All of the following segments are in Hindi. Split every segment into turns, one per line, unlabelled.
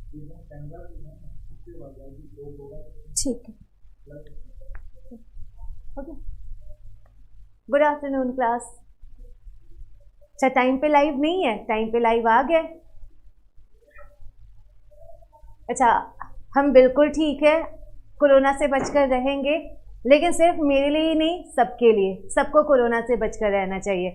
ठीक है, ओके। Good afternoon class. अच्छा, टाइम पे लाइव नहीं है? टाइम पे लाइव आ गए? अच्छा, हम बिल्कुल ठीक है, कोरोना से बचकर रहेंगे, लेकिन सिर्फ मेरे लिए ही नहीं, सबके लिए, सबको कोरोना से बचकर रहना चाहिए।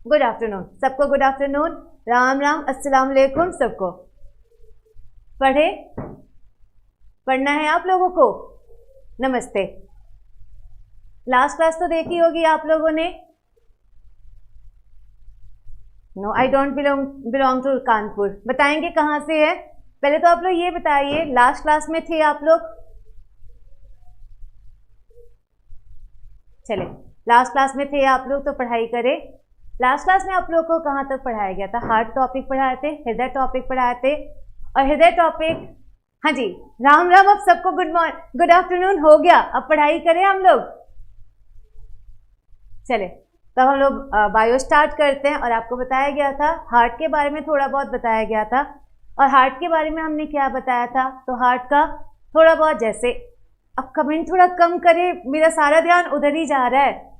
गुड आफ्टरनून सबको, गुड आफ्टरनून, राम राम, अस्सलाम वालेकुम सबको। पढ़े? पढ़ना है आप लोगों को? नमस्ते। लास्ट क्लास तो देखी होगी आप लोगों ने। No, I don't belong to Kanpur. बताएंगे कहाँ से है? पहले तो आप लोग ये बताइए, लास्ट क्लास में थे आप लोग? चले, लास्ट क्लास में थे आप लोग तो पढ़ाई करें। लास्ट क्लास में आप लोग को कहाँ तक पढ़ाया गया था? हार्ट टॉपिक पढ़ाए थे, हृदय टॉपिक पढ़ाए थे, और हृदय टॉपिक, हाँ जी, राम राम, अब सबको गुड आफ्टरनून हो गया। अब पढ़ाई करें हम लोग। चले, तो हम लोग बायो स्टार्ट करते हैं। और आपको बताया गया था, हार्ट के बारे में थोड़ा बहुत बताया गया था। और हार्ट के बारे में हमने क्या बताया था? तो हार्ट का थोड़ा बहुत, जैसे, अब कमेंट थोड़ा कम करे, मेरा सारा ध्यान उधर ही जा रहा है।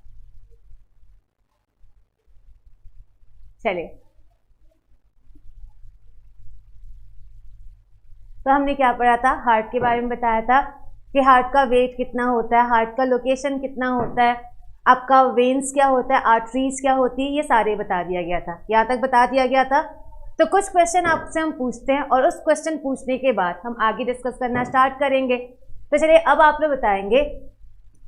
चलिए, तो हमने क्या पढ़ा था? हार्ट के बारे में बताया था कि हार्ट का वेट कितना होता है, हार्ट का लोकेशन कितना होता है, आपका वेन्स क्या होता है, आर्टरीज क्या होती है, ये सारे बता दिया गया था। यहाँ तक बता दिया गया था। तो कुछ क्वेश्चन आपसे हम पूछते हैं, और उस क्वेश्चन पूछने के बाद हम आगे डिस्कस करना स्टार्ट करेंगे। तो चलिए, अब आप लोग बताएंगे,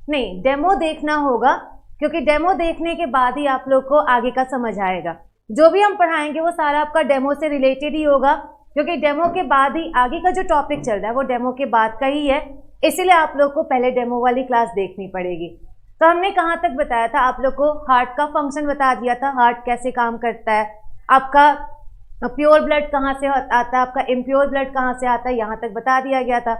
नहीं, डेमो देखना होगा, क्योंकि डेमो देखने के बाद ही आप लोग को आगे का समझ आएगा। जो भी हम पढ़ाएंगे वो सारा आपका डेमो से रिलेटेड ही होगा, क्योंकि डेमो के बाद ही आगे का जो टॉपिक चल रहा है वो डेमो के बाद का ही है। इसीलिए आप लोग को पहले डेमो वाली क्लास देखनी पड़ेगी। तो हमने कहाँ तक बताया था? आप लोग को हार्ट का फंक्शन बता दिया था, हार्ट कैसे काम करता है, आपका प्योर ब्लड कहाँ से आता है, आपका इम्प्योर ब्लड कहाँ से आता है, यहाँ तक बता दिया गया था।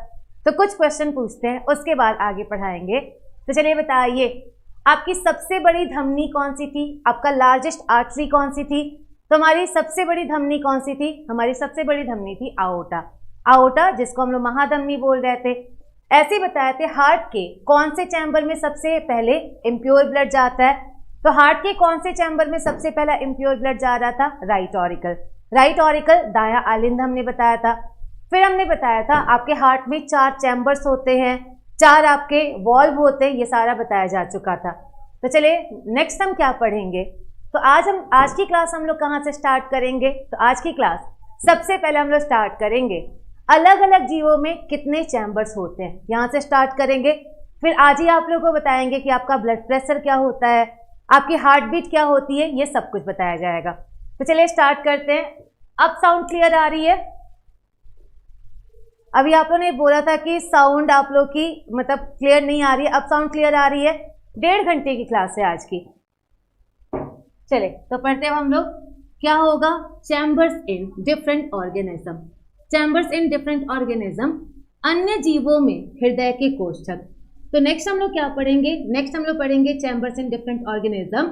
तो कुछ क्वेश्चन पूछते हैं, उसके बाद आगे पढ़ाएंगे। तो चलिए बताइए, आपकी सबसे बड़ी धमनी कौन सी थी? आपका लार्जेस्ट आर्टरी कौन सी थी? तो हमारी सबसे बड़ी धमनी कौन सी थी? हमारी सबसे बड़ी धमनी थी आओटा। आओटा, जिसको हम लोग महाधमनी बोल रहे थे। ऐसे बताए थे, हार्ट के कौन से चैम्बर में सबसे पहले इम्प्योर ब्लड जाता है? तो हार्ट के कौन से चैम्बर में सबसे पहला इम्प्योर ब्लड जा रहा था? Right auricle. राइट ऑरिकल, दाया आलिंद हमने बताया था। फिर हमने बताया था आपके हार्ट में 4 चैम्बर्स होते हैं, 4 आपके वॉल्व होते हैं, ये सारा बताया जा चुका था। तो चलिए, नेक्स्ट हम क्या पढ़ेंगे? तो आज की क्लास हम लोग कहाँ से स्टार्ट करेंगे? तो आज की क्लास सबसे पहले हम लोग स्टार्ट करेंगे अलग अलग जीवों में कितने चैम्बर्स होते हैं, यहाँ से स्टार्ट करेंगे। फिर आज ही आप लोगों को बताएंगे कि आपका ब्लड प्रेशर क्या होता है, आपकी हार्ट बीट क्या होती है, ये सब कुछ बताया जाएगा। तो चलिए स्टार्ट करते हैं। अब साउंड क्लियर आ रही है? अभी आप लोगों ने बोला था कि साउंड आप लोग की मतलब क्लियर नहीं आ रही है, अब साउंड क्लियर आ रही है। 1.5 घंटे की क्लास है आज की। चले, तो पढ़ते हैं हम लोग। क्या होगा? Chambers in different organism. Chambers in different organism, अन्य जीवों में हृदय के कोष्ठक। तो नेक्स्ट हम लोग क्या पढ़ेंगे? नेक्स्ट हम लोग पढ़ेंगे चैम्बर्स इन डिफरेंट ऑर्गेनिज्म,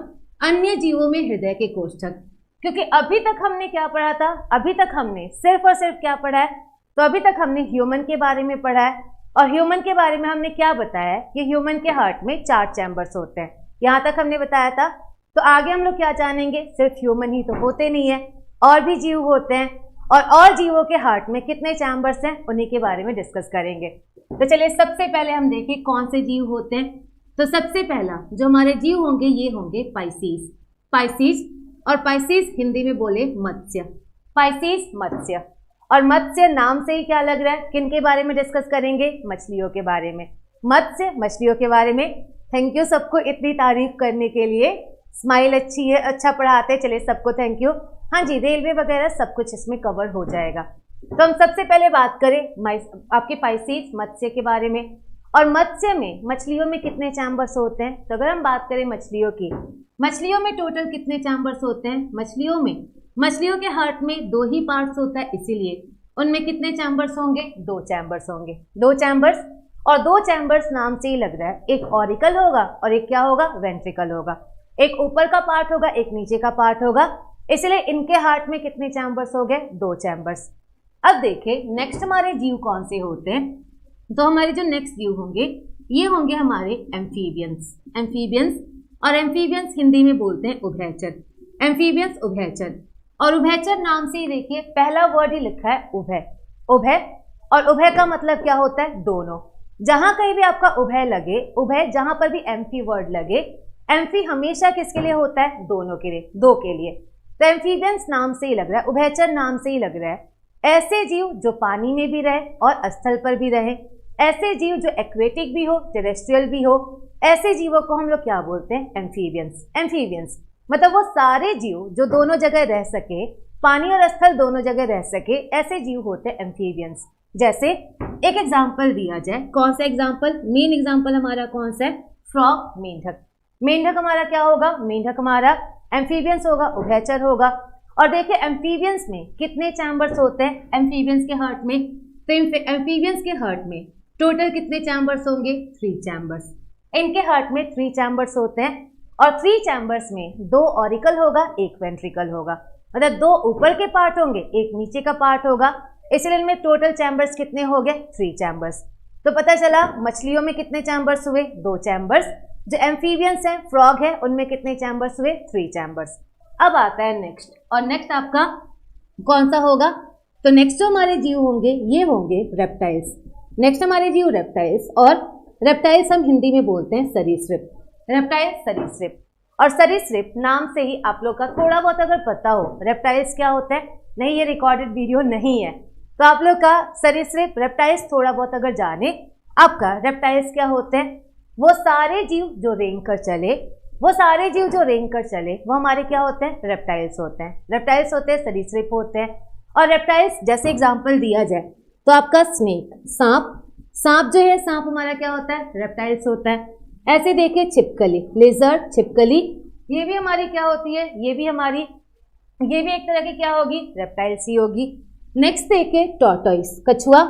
अन्य जीवों में हृदय के कोष्ठक। क्योंकि अभी तक हमने क्या पढ़ा था? अभी तक हमने सिर्फ और सिर्फ क्या पढ़ा है? तो अभी तक हमने ह्यूमन के बारे में पढ़ा है, और ह्यूमन के बारे में हमने क्या बताया कि ह्यूमन के हार्ट में 4 चैम्बर्स होते हैं, यहाँ तक हमने बताया था। तो आगे हम लोग क्या जानेंगे? सिर्फ ह्यूमन ही तो होते नहीं है, और भी जीव होते हैं, और जीवों के हार्ट में कितने चैम्बर्स हैं उन्हीं के बारे में डिस्कस करेंगे। तो चलिए, सबसे पहले हम देखें कौन से जीव होते हैं। तो सबसे पहला जो हमारे जीव होंगे ये होंगे पाइसीस। पाइसीस, और पाइसीस हिंदी में बोले मत्स्य। पाइसीस मत्स्य, और मत्स्य नाम से ही क्या लग रहा है? किन के बारे में डिस्कस करेंगे? मछलियों के बारे में। मत्स्य, मछलियों के बारे में। थैंक यू सबको इतनी तारीफ करने के लिए, स्माइल अच्छी है, अच्छा पढ़ाते हैं। चलिए सबको थैंक यू। हाँ जी, रेलवे वगैरह सब कुछ इसमें कवर हो जाएगा। तो हम सबसे पहले बात करें आपके पाइसीस मत्स्य के बारे में। और मत्स्य में, मछलियों में कितने चैम्बर्स होते हैं? तो अगर हम बात करें मछलियों की, मछलियों में टोटल कितने चैम्बर्स होते हैं? मछलियों के हार्ट में 2 ही पार्ट्स होता है, इसीलिए उनमें कितने चैम्बर्स होंगे? 2 चैम्बर्स होंगे। 2 चैम्बर्स, और 2 चैम्बर्स नाम से ही लग रहा है, एक ऑरिकल होगा और एक क्या होगा? वेंट्रिकल होगा। एक ऊपर का पार्ट होगा, एक नीचे का पार्ट होगा। इसलिए इनके हार्ट में कितने चैम्बर्स हो गए, 2 चैम्बर्स। अब देखें नेक्स्ट हमारे जीव कौन से होते हैं। तो हमारे जो नेक्स्ट जीव होंगे ये होंगे हमारे एम्फीबियंस। एम्फीबियंस, और एम्फीबियंस हिंदी में बोलते हैं उभयचर। एम्फीबियंस उभयचर, और उभयचर नाम से ही देखिए पहला वर्ड ही लिखा है उभय। उभय, और उभय का मतलब क्या होता है, दोनों। जहां कहीं भी आपका उभय लगे, उभय जहां पर भी एम्फी वर्ड लगे, एम्फी हमेशा किसके लिए होता है, दोनों के लिए, दो के लिए। तो एम्फीबियंस नाम से ही लग रहा है, उभयचर नाम से ही लग रहा है ऐसे जीव जो पानी में भी रहे और स्थल पर भी रहे, ऐसे जीव जो एक्वेटिक भी हो, टेरेस्ट्रियल भी हो, ऐसे जीवों को हम लोग क्या बोलते हैं, एम्फीबियंस। एम्फीबियंस मतलब वो सारे जीव जो दोनों जगह रह सके, पानी और स्थल दोनों जगह रह सके, ऐसे जीव होते हैं एम्फीबियंस। जैसे एक एग्जाम्पल दिया जाए, कौन सा एग्जाम्पल, मेन एग्जाम्पल हमारा कौन सा है, फ्रॉग, मेंढक। मेंढक हमारा क्या होगा, मेंढक हमारा एम्फीबियंस होगा, उभयचर होगा। और देखिए एम्फीबियंस में कितने चैम्बर्स होते हैं, एम्फीबियंस के हार्ट में, तो एम्फीबियंस के हार्ट में टोटल कितने चैम्बर्स होंगे, 3 चैम्बर्स। इनके हार्ट में 3 चैम्बर्स होते हैं, और 3 चैम्बर्स में 2 ऑरिकल होगा, 1 वेंट्रिकल होगा, मतलब 2 ऊपर के पार्ट होंगे, 1 नीचे का पार्ट होगा। इसलिए इनमें टोटल चैम्बर्स कितने हो गए, 3 चैम्बर्स। तो पता चला मछलियों में कितने चैम्बर्स हुए, 2 चैम्बर्स। जो एम्फीबियंस हैं, फ्रॉग है, उनमें कितने चैम्बर्स हुए, 3 चैम्बर्स। अब आता है नेक्स्ट, और नेक्स्ट आपका कौन सा होगा, तो नेक्स्ट जो हमारे जीव होंगे ये होंगे रेप्टाइल्स। नेक्स्ट हमारे जीव रेप्टाइल्स, और रेप्टाइल्स हम हिंदी में बोलते हैं सरीसृप। रेप्टाइल, सरीसृप, और सरीसृप नाम से ही आप लोग का थोड़ा बहुत अगर पता हो रेप्टाइल्स क्या होता है, नहीं ये रिकॉर्डेड वीडियो नहीं है, तो आप लोग का सरीसृप रेप्टाइल्स थोड़ा बहुत अगर जाने, आपका रेप्टाइल्स क्या होते हैं, वो सारे जीव जो रेंग कर चले, वो सारे जीव जो रेंग कर चले वो हमारे क्या होते हैं, रेप्टाइल्स होते हैं। रेप्टाइल्स होते हैं, सरीसृप होते हैं। और रेप्टाइल्स जैसे एग्जांपल दिया जाए तो आपका स्नेक, सांप, सांप जो है, सांप हमारा क्या होता है, रेप्टाइल्स होता है। ऐसे देखिए छिपकली, लेजर्ड, छिपकली, ये भी हमारी क्या होती है, ये भी एक तरह की क्या होगी, रेप्टाइल्स ही होगी। नेक्स्ट देखिए टॉर्टोइस, कछुआ,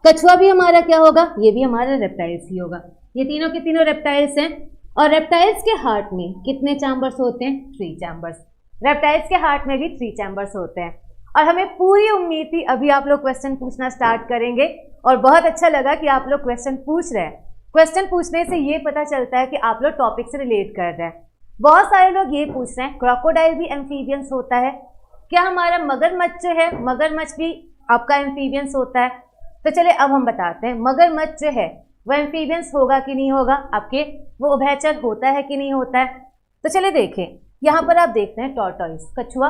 कछुआ भी हमारा क्या होगा, ये भी हमारा रेप्टाइल्स ही होगा। ये तीनों के तीनों रेप्टाइल्स हैं। और रेप्टाइल्स के हार्ट में कितने चैम्बर्स होते हैं, 3 चैम्बर्स। रेप्टाइल्स के हार्ट में भी 3 चैम्बर्स होते हैं। और हमें पूरी उम्मीद थी अभी आप लोग क्वेश्चन पूछना स्टार्ट करेंगे, और बहुत अच्छा लगा कि आप लोग क्वेश्चन पूछ रहे हैं। क्वेश्चन पूछने से ये पता चलता है कि आप लोग टॉपिक से रिलेट कर रहे हैं। बहुत सारे लोग ये पूछ रहे हैं क्रोकोडाइल भी एम्फीबियंस होता है क्या, हमारा मगरमच्छ जो है, मगरमच्छ भी आपका एम्फीबियंस होता है। तो चले अब हम बताते हैं मगरमच्छ जो है वो एम्फीबियंस होगा कि नहीं होगा, आपके वो उभयचर होता है कि नहीं होता है। तो चले देखें, यहाँ पर आप देखते हैं टॉर्टोइस, कछुआ,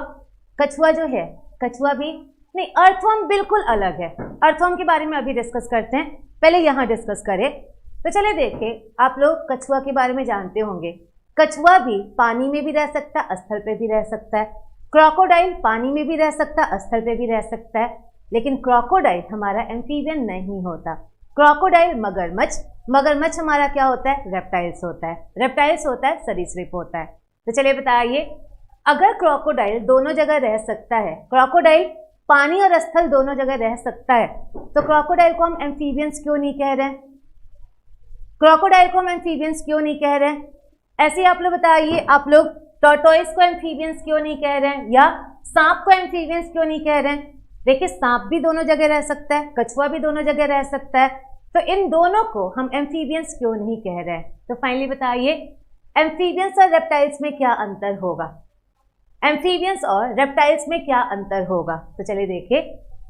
कछुआ जो है, कछुआ भी नहीं, अर्थवर्म बिल्कुल अलग है। अर्थवर्म के बारे में अभी डिस्कस करते हैं, पहले यहाँ डिस्कस करें। तो चले देखें, आप लोग कछुआ के बारे में जानते होंगे, कछुआ भी पानी में भी रह सकता है, स्थल पे भी रह सकता है। क्रोकोडाइल पानी में भी रह सकता है, स्थल पे भी रह सकता है, लेकिन क्रोकोडाइल हमारा एम्फीबियन नहीं होता। क्रोकोडाइल मगरमच्छ, मगरमच्छ हमारा क्या होता है, रेप्टाइल्स होता है, रेप्टाइल्स होता है, सरीसृप होता है। तो चलिए बताइए, अगर क्रोकोडाइल दोनों जगह रह सकता है, क्रोकोडाइल पानी और स्थल दोनों जगह रह सकता है, तो क्रोकोडाइल को हम एम्फीबियंस क्यों नहीं कह रहे हैं, क्रोकोडाइल को हम एम्फीबियंस क्यों नहीं कह रहे हैं। ऐसे आप लोग बताइए, आप लोग टॉर्टोइस को एम्फीबियंस क्यों नहीं कह रहे हैं, या सांप को एम्फीबियंस क्यों नहीं कह रहे हैं। देखिए सांप भी दोनों जगह रह सकता है, कछुआ भी दोनों जगह रह सकता है, तो इन दोनों को हम एम्फीबियंस क्यों नहीं कह रहे हैं। तो फाइनली बताइए, एम्फीबियंस और रेप्टाइल्स में क्या अंतर होगा, एम्फीबियंस और रेप्टाइल्स में क्या अंतर होगा। तो चलिए देखिए,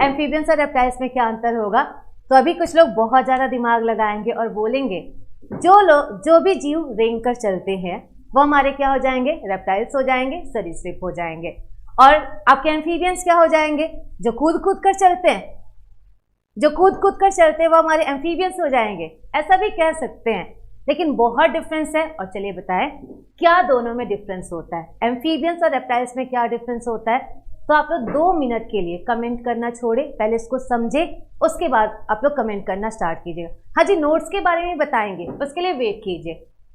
एम्फीबियंस और रेप्टाइल्स में क्या अंतर होगा। तो अभी कुछ लोग बहुत ज़्यादा दिमाग लगाएंगे और बोलेंगे जो भी जीव रेंग कर चलते हैं वो हमारे क्या हो जाएंगे, रेप्टाइल्स हो जाएंगे, सरीसृप हो जाएंगे। और आपके एम्फीबियंस क्या हो जाएंगे, जो कूद कूद कर चलते हैं, जो कूद कूद कर चलते हैं वो हमारे एम्फीबियंस हो जाएंगे, ऐसा भी कह सकते हैं। लेकिन बहुत डिफरेंस है, और चलिए बताएं क्या दोनों में डिफरेंस होता है, एम्फीबियंस और रेप्टाइल्स में क्या डिफरेंस होता है। तो आप लोग 2 मिनट के लिए कमेंट करना छोड़े, पहले इसको समझे, उसके बाद आप लोग कमेंट करना स्टार्ट कीजिएगा। हाँ जी, नोट्स के बारे में बताएंगे, उसके लिए वेट कीजिए।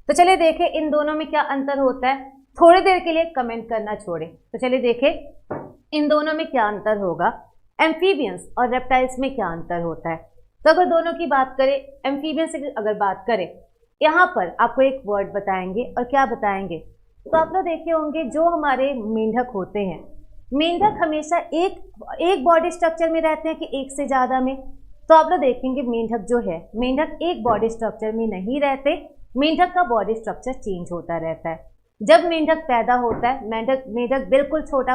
तो चलिए देखें इन दोनों में क्या अंतर होता है, थोड़ी देर के लिए कमेंट करना छोड़े। तो चलिए देखें इन दोनों में क्या अंतर होगा, एम्फीबियंस और रेप्टाइल्स में क्या अंतर होता है। तो अगर दोनों की बात करें, एम्फीबियंस की अगर बात करें, यहाँ पर आपको एक वर्ड बताएंगे, और क्या बताएंगे, तो आप लोग देखे होंगे जो हमारे मेंढक होते हैं, मेंढक हमेशा एक बॉडी स्ट्रक्चर में रहते हैं कि एक से ज़्यादा में? तो आप लोग देखेंगे मेंढक जो है, मेंढक एक बॉडी स्ट्रक्चर में नहीं रहते, मेंढक का बॉडी स्ट्रक्चर चेंज होता रहता है। जब मेंढक पैदा होता है, मेंढक बिल्कुल छोटा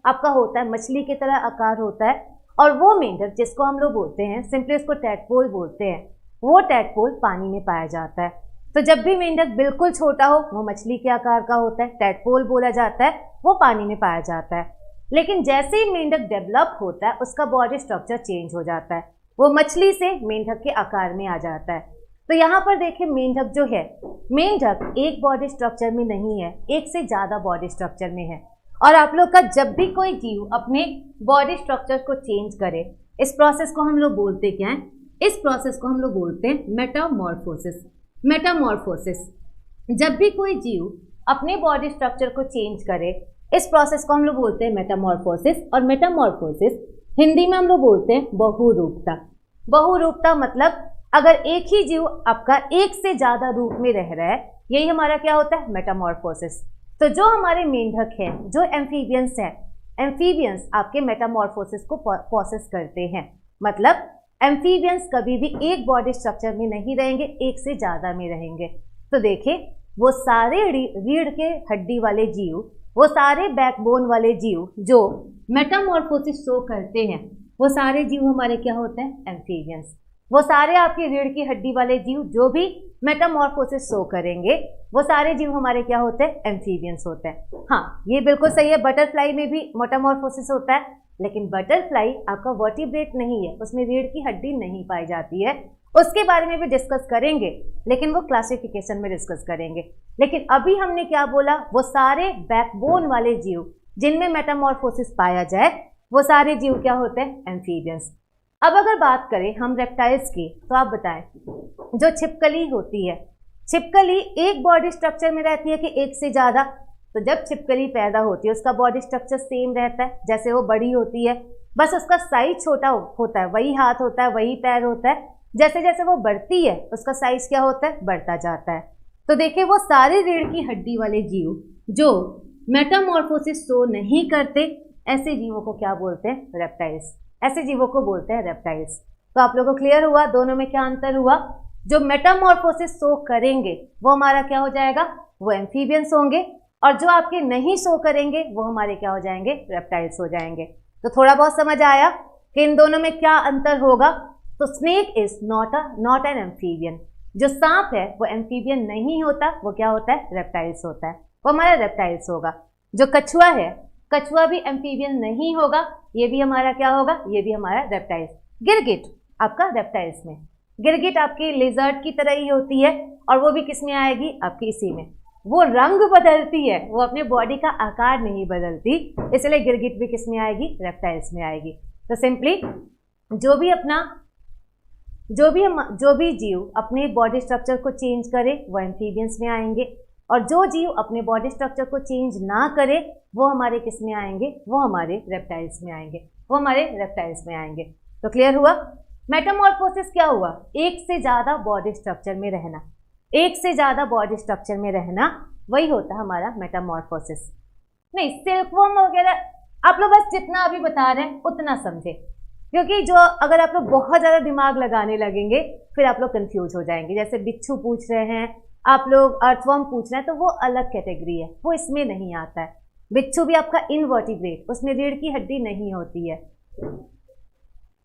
आपका होता है, मछली की तरह आकार होता है, और वो मेंढक जिसको हम लोग बोलते हैं, सिंपली उसको टैडपोल बोलते हैं, वो टैडपोल पानी में पाया जाता है। तो जब भी मेंढक बिल्कुल छोटा हो, वो मछली के आकार का होता है, टैडपोल बोला जाता है, वो पानी में पाया जाता है। लेकिन जैसे ही मेंढक डेवलप होता है, उसका बॉडी स्ट्रक्चर चेंज हो जाता है, वो मछली से मेंढक के आकार में आ जाता है। तो यहाँ पर देखिए मेंढक जो है, मेंढक एक बॉडी स्ट्रक्चर में नहीं है, एक से ज़्यादा बॉडी स्ट्रक्चर में है। और आप लोग का जब भी कोई जीव अपने बॉडी स्ट्रक्चर को चेंज करे, इस प्रोसेस को हम लोग बोलते क्या है? इस प्रोसेस को हम लोग बोलते हैं मेटामॉर्फोसिस। मेटामॉर्फोसिस, जब भी कोई जीव अपने बॉडी स्ट्रक्चर को चेंज करे, इस प्रोसेस को हम लोग बोलते हैं मेटामॉर्फोसिस। और मेटामॉर्फोसिस हिंदी में हम लोग बोलते हैं बहुरूपता। बहुरूपता मतलब अगर एक ही जीव आपका एक से ज्यादा रूप में रह रहा है, यही हमारा क्या होता है? मेटामॉर्फोसिस। तो जो हमारे मेंढक हैं, जो एम्फीबियंस हैं, एम्फीबियंस आपके मेटामॉर्फोसिस को प्रोसेस करते हैं। मतलब एम्फीबियंस कभी भी एक बॉडी स्ट्रक्चर में नहीं रहेंगे, एक से ज्यादा में रहेंगे। तो देखिए वो सारे रीढ़ के हड्डी वाले जीव, वो सारे बैकबोन वाले जीव जो मेटामॉर्फोसिस शो करते हैं, वो सारे जीव हमारे क्या होते हैं? एम्फीबियंस। वो सारे आपकी रीढ़ की हड्डी वाले जीव जो भी मेटामॉर्फोसिस शो करेंगे, वो सारे जीव हमारे क्या होते हैं? एम्फीबियंस होते हैं। हाँ, ये बिल्कुल सही है, बटरफ्लाई में भी मेटामॉर्फोसिस होता है, लेकिन बटरफ्लाई आपका वर्टिब्रेट नहीं है, उसमें रीढ़ की हड्डी नहीं पाई जाती है। उसके बारे में भी डिस्कस करेंगे, लेकिन वो क्लासिफिकेशन में डिस्कस करेंगे। लेकिन अभी हमने क्या बोला? वो सारे बैकबोन वाले जीव जिनमें मेटामॉर्फोसिस पाया जाए, वो सारे जीव क्या होते हैं? एम्फीबियंस। अब अगर बात करें हम रेप्टाइल्स की, तो आप बताएं, जो छिपकली होती है, छिपकली एक बॉडी स्ट्रक्चर में रहती है कि एक से ज़्यादा? तो जब छिपकली पैदा होती है, उसका बॉडी स्ट्रक्चर सेम रहता है, जैसे वो बड़ी होती है, बस उसका साइज छोटा होता है, वही हाथ होता है, वही पैर होता है। जैसे जैसे वो बढ़ती है, उसका साइज क्या होता है? बढ़ता जाता है। तो देखिए वो सारे रीढ़ की हड्डी वाले जीव जो मेटामॉर्फोसिस शो नहीं करते, ऐसे जीवों को क्या बोलते हैं? रेप्टाइल्स। ऐसे जीवों को बोलते हैं रेप्टाइल्स। तो आप लोगों को क्लियर हुआ दोनों में क्या अंतर हुआ? जो मेटामॉर्फोसिस शो करेंगे वो हमारा क्या हो जाएगा? वो एम्फीबियंस होंगे, और जो आपके नहीं शो करेंगे वो हमारे क्या हो जाएंगे? रेप्टाइल्स हो जाएंगे। तो थोड़ा बहुत समझ आया कि इन दोनों में क्या अंतर होगा? तो snake is not an amphibian. जो सांप है वो एम्फीबियन नहीं होता, वो क्या होता है? रेप्टाइल्स होता है, वो हमारा रेप्टाइल्स होगा। जो कछुआ है, कछुआ भी एम्फीबियन नहीं होगा, ये भी हमारा क्या होगा? ये भी हमारा रेप्टाइल्स। गिरगिट आपका रेप्टाइल्स में, गिरगिट आपकी लिजर्ड की तरह ही होती है, और वो भी किस में आएगी? आपकी इसी में। वो रंग बदलती है, वो अपने बॉडी का आकार नहीं बदलती, इसलिए गिरगिट भी किस में आएगी? रेप्टाइल्स में आएगी। तो सिंपली जो भी जीव अपने बॉडी स्ट्रक्चर को चेंज करे वो एम्फीबियंस में आएंगे, और जो जीव अपने बॉडी स्ट्रक्चर को चेंज ना करे वो हमारे किस में आएंगे? वो हमारे रेप्टाइल्स में आएंगे, वो हमारे रेप्टाइल्स में आएंगे। तो क्लियर हुआ? मेटामॉर्फोसिस क्या हुआ? एक से ज़्यादा बॉडी स्ट्रक्चर में रहना, एक से ज़्यादा बॉडी स्ट्रक्चर में रहना, वही होता है हमारा मेटामॉर्फोसिस। नहीं, सिल्कवर्म वगैरह आप लोग बस जितना अभी बता रहे हैं उतना समझे, क्योंकि जो अगर आप लोग बहुत ज़्यादा दिमाग लगाने लगेंगे फिर आप लोग कंफ्यूज हो जाएंगे। जैसे बिच्छू पूछ रहे हैं आप लोग, अर्थवर्म पूछ रहे हैं, तो वो अलग कैटेगरी है, वो इसमें नहीं आता है। बिच्छू भी आपका इनवर्टिब्रेट, उसमें रीढ़ की हड्डी नहीं होती है।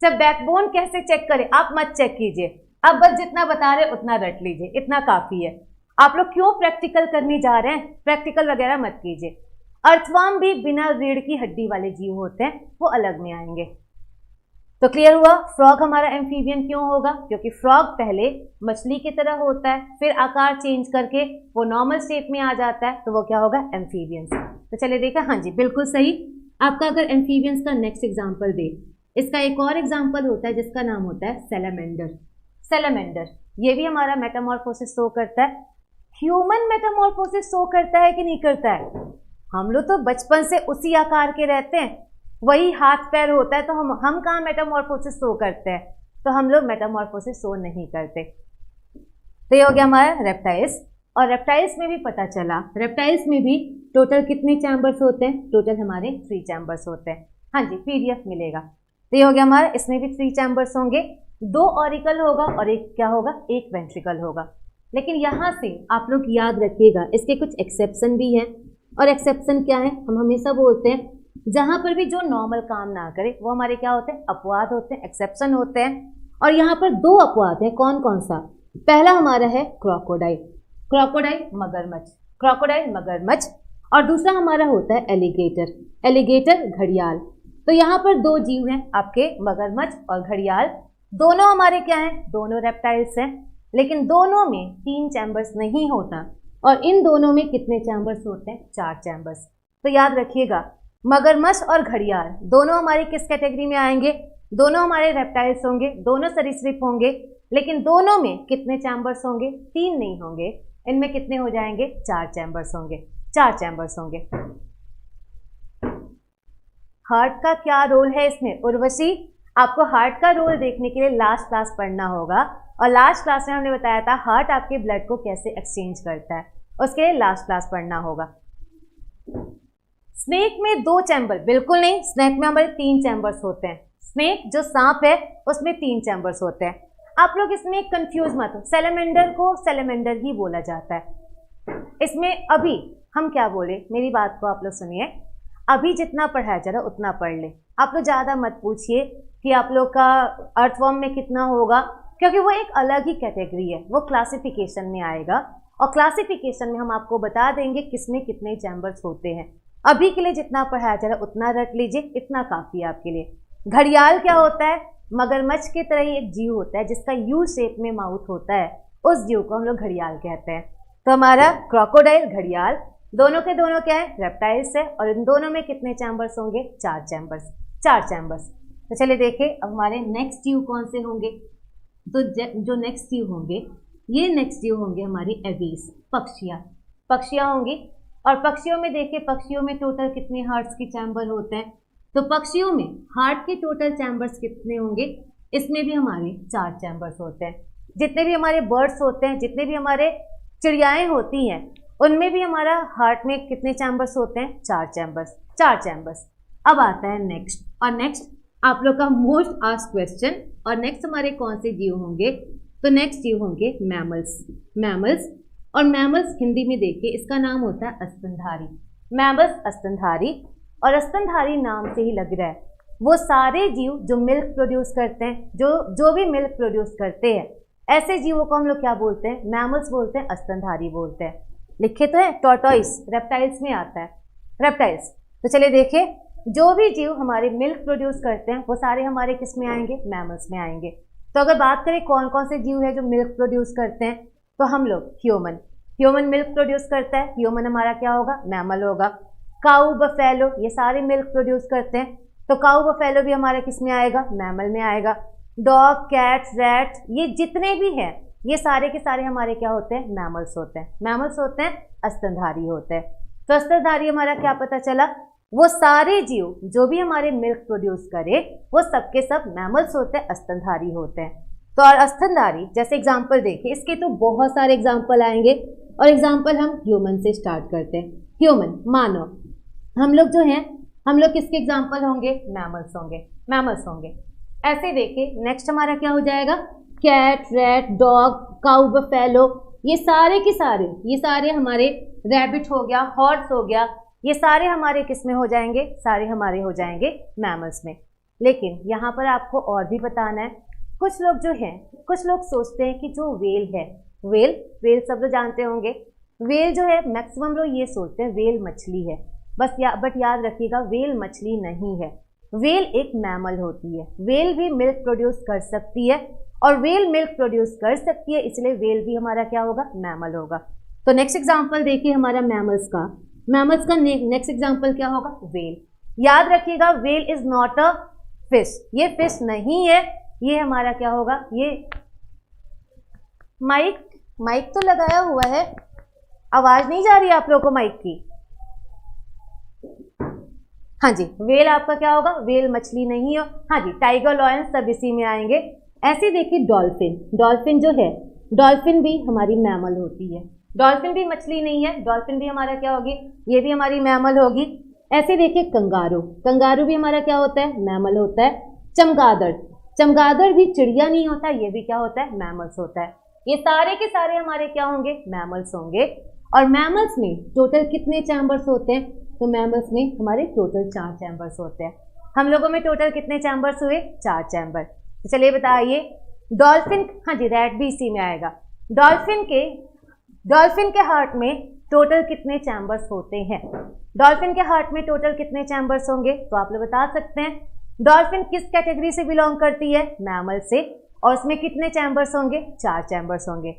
जब बैकबोन कैसे चेक करें? आप मत चेक कीजिए, आप बस जितना बता रहे उतना रट लीजिए, इतना काफ़ी है। आप लोग क्यों प्रैक्टिकल करने जा रहे हैं? प्रैक्टिकल वगैरह मत कीजिए। अर्थवर्म भी बिना रीढ़ की हड्डी वाले जीव होते हैं, वो अलग में आएंगे। तो क्लियर हुआ? फ्रॉग हमारा एम्फीबियन क्यों होगा? क्योंकि फ्रॉग पहले मछली की तरह होता है, फिर आकार चेंज करके वो नॉर्मल स्टेट में आ जाता है, तो वो क्या होगा? एम्फीबियंस। तो चलिए देखा, हाँ जी बिल्कुल सही। आपका अगर एम्फीबियंस का नेक्स्ट एग्जाम्पल दे, इसका एक और एग्जाम्पल होता है जिसका नाम होता है सैलामेंडर। सैलामेंडर ये भी हमारा मेटामॉर्फोसिस शो करता है। ह्यूमन मेटामॉर्फोसिस शो करता है कि नहीं करता है? हम लोग तो बचपन से उसी आकार के रहते हैं, वही हाथ पैर होता है, तो हम कहाँ मेटामॉर्फोसिस शो करते हैं? तो हम लोग मेटामॉर्फोसिस शो नहीं करते। तो ये हो गया हमारा रेप्टाइल्स। और रेप्टाइल्स में भी पता चला, रेप्टाइल्स में भी टोटल कितने चैम्बर्स होते हैं? टोटल हमारे 3 चैम्बर्स होते हैं। हाँ जी, पीडीएफ मिलेगा। तो ये हो गया हमारा, इसमें भी 3 चैम्बर्स होंगे, 2 ऑरिकल होगा और एक क्या होगा? एक वेंट्रिकल होगा। लेकिन यहाँ से आप लोग याद रखिएगा, इसके कुछ एक्सेप्शन भी हैं। और एक्सेप्शन क्या है? हम हमेशा बोलते हैं जहाँ पर भी जो नॉर्मल काम ना करे वो हमारे क्या होते हैं? अपवाद होते हैं, एक्सेप्शन होते हैं। और यहाँ पर 2 अपवाद हैं। कौन कौन सा? पहला हमारा है क्रोकोडाइल, क्रोकोडाइल मगरमच्छ, क्रोकोडाइल मगरमच्छ। और दूसरा हमारा होता है एलिगेटर, एलिगेटर घड़ियाल। तो यहाँ पर 2 जीव हैं आपके, मगरमच्छ और घड़ियाल। दोनों हमारे क्या हैं? दोनों रेप्टाइल्स हैं, लेकिन दोनों में 3 चैम्बर्स नहीं होता। और इन दोनों में कितने चैम्बर्स होते हैं? 4 चैम्बर्स। तो याद रखिएगा, मगरमच्छ और घड़ियाल दोनों हमारी किस कैटेगरी में आएंगे? दोनों हमारे रेप्टाइल्स होंगे, दोनों सरीसृप होंगे, लेकिन दोनों में कितने चैम्बर्स होंगे? 3 नहीं होंगे। इनमें कितने हो जाएंगे? 4 चैम्बर्स होंगे, 4 चैम्बर्स होंगे। हार्ट का क्या रोल है इसमें? उर्वशी, आपको हार्ट का रोल देखने के लिए लास्ट क्लास पढ़ना होगा। और लास्ट क्लास में हमने बताया था हार्ट आपके ब्लड को कैसे एक्सचेंज करता है, उसके लिए लास्ट क्लास पढ़ना होगा। स्नेक में 2 चैम्बर बिल्कुल नहीं, स्नेक में हमारे 3 चैम्बर्स होते हैं। स्नेक जो सांप है उसमें 3 चैम्बर्स होते हैं। आप लोग इसमें कंफ्यूज मत हो, सैलेमेंडर को सैलेमेंडर ही बोला जाता है। इसमें अभी हम क्या बोले, मेरी बात को आप लोग सुनिए। अभी जितना पढ़ा है जरा उतना पढ़ ले। आप लोग ज़्यादा मत पूछिए कि आप लोग का अर्थवर्म में कितना होगा, क्योंकि वो एक अलग ही कैटेगरी है, वो क्लासिफिकेशन में आएगा। और क्लासिफिकेशन में हम आपको बता देंगे किसमें कितने चैम्बर्स होते हैं। अभी के लिए जितना पढ़ा है जरा उतना रट लीजिए, इतना काफ़ी है आपके लिए। घड़ियाल क्या होता है? मगरमच्छ की तरह ही एक जीव होता है जिसका यू शेप में माउथ होता है, उस जीव को हम लोग घड़ियाल कहते हैं। तो हमारा क्रोकोडाइल, घड़ियाल दोनों के दोनों क्या है? रेप्टाइल्स है। और इन दोनों में कितने चैम्बर्स होंगे? 4 चैम्बर्स, 4 चैम्बर्स। तो चलिए देखिए अब हमारे नेक्स्ट जीव कौन से होंगे। तो जो नेक्स्ट जीव होंगे, ये नेक्स्ट जीव होंगे हमारी एवीज, पक्षियाँ, पक्षियाँ होंगी। और पक्षियों में देखिए, पक्षियों में टोटल कितने हार्ट्स के चैम्बर होते हैं? तो पक्षियों में हार्ट के टोटल चैम्बर्स कितने होंगे? इसमें भी हमारे 4 चैम्बर्स होते हैं। जितने भी हमारे बर्ड्स होते हैं, जितने भी हमारे चिड़ियाएँ होती हैं, उनमें भी हमारा हार्ट में कितने चैम्बर्स होते हैं? 4 चैम्बर्स, 4 चैम्बर्स। अब आता है नेक्स्ट, और नेक्स्ट आप लोग का मोस्ट आस्क्ड क्वेश्चन। और नेक्स्ट हमारे कौन से जीव होंगे? तो नेक्स्ट जीव होंगे मैमल्स, मैमल्स। और मैमल्स हिंदी में देखिए इसका नाम होता है स्तनधारी, मैमल्स स्तनधारी। और स्तनधारी नाम से ही लग रहा है वो सारे जीव जो मिल्क प्रोड्यूस करते हैं, जो भी मिल्क प्रोड्यूस करते हैं, ऐसे जीवों को हम लोग क्या बोलते हैं? मैमल्स बोलते हैं, स्तनधारी बोलते हैं। लिखे तो है टॉर्टोइस, रेप्टाइल्स में आता है, रेप्टाइल्स। तो चलिए देखिए, जो भी जीव हमारे मिल्क प्रोड्यूस करते हैं वो सारे हमारे किस में आएंगे? मैमल्स में आएंगे। तो अगर बात करें कौन कौन से जीव है जो मिल्क प्रोड्यूस करते हैं, तो हम लोग ह्यूमन, ह्यूमन मिल्क प्रोड्यूस करता है, ह्यूमन हमारा क्या होगा? मैमल होगा। काऊ, बफेलो, ये सारे मिल्क प्रोड्यूस करते हैं, तो काऊ बफेलो भी हमारे किस में आएगा? मैमल में आएगा। डॉग, कैट, रैट, ये जितने भी हैं ये सारे के सारे हमारे क्या होते हैं? मैमल्स होते हैं, मैमल्स होते हैं, स्तनधारी होते हैं। तो स्तनधारी हमारा क्या पता चला? वो सारे जीव जो भी हमारे मिल्क प्रोड्यूस करे वो सबके सब मैमल्स होते हैं, स्तनधारी होते हैं। तो और स्तनधारी जैसे एग्जाम्पल देखिए, इसके तो बहुत सारे एग्जाम्पल आएंगे। और एग्जाम्पल हम ह्यूमन से स्टार्ट करते हैं। ह्यूमन, मानव, हम लोग जो हैं, हम लोग किसके एग्जाम्पल होंगे? मैमल्स होंगे, मैमल्स होंगे। ऐसे देखिए नेक्स्ट हमारा क्या हो जाएगा? कैट, रैट, डॉग, काऊ, बफेलो, ये सारे के सारे, ये सारे हमारे, रैबिट हो गया, हॉर्स हो गया, ये सारे हमारे किस में हो जाएंगे? सारे हमारे हो जाएंगे मैमल्स में। लेकिन यहाँ पर आपको और भी बताना है, कुछ लोग जो हैं, कुछ लोग सोचते हैं कि जो वेल है, वेल, वेल सब लोग जानते होंगे, वेल जो है मैक्सिमम लोग ये सोचते हैं वेल मछली है, बस बट याद रखिएगा वेल मछली नहीं है। वेल एक मैमल होती है, वेल भी मिल्क प्रोड्यूस कर सकती है, और वेल मिल्क प्रोड्यूस कर सकती है, इसलिए वेल भी हमारा क्या होगा? मैमल होगा। तो नेक्स्ट एग्जाम्पल देखिए हमारा मैमल्स का, मैमल्स का नेक्स्ट एग्जाम्पल क्या होगा? वेल। याद रखिएगा well is not a fish, ये फिश नहीं है, ये हमारा क्या होगा? ये माइक, माइक तो लगाया हुआ है, आवाज नहीं जा रही आप लोगों को माइक की? हाँ जी, वेल आपका क्या होगा? वेल मछली नहीं हो। हाँ जी, टाइगर, लॉयन सब इसी में आएंगे। ऐसे देखिए डॉल्फिन, डॉल्फिन जो है, डॉल्फिन भी हमारी मैमल होती है, डॉल्फिन भी मछली नहीं है, डॉल्फिन भी हमारा क्या होगी, ये भी हमारी मैमल होगी। ऐसे देखिए कंगारू, कंगारू भी हमारा क्या होता है, मैमल होता है। चमगादड़, चमगादड़ भी चिड़िया नहीं होता, ये भी क्या होता है, मैमल्स होता है। ये सारे के सारे हमारे क्या होंगे, मैमल्स होंगे। और मैमल्स में टोटल कितने चैम्बर्स होते हैं, तो मैमल्स में हमारे टोटल 4 चैम्बर्स होते हैं। हम लोगों में टोटल कितने चैम्बर्स हुए, 4 चैम्बर। तो चलिए बताइए, डॉल्फिन, हाँ जी रैट भी इसी में आएगा। डॉल्फिन के हार्ट में टोटल कितने चैम्बर्स होते हैं, डॉल्फिन के हार्ट में टोटल कितने चैम्बर्स होंगे, तो आप लोग बता सकते हैं। डॉल्फिन किस कैटेगरी से बिलोंग करती है, मैमल से, और उसमें कितने चैम्बर्स होंगे, 4 चैम्बर्स होंगे।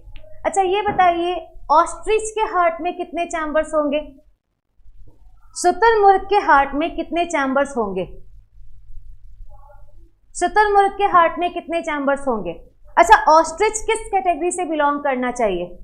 अच्छा ये बताइए, ऑस्ट्रिच के हार्ट में कितने चैम्बर्स होंगे, शुतुरमुर्ग के हार्ट में कितने चैम्बर्स होंगे, शुतुरमुर्ग के हार्ट में कितने चैम्बर्स होंगे। अच्छा ऑस्ट्रिच किस कैटेगरी से बिलोंग करना चाहिए,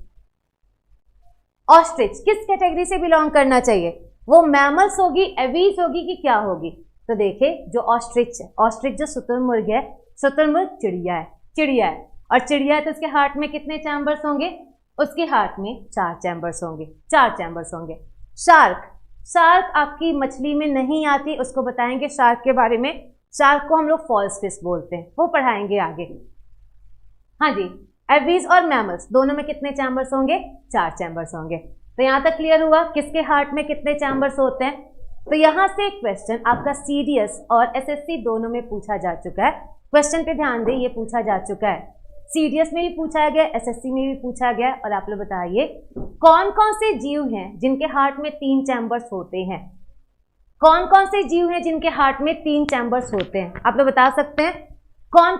ऑस्ट्रिच किस कैटेगरी से बिलोंग करना चाहिए, वो मैमल्स होगी, एवीज होगी कि क्या होगी। तो देखिए जो ऑस्ट्रिच है, ऑस्ट्रिच जो शुतुरमुर्ग है, शुतुरमुर्ग चिड़िया है, चिड़िया है, और चिड़िया है तो उसके हार्ट में कितने चैम्बर्स होंगे, उसके हार्ट में 4 चैम्बर्स होंगे, 4 चैम्बर्स होंगे। शार्क, शार्क आपकी मछली में नहीं आती, उसको बताएंगे शार्क के बारे में। शार्क को हम लोग फॉल्स फिश बोलते हैं, वो पढ़ाएंगे आगे। हाँ जी, एवीज और मैमल्स दोनों में कितने चैम्बर्स होंगे, 4 चैम्बर्स होंगे। तो यहाँ तक क्लियर हुआ किसके हार्ट में कितने चैम्बर्स होते हैं। तो यहाँ से एक क्वेश्चन आपका सीडीएस और एसएससी दोनों में पूछा जा चुका है। क्वेश्चन पे ध्यान दें, ये पूछा जा चुका है, सीडीएस में भी पूछा गया, एसएससी में भी पूछा गया। और आप लोग बताइए कौन कौन से जीव हैं जिनके हार्ट में 3 चैम्बर्स होते हैं, कौन कौन से जीव हैं जिनके हार्ट में 3 चैम्बर्स होते हैं, आप लोग बता सकते हैं। कौन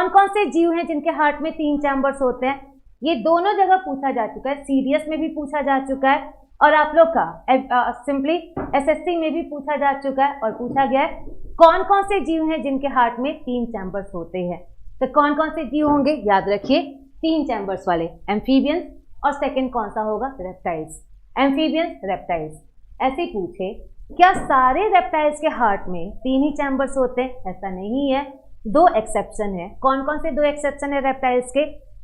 कौन से जीव हैं जिनके हार्ट में 3 चैम्बर्स होते हैं। ये दोनों जगह पूछा जा चुका है, सीडीएस में भी पूछा जा चुका है और आप लोग का सिंपली एसएससी में भी पूछा जा चुका है। और पूछा गया है कौन कौन से जीव हैं जिनके हार्ट में 3 चैम्बर्स होते हैं। तो कौन कौन से जीव होंगे, याद रखिए 3 चैम्बर्स वाले, एम्फीबियंस, और सेकंड कौन सा होगा, रेप्टाइल्स, एम्फीबियंस रेप्टाइल्स। ऐसे पूछे क्या सारे रेप्टाइल्स के हार्ट में 3 ही चैम्बर्स होते हैं, ऐसा नहीं है, 2 एक्सेप्शन है। कौन कौन से 2 एक्सेप्शन है रेप्टाइल्स के,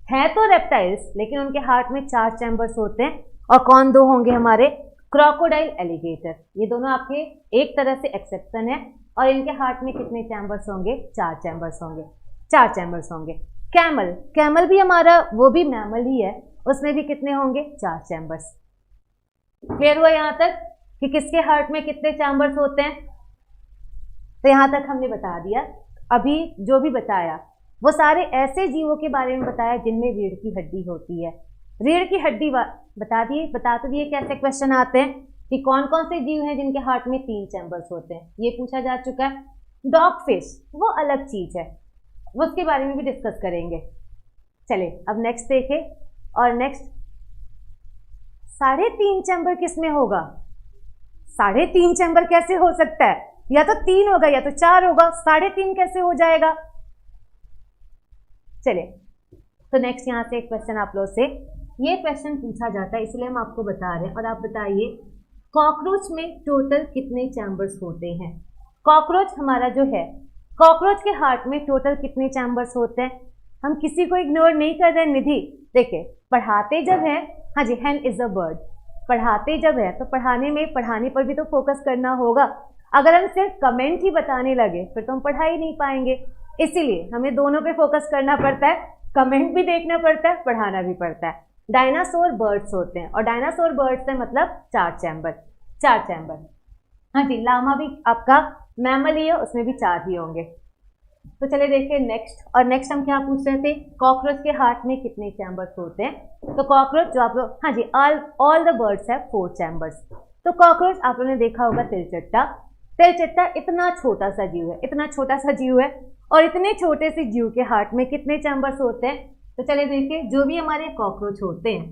हैं तो रेप्टाइल्स लेकिन उनके हार्ट में 4 चैम्बर्स होते हैं। और कौन 2 होंगे हमारे, क्रोकोडाइल, एलिगेटर, ये दोनों आपके एक तरह से एक्सेप्शन है। और इनके हार्ट में कितने चैम्बर्स होंगे, 4 चैम्बर्स होंगे, 4 चैम्बर्स होंगे। कैमल, कैमल भी हमारा वो भी मैमल ही है, उसमें भी कितने होंगे, 4 चैम्बर्स। क्लियर हुआ यहाँ तक कि किसके हार्ट में कितने चैम्बर्स होते हैं। तो यहाँ तक हमने बता दिया। अभी जो भी बताया वो सारे ऐसे जीवों के बारे में बताया जिनमें रीढ़ की हड्डी होती है। रीढ़ की हड्डी बता तो दिए कैसे क्वेश्चन आते हैं कि कौन कौन से जीव हैं जिनके हार्ट में 3 चैम्बर्स होते हैं, ये पूछा जा चुका है। डॉग फिश वो अलग चीज है, वो उसके बारे में भी डिस्कस करेंगे। चले अब नेक्स्ट देखें। और नेक्स्ट 3.5 चैम्बर किसमें होगा, 3.5 चैम्बर कैसे हो सकता है, या तो 3 होगा या तो 4 होगा, 3.5 कैसे हो जाएगा। चलिए तो नेक्स्ट यहां से एक क्वेश्चन आप लोग से, ये क्वेश्चन पूछा जाता है इसलिए हम आपको बता रहे हैं। और आप बताइए कॉकरोच में टोटल कितने चैम्बर्स होते हैं। कॉकरोच हमारा जो है, कॉकरोच के हार्ट में टोटल कितने चैम्बर्स होते हैं। हम किसी को इग्नोर नहीं कर रहे निधि। देखिए पढ़ाते जब है, हाँ जी, hen इज अ बर्ड, पढ़ाते जब है तो पढ़ाने पर भी तो फोकस करना होगा। अगर हम सिर्फ कमेंट ही बताने लगे फिर तो हम पढ़ा ही नहीं पाएंगे। इसीलिए हमें दोनों पे फोकस करना पड़ता है, कमेंट भी देखना पड़ता है, पढ़ाना भी पड़ता है। डायनासोर बर्ड्स होते हैं और डायनासोर बर्ड्स से मतलब 4 चैम्बर, 4 चैम्बर। हाँ जी, लामा भी आपका मैमल ही है, उसमें भी 4 ही होंगे। तो चलिए देखिए नेक्स्ट। और नेक्स्ट हम क्या पूछ रहे थे, कॉकरोच के हार्ट में कितने चैम्बर्स होते हैं। तो कॉकरोच जो आप लोग, हाँ जी, all the birds have 4 chambers. तो कॉकरोच आप लोगों ने देखा होगा तिलचट्टा, तिलचट्टा इतना छोटा सा जीव है, इतना छोटा सा जीव है, और इतने छोटे से जीव के हार्ट में कितने चैम्बर्स होते हैं। तो चलिए देखिए, जो भी हमारे कॉकरोच होते हैं,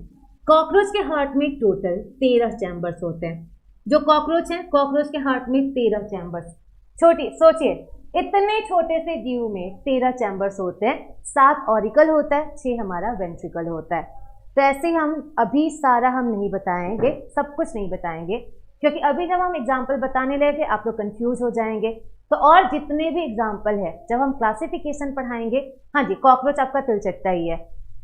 कॉकरोच के हार्ट में टोटल 13 चैम्बर्स होते हैं। जो कॉकरोच हैं, कॉकरोच के हार्ट में 13 चैम्बर्स। सोचिए इतने छोटे से जीव में 13 चैम्बर्स होते हैं, 7 ऑरिकल होता है, 6 हमारा वेंट्रिकल होता है। तो ऐसे हम अभी सारा हम नहीं बताएंगे, सब कुछ नहीं बताएंगे, क्योंकि अभी जब हम एग्जाम्पल बताने लगे आप लोग कंफ्यूज हो जाएंगे। तो और जितने भी एग्जाम्पल है जब हम क्लासिफिकेशन पढ़ाएंगे, हाँ जी, कॉकरोच आपका तिलचट्टा ही है,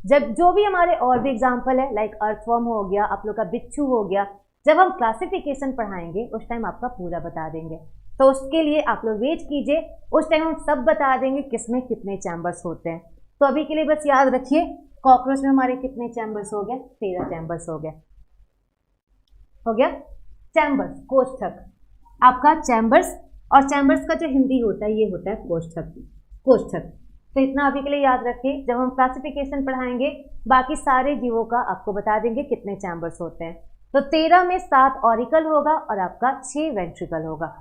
जब जो भी हमारे और भी एग्जाम्पल है लाइक अर्थवर्म हो गया, आप लोग का बिच्छू हो गया, जब हम क्लासिफिकेशन पढ़ाएंगे उस टाइम आपका पूरा बता देंगे। तो उसके लिए आप लोग वेट कीजिए, उस टाइम हम सब बता देंगे किसमें कितने चैम्बर्स होते हैं। तो अभी के लिए बस याद रखिए, कॉकरोच में हमारे कितने चैम्बर्स हो गए, 13 चैम्बर्स हो गए। हो गया चैम्बर्स, कोष्ठक आपका चैम्बर्स, और चैम्बर्स का जो हिंदी होता है ये होता है कोष्ठक, कोष्ठक। तो इतना अभी के लिए याद रखिए, जब हम क्लासिफिकेशन पढ़ाएंगे बाकी सारे जीवों का आपको बता देंगे कितने चैम्बर्स होते हैं। तो 13 में 7 ऑरिकल होगा और आपका 6 वेंट्रिकल होगा।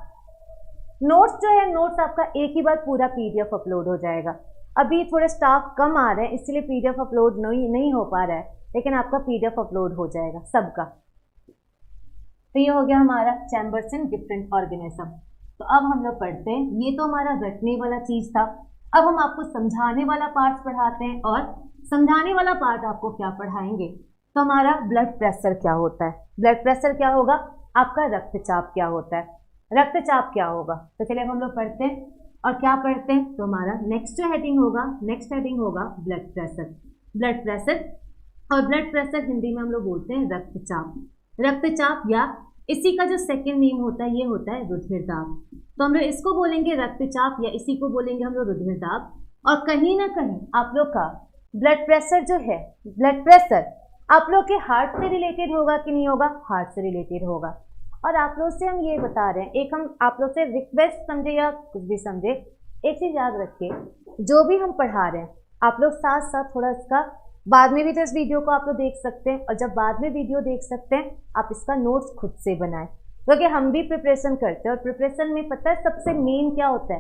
नोट्स जो है, नोट्स आपका एक ही बार पूरा पीडीएफ अपलोड हो जाएगा। अभी थोड़े स्टाफ कम आ रहे हैं इसलिए पीडीएफ अपलोड नहीं हो पा रहा है, लेकिन आपका पीडीएफ अपलोड हो जाएगा सबका। तो ये हो गया हमारा चैम्बर्स इन डिफरेंट ऑर्गेनिज्म। तो अब हम लोग पढ़ते हैं, ये तो हमारा रटने वाला चीज था। अब हम आपको समझाने वाला पार्ट पढ़ाते हैं, और समझाने वाला पार्ट आपको क्या पढ़ाएंगे, तो हमारा ब्लड प्रेशर क्या होता है, ब्लड प्रेशर क्या होगा, आपका रक्तचाप क्या होता है, रक्तचाप क्या होगा। तो चलिए हम लोग पढ़ते हैं, और क्या पढ़ते हैं, तो हमारा नेक्स्ट जो हेडिंग होगा, नेक्स्ट हेडिंग होगा ब्लड प्रेशर। ब्लड प्रेशर, और ब्लड प्रेशर हिंदी में हम लोग बोलते हैं रक्तचाप। रक्तचाप या इसी का जो सेकंड नेम होता है ये होता है रुधिर दाब। तो हम लोग इसको बोलेंगे रक्तचाप या इसी को बोलेंगे हम लोग रुधिर दाब। और कहीं ना कहीं आप लोग का ब्लड प्रेशर जो है, ब्लड प्रेशर आप लोग के हार्ट से रिलेटेड होगा कि नहीं होगा, हार्ट से रिलेटेड होगा। और आप लोग से हम ये बता रहे हैं, एक हम आप लोग से रिक्वेस्ट समझे या कुछ भी समझे, एक चीज याद रखिए, जो भी हम पढ़ा रहे हैं आप लोग साथ साथ थोड़ा इसका बाद में भी तो इस वीडियो को आप लोग देख सकते हैं, और जब बाद में वीडियो देख सकते हैं आप इसका नोट्स खुद से बनाएं, क्योंकि हम भी प्रिपरेशन करते हैं। और प्रिपरेशन में पता है सबसे मेन क्या होता है,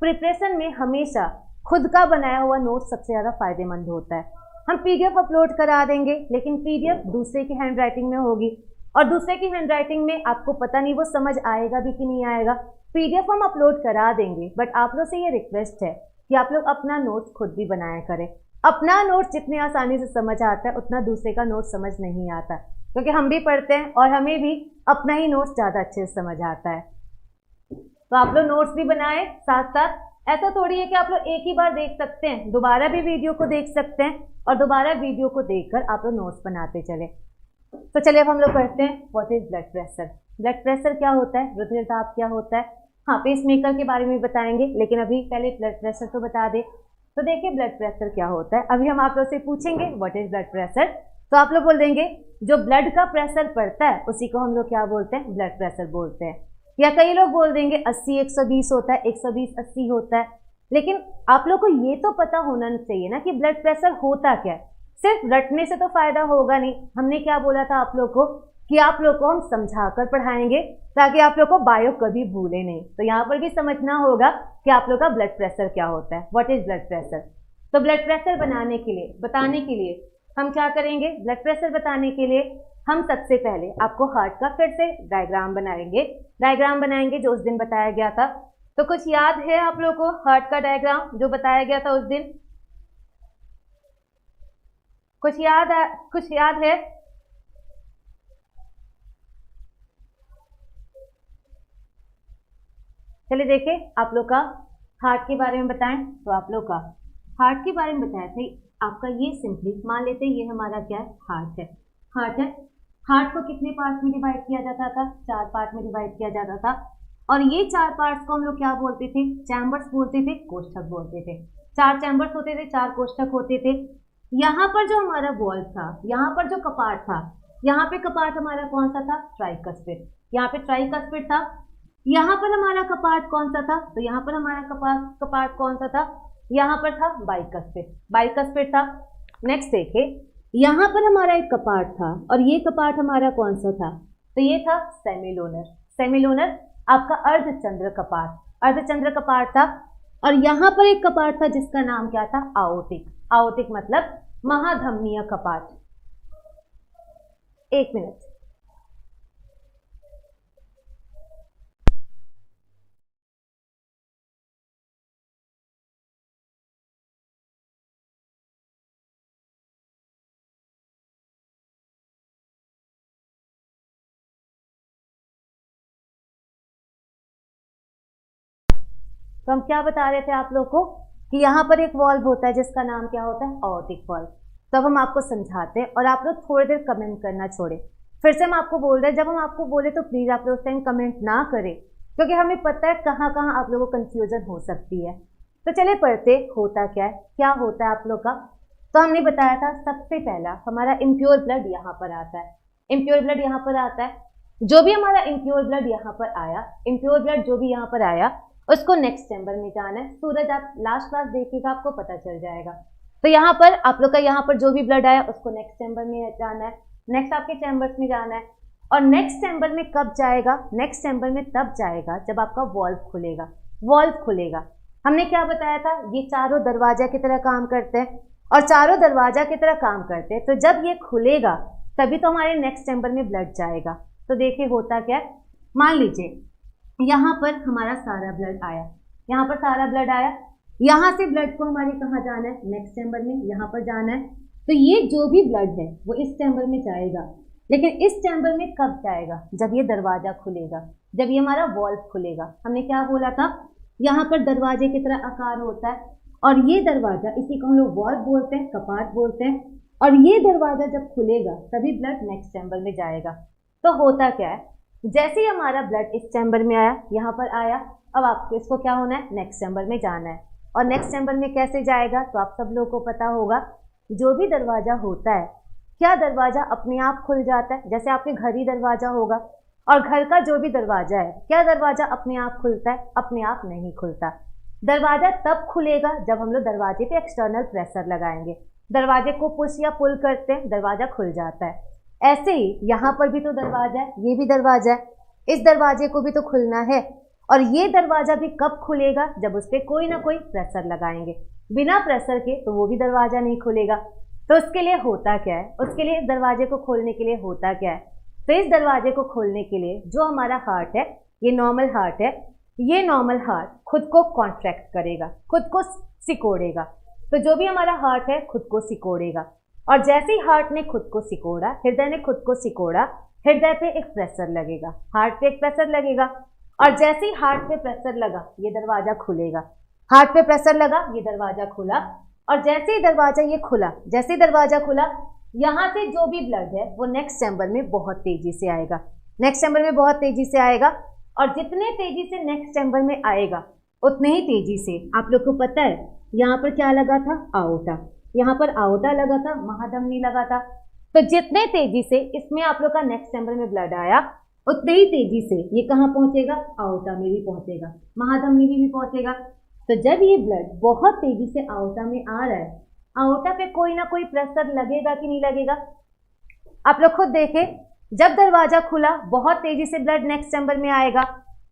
प्रिपरेशन में हमेशा खुद का बनाया हुआ नोट्स सबसे ज़्यादा फायदेमंद होता है। हम पीडीएफ अपलोड करा देंगे, लेकिन पीडीएफ दूसरे की हैंड राइटिंग में होगी, और दूसरे की हैंड राइटिंग में आपको पता नहीं वो समझ आएगा भी कि नहीं आएगा। पीडीएफ हम अपलोड करा देंगे, बट आप लोग से ये रिक्वेस्ट है कि आप लोग अपना नोट्स खुद भी बनाया करें। अपना नोट्स जितने आसानी से समझ आता है उतना दूसरे का नोट्स समझ नहीं आता, क्योंकि हम भी पढ़ते हैं और हमें भी अपना ही नोट्स ज़्यादा अच्छे से समझ आता है। तो आप लोग नोट्स भी बनाएं साथ साथ। ऐसा थोड़ी है कि आप लोग एक ही बार देख सकते हैं, दोबारा भी वीडियो को देख सकते हैं, और दोबारा वीडियो को देखकर आप लोग नोट्स बनाते चले। तो चलिए अब हम लोग पढ़ते हैं what is blood pressure. Blood pressure क्या होता है, रुधिर दाब क्या होता है, हाँ पेसमेकर के बारे में बताएंगे, लेकिन अभी पहले ब्लड प्रेशर तो बता दे। तो देखिए ब्लड प्रेशर क्या होता है। अभी हम आप लोग से पूछेंगे व्हाट इज ब्लड प्रेशर, तो आप लोग बोल देंगे जो ब्लड का प्रेशर पड़ता है उसी को हम लोग क्या बोलते हैं, ब्लड प्रेशर बोलते हैं। या कई लोग बोल देंगे 80 120 होता है, 120 80 होता है। लेकिन आप लोग को ये तो पता होना चाहिए ना कि ब्लड प्रेशर होता क्या है। सिर्फ रटने से तो फायदा होगा नहीं। हमने क्या बोला था आप लोग को कि आप लोग को हम समझाकर पढ़ाएंगे ताकि आप लोग को बायो कभी भूले नहीं। तो यहाँ पर भी समझना होगा कि आप लोग का ब्लड प्रेशर क्या होता है, व्हाट इज ब्लड प्रेशर। तो ब्लड प्रेशर बनाने के लिए, बताने के लिए हम क्या करेंगे, ब्लड प्रेशर बताने के लिए हम सबसे पहले आपको हार्ट का फिर से डायग्राम बनाएंगे जो उस दिन बताया गया था। तो कुछ याद है आप लोग को हार्ट का डायग्राम जो बताया गया था उस दिन, कुछ याद है? चलिए देखिए आप लोग का हार्ट के बारे में बताएं। तो आप लोग का हार्ट के बारे में बताया था आपका, ये सिंपली मान लेते हैं ये हमारा क्या है, हार्ट है। हार्ट को कितने पार्ट में डिवाइड किया जाता था, 4 पार्ट में डिवाइड किया जाता था। और ये 4 पार्ट्स को हम लोग क्या बोलते थे, चैम्बर्स बोलते थे, कोष्ठक बोलते थे। 4 चैम्बर्स होते थे, 4 कोष्ठक होते थे। यहाँ पर जो हमारा वॉल्व था, यहाँ पर जो कपाट था, यहाँ पे कपाट हमारा कौन सा था, ट्राइकस्पिड। यहाँ पे ट्राइकस्पिड था। यहाँ पर हमारा कपाट कौन सा था, तो यहाँ पर हमारा कपाट कौन सा था, यहाँ पर था बाइकस्पिड था। नेक्स्ट देखिए यहाँ पर हमारा एक कपाट था, और ये कपाट हमारा कौन सा था, तो ये था सेमिलोनर आपका अर्धचंद्र कपाट था। और यहाँ पर एक कपाट था जिसका नाम क्या था, आओटिक मतलब महाधमनीय कपाट। एक मिनट, तो हम क्या बता रहे थे आप लोग को कि यहाँ पर एक वॉल्व होता है जिसका नाम क्या होता है, ऑटिक वॉल्व। तब हम आपको समझाते हैं और आप लोग थोड़ी देर कमेंट करना छोड़े। फिर से हम आपको बोल रहे हैं, जब हम आपको बोले तो प्लीज़ आप लोग उस टाइम कमेंट ना करें, क्योंकि हमें पता है कहाँ कहाँ आप लोगों को कन्फ्यूजन हो सकती है। तो चलिए पढ़ते होता क्या है, क्या होता है आप लोग का। तो हमने बताया था सबसे पहला हमारा इम्प्योर ब्लड यहाँ पर आता है। इम्प्योर ब्लड यहाँ पर आता है। जो भी हमारा इम्प्योर ब्लड यहाँ पर आया, इम्प्योर ब्लड जो भी यहाँ पर आया उसको नेक्स्ट चैम्बर में जाना है। सूरज आप लास्ट क्लास देखिएगा, आपको पता चल जाएगा। तो यहाँ पर आप लोग का यहाँ पर जो भी ब्लड आया उसको नेक्स्ट चैम्बर में जाना है, नेक्स्ट आपके चैम्बर्स में जाना है। और नेक्स्ट चैम्बर में कब जाएगा? नेक्स्ट चैम्बर में तब जाएगा जब आपका वॉल्व खुलेगा। वॉल्व खुलेगा, हमने क्या बताया था, ये चारों दरवाजा की तरह काम करते हैं और चारों दरवाजा की तरह काम करते हैं। तो जब ये खुलेगा तभी तो हमारे नेक्स्ट चैम्बर में ब्लड जाएगा। तो देखिए होता क्या है, मान लीजिए यहाँ पर हमारा सारा ब्लड आया, यहाँ पर सारा ब्लड आया, यहाँ से ब्लड को हमारे कहाँ जाना है? नेक्स्ट चैम्बर में, यहाँ पर जाना है। तो ये जो भी ब्लड है वो इस चैम्बर में जाएगा, लेकिन इस चैम्बर में कब जाएगा? जब ये दरवाजा खुलेगा, जब ये हमारा वॉल्व खुलेगा। हमने क्या बोला था, यहाँ पर दरवाजे की तरह आकार होता है और ये दरवाजा, इसी को हम लोग वॉल्व बोलते हैं, कपाट बोलते हैं। और ये दरवाजा जब खुलेगा तभी ब्लड नेक्स्ट चैम्बर में जाएगा। तो होता क्या है, जैसे ही हमारा ब्लड इस चैम्बर में आया, यहाँ पर आया, अब आपको इसको क्या होना है? नेक्स्ट चैम्बर में जाना है। और नेक्स्ट चैम्बर में कैसे जाएगा? तो आप सब लोगों को पता होगा, जो भी दरवाजा होता है, क्या दरवाजा अपने आप खुल जाता है? जैसे आपके घर ही दरवाजा होगा और घर का जो भी दरवाजा है, क्या दरवाजा अपने आप खुलता है? अपने आप नहीं खुलता। दरवाजा तब खुलेगा जब हम लोग दरवाजे पे एक्सटर्नल प्रेशर लगाएंगे। दरवाजे को पुश या पुल करते हैं, दरवाजा खुल जाता है। ऐसे ही यहाँ पर भी तो दरवाजा है, ये भी दरवाजा है, इस दरवाजे को भी तो खुलना है। और ये दरवाजा भी कब खुलेगा? जब उस पर कोई ना कोई प्रेशर लगाएंगे। बिना प्रेशर के तो वो भी दरवाजा नहीं खुलेगा। तो उसके लिए होता क्या है, उसके लिए इस दरवाजे को खोलने के लिए होता क्या है? तो इस दरवाजे को खोलने के लिए जो हमारा हार्ट है, ये नॉर्मल हार्ट है, ये नॉर्मल हार्ट खुद को कॉन्ट्रैक्ट करेगा, खुद को सिकोड़ेगा। तो जो भी हमारा हार्ट है खुद को सिकोड़ेगा। और जैसे ही हार्ट ने खुद को सिकोड़ा, हृदय ने खुद को सिकोड़ा, हृदय पे एक प्रेशर लगेगा, हार्ट पे एक प्रेशर लगेगा। और जैसे ही हार्ट पे प्रेशर लगा, ये दरवाजा खुलेगा। हार्ट पे प्रेशर लगा, ये दरवाजा खुला। और जैसे ही दरवाजा ये खुला, जैसे ही दरवाजा खुला, यहाँ से जो भी ब्लड है वो नेक्स्ट चैम्बर में बहुत तेजी से आएगा, नेक्स्ट चैम्बर में बहुत तेजी से आएगा। और जितने तेजी से नेक्स्ट चैम्बर में आएगा उतने ही तेजी से, आप लोग को पता है यहाँ पर क्या लगा था? आओटा। यहाँ पर आओटा लगा था, महाधमनी लगा था। तो जितने तेजी से इसमें आप लोग का नेक्स्ट चैम्बर में ब्लड आया, उतने ही तेजी से ये कहाँ पहुंचेगा? आओटा में भी पहुंचेगा, महाधमनी में भी पहुंचेगा। तो जब ये ब्लड बहुत तेजी से आओटा में आ रहा है, आओटा पे कोई ना कोई प्रेशर लगेगा कि नहीं लगेगा? आप लोग खुद देखें, जब दरवाजा खुला बहुत तेजी से ब्लड नेक्स्ट चैम्बर में आएगा।